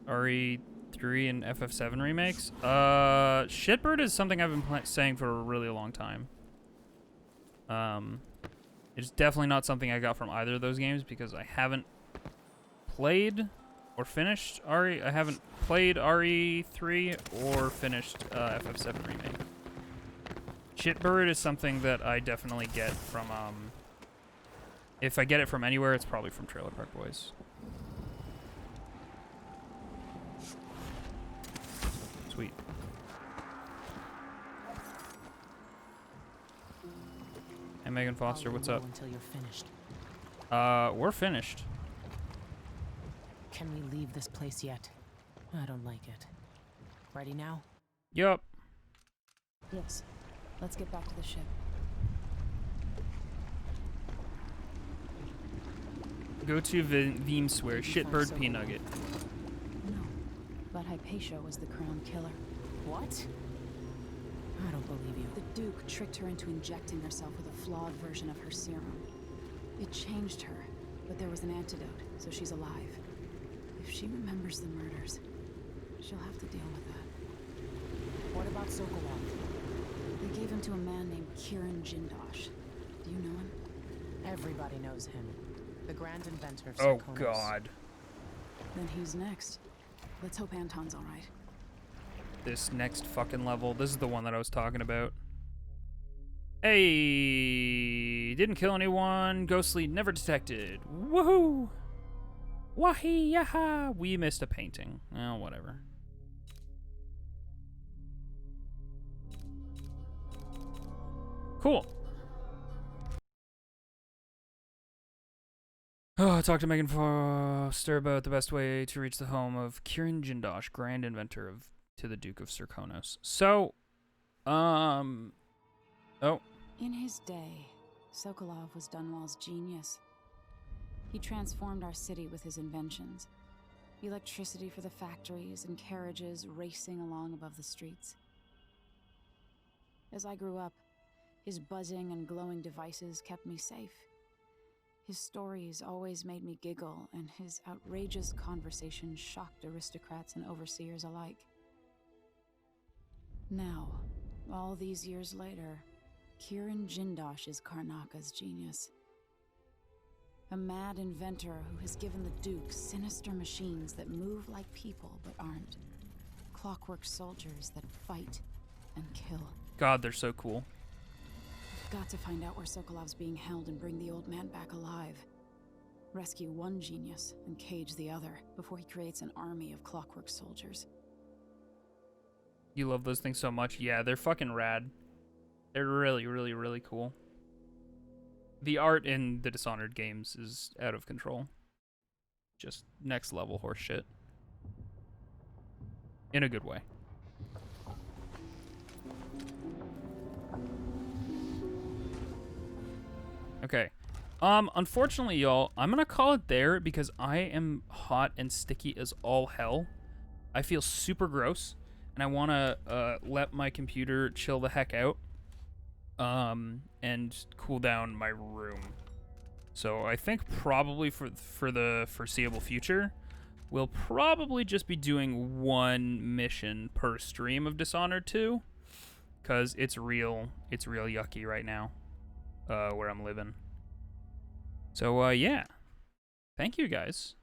RE3 and FF7 remakes? Shitbird is something I've been saying for a really long time. It's definitely not something I got from either of those games because I haven't played or finished RE. I haven't played RE3 or finished FF7 remake. Shitbird is something that I definitely get from if I get it from anywhere, it's probably from Trailer Park Boys. Sweet. Hey Megan Foster, what's up? Until you're finished. We're finished. Can we leave this place yet? I don't like it. Ready now? Yup. Yes. Let's get back to the ship. Go to Veemswear, Shitbird P-Nugget. No, but Hypatia was the crown killer. What? I don't believe you. The Duke tricked her into injecting herself with a flawed version of her serum. It changed her, but there was an antidote, so she's alive. If she remembers the murders, she'll have to deal with that. What about Sokolov? They gave him to a man named Kiran Jindosh. Do you know him? Everybody knows him. The grand inventor of Oh Sarkonos. God. Then who's next? Let's hope Anton's alright. This next fucking level. This is the one that I was talking about. Hey, didn't kill anyone. Ghostly never detected. Woohoo! Wahi yaha! We missed a painting. Oh, whatever. Cool. Oh, talk to Megan Foster about the best way to reach the home of Kiran Jindosh, grand inventor of to the Duke of Sarkonos. So, oh. In his day, Sokolov was Dunwall's genius. He transformed our city with his inventions. Electricity for the factories and carriages racing along above the streets. As I grew up, his buzzing and glowing devices kept me safe. His stories always made me giggle, and his outrageous conversations shocked aristocrats and overseers alike. Now, all these years later, Kirin Jindosh is Karnaka's genius. A mad inventor who has given the Duke sinister machines that move like people but aren't. Clockwork soldiers that fight and kill. God, they're so cool. We've got to find out where Sokolov's being held and bring the old man back alive. Rescue one genius and cage the other before he creates an army of clockwork soldiers. You love those things so much. Yeah, they're fucking rad. They're really, really, really cool. The art in the Dishonored games is out of control. Just next level horse shit. In a good way. Okay. Unfortunately, y'all, I'm gonna call it there because I am hot and sticky as all hell. I feel super gross, and I wanna let my computer chill the heck out. And cool down my room. So I think probably for the foreseeable future, we'll probably just be doing one mission per stream of Dishonored 2, cause it's real yucky right now, where I'm living. So yeah, thank you guys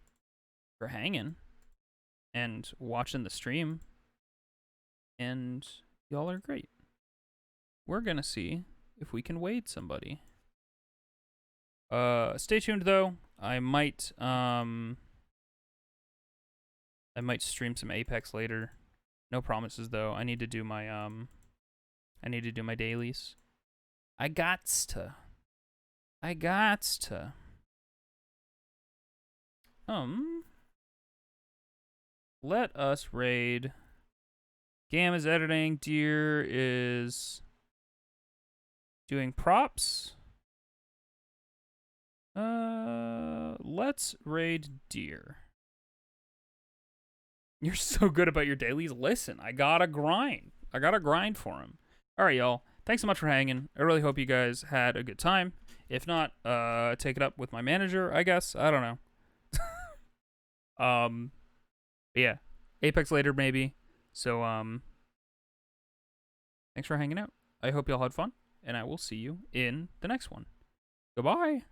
for hanging and watching the stream, and y'all are great. We're gonna see if we can wade somebody. Stay tuned though. I might stream some Apex later. No promises though. I need to do my dailies. I gots to. Let us raid. Gam is editing. Deer is doing props. Let's raid Deer. You're so good about your dailies. Listen, I gotta grind. I gotta grind for him. All right, y'all. Thanks so much for hanging. I really hope you guys had a good time. If not, take it up with my manager, I guess. I don't know. But yeah, Apex later maybe. So thanks for hanging out. I hope y'all had fun, and I will see you in the next one. Goodbye.